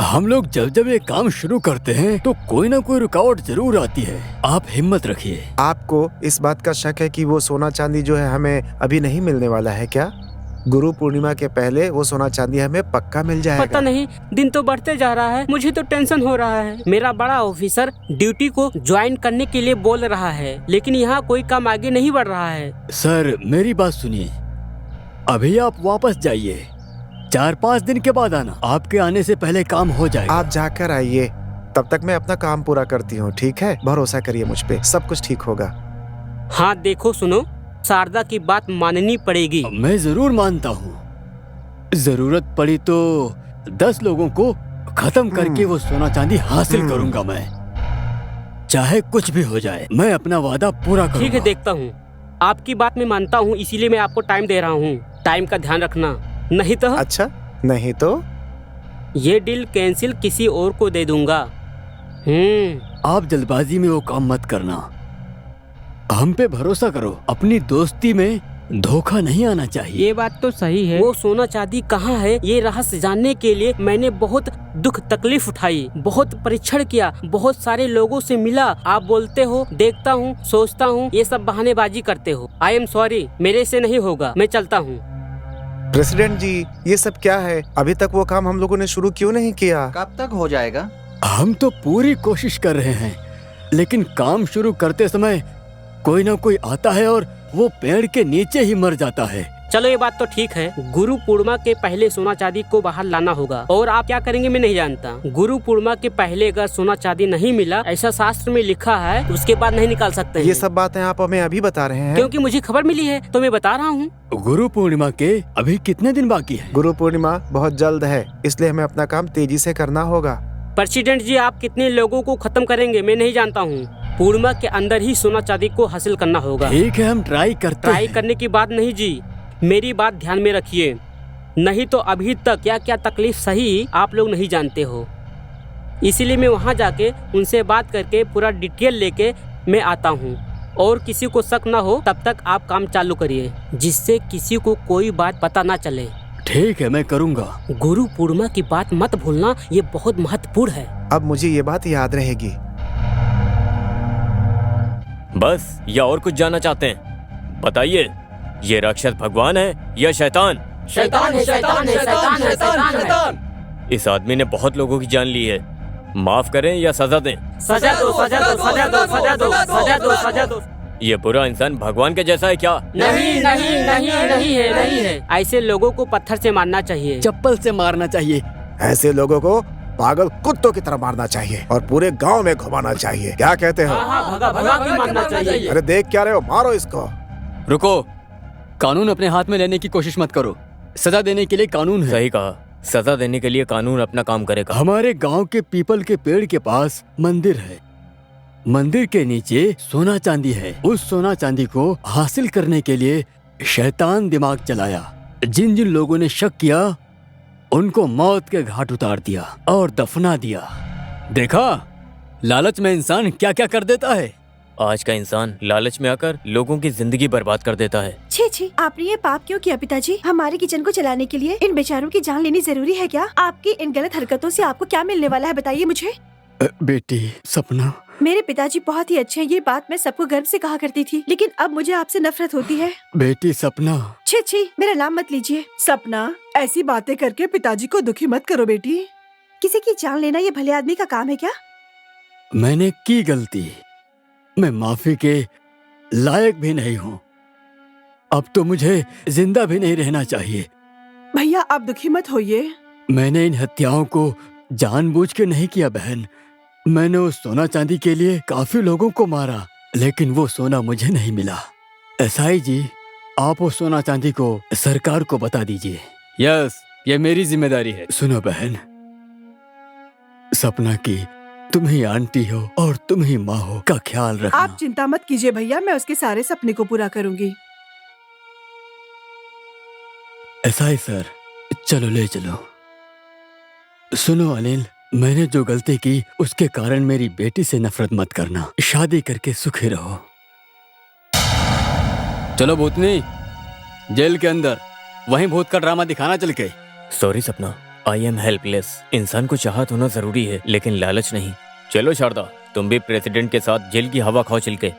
हम लोग जब ये काम शुरू करते हैं तो कोई ना कोई रुकावट जरूर आती है। आप हिम्मत रखिए। आपको इस बात का शक है कि वो सोना चांदी जो है हमें अभी नहीं मिलने वाला है क्या? गुरु पूर्णिमा के पहले वो सोना चांदी हमें पक्का मिल जाएगा। पता नहीं, दिन तो बढ़ते जा रहा है, मुझे तो टेंशन हो रहा है। मेरा बड़ा ऑफिसर ड्यूटी को ज्वाइन करने के लिए बोल रहा है, लेकिन यहाँ कोई काम आगे नहीं बढ़ रहा है। सर, मेरी बात सुनिए, अभी आप वापस जाइए, 4-5 दिन के बाद आना। आपके आने से पहले काम हो जाएगा। आप जाकर आइए, तब तक मैं अपना काम पूरा करती हूँ, ठीक है? भरोसा करिए मुझ पे, सब कुछ ठीक होगा। हाँ देखो सुनो, शारदा की बात माननी पड़ेगी। मैं जरूर मानता हूँ। जरूरत पड़ी तो 10 लोगों को खत्म करके वो सोना चांदी हासिल करूंगा मैं, चाहे कुछ भी हो जाए। मैं अपना वादा पूरा करूंगा। ठीक है, देखता हूँ। आपकी बात मैं मानता हूँ, इसीलिए मैं आपको टाइम दे रहा हूँ। टाइम का ध्यान रखना, नहीं तो अच्छा, नहीं तो ये डील कैंसिल किसी और को दे दूंगा। आप जल्दबाजी में वो काम मत करना, हम पे भरोसा करो। अपनी दोस्ती में धोखा नहीं आना चाहिए। ये बात तो सही है। वो सोना चांदी कहाँ है, ये रहस्य जानने के लिए मैंने बहुत दुख तकलीफ उठाई, बहुत परीक्षण किया, बहुत सारे लोगों से मिला। आप बोलते हो देखता हूँ, सोचता हूँ, ये सब बहानेबाजी करते हो। आई एम सॉरी, मेरे से नहीं होगा, मैं चलता हूँ। प्रेसिडेंट जी, ये सब क्या है? अभी तक वो काम हम लोगों ने शुरू क्यों नहीं किया? कब तक हो जाएगा? हम तो पूरी कोशिश कर रहे हैं, लेकिन काम शुरू करते समय कोई ना कोई आता है और वो पेड़ के नीचे ही मर जाता है। चलो ये बात तो ठीक है, गुरु पूर्णिमा के पहले सोना चांदी को बाहर लाना होगा। और आप क्या करेंगे मैं नहीं जानता। गुरु पूर्णिमा के पहले अगर सोना चांदी नहीं मिला, ऐसा शास्त्र में लिखा है, उसके बाद नहीं निकाल सकते ये सब बातें आप हमें अभी बता रहे हैं? क्योंकि मुझे खबर मिली है तो मैं बता रहा हूँ। गुरु पूर्णिमा के अभी कितने दिन बाकी है? गुरु पूर्णिमा बहुत जल्द है, इसलिए हमें अपना काम तेजी से करना होगा। प्रेसिडेंट जी, आप कितने लोगों को खत्म करेंगे मैं नहीं जानता हूँ। पूर्णिमा के अंदर ही सोना चांदी को हासिल करना होगा। ठीक है, हम ट्राई करते ट्राई हैं। करने की बात नहीं जी, मेरी बात ध्यान में रखिए, नहीं तो अभी तक क्या क्या तकलीफ सही आप लोग नहीं जानते हो। इसीलिए मैं वहाँ जाके उनसे बात करके पूरा डिटेल लेके मैं आता हूँ, और किसी को शक ना हो तब तक आप काम चालू करिए, जिससे किसी को कोई बात पता ना चले। ठीक है, मैं करूँगा। गुरु पूर्णिमा की बात मत भूलना, ये बहुत महत्वपूर्ण है। अब मुझे ये बात याद रहेगी। बस या और कुछ जानना चाहते हैं? बताइए, ये राक्षस भगवान है या शैतान? शैतान है, शैतान है, शैतान है, शैतान है। इस आदमी ने बहुत लोगों की जान ली है, माफ करें या सजा दें? सजा दो, सजा दो, सजा दो, सजा दो, सजा दो, सजा दो। ये बुरा इंसान भगवान के जैसा है क्या? नहीं नहीं नहीं नहीं है, नहीं है। ऐसे लोगों को पत्थर से मारना चाहिए, चप्पल से मारना चाहिए। ऐसे लोगों को पागल कुत्तों की तरह मारना चाहिए और पूरे गांव में घुमाना चाहिए। क्या कहते हो? भगा भगा के मारना चाहिए। अरे देख क्या रहे हो, मारो इसको। रुको, कानून अपने हाथ में लेने की कोशिश मत करो। सजा देने के लिए कानून है। सही कहा, सजा देने के लिए कानून अपना काम करेगा। हमारे गांव के पीपल के पेड़ के पास मंदिर है। मंदिर के नीचे सोना चांदी है। उस सोना चांदी को हासिल करने के लिए शैतान दिमाग चलाया। जिन जिन लोगों ने शक किया उनको मौत के घाट उतार दिया और दफना दिया। देखा, लालच में इंसान क्या क्या कर देता है। आज का इंसान लालच में आकर लोगों की जिंदगी बर्बाद कर देता है। छी छी, आपने ये पाप क्यों किया पिताजी? हमारे किचन को चलाने के लिए इन बेचारों की जान लेनी जरूरी है क्या? आपकी इन गलत हरकतों से आपको क्या मिलने वाला है, बताइए मुझे। बेटी सपना, मेरे पिताजी बहुत ही अच्छे हैं, ये बात मैं सबको गर्व से कहा करती थी, लेकिन अब मुझे आपसे नफरत होती है। बेटी सपना। छी छी, मेरा नाम मत लीजिए। सपना, ऐसी बातें करके पिताजी को दुखी मत करो बेटी। किसी की जान लेना ये भले आदमी का काम है क्या? मैंने की गलती, मैं माफी के लायक भी नहीं हूँ। अब तो मुझे जिंदा भी नहीं रहना चाहिए। भैया आप दुखी मत होइए। मैंने इन हत्याओं को जानबूझ के नहीं किया बहन। मैंने उस सोना चांदी के लिए काफी लोगों को मारा, लेकिन वो सोना मुझे नहीं मिला। एसआई जी, आप उस सोना चांदी को सरकार को बता दीजिए। यस, ये मेरी जिम्मेदारी है। सुनो बहन, सपना की तुम ही आंटी हो और तुम ही माँ हो का ख्याल रखना। आप चिंता मत कीजिए भैया, मैं उसके सारे सपने को पूरा करूंगी। एसआई सर, चलो ले चलो। सुनो अनिल, मैंने जो गलती की उसके कारण मेरी बेटी से नफरत मत करना। शादी करके सुखी रहो। चलो भूतनी, जेल के अंदर वहीं भूत का ड्रामा दिखाना चल के। सॉरी सपना, आई एम हेल्पलेस। इंसान को चाहत होना जरूरी है, लेकिन लालच नहीं। चलो शारदा, तुम भी प्रेसिडेंट के साथ जेल की हवा खाओ चल के।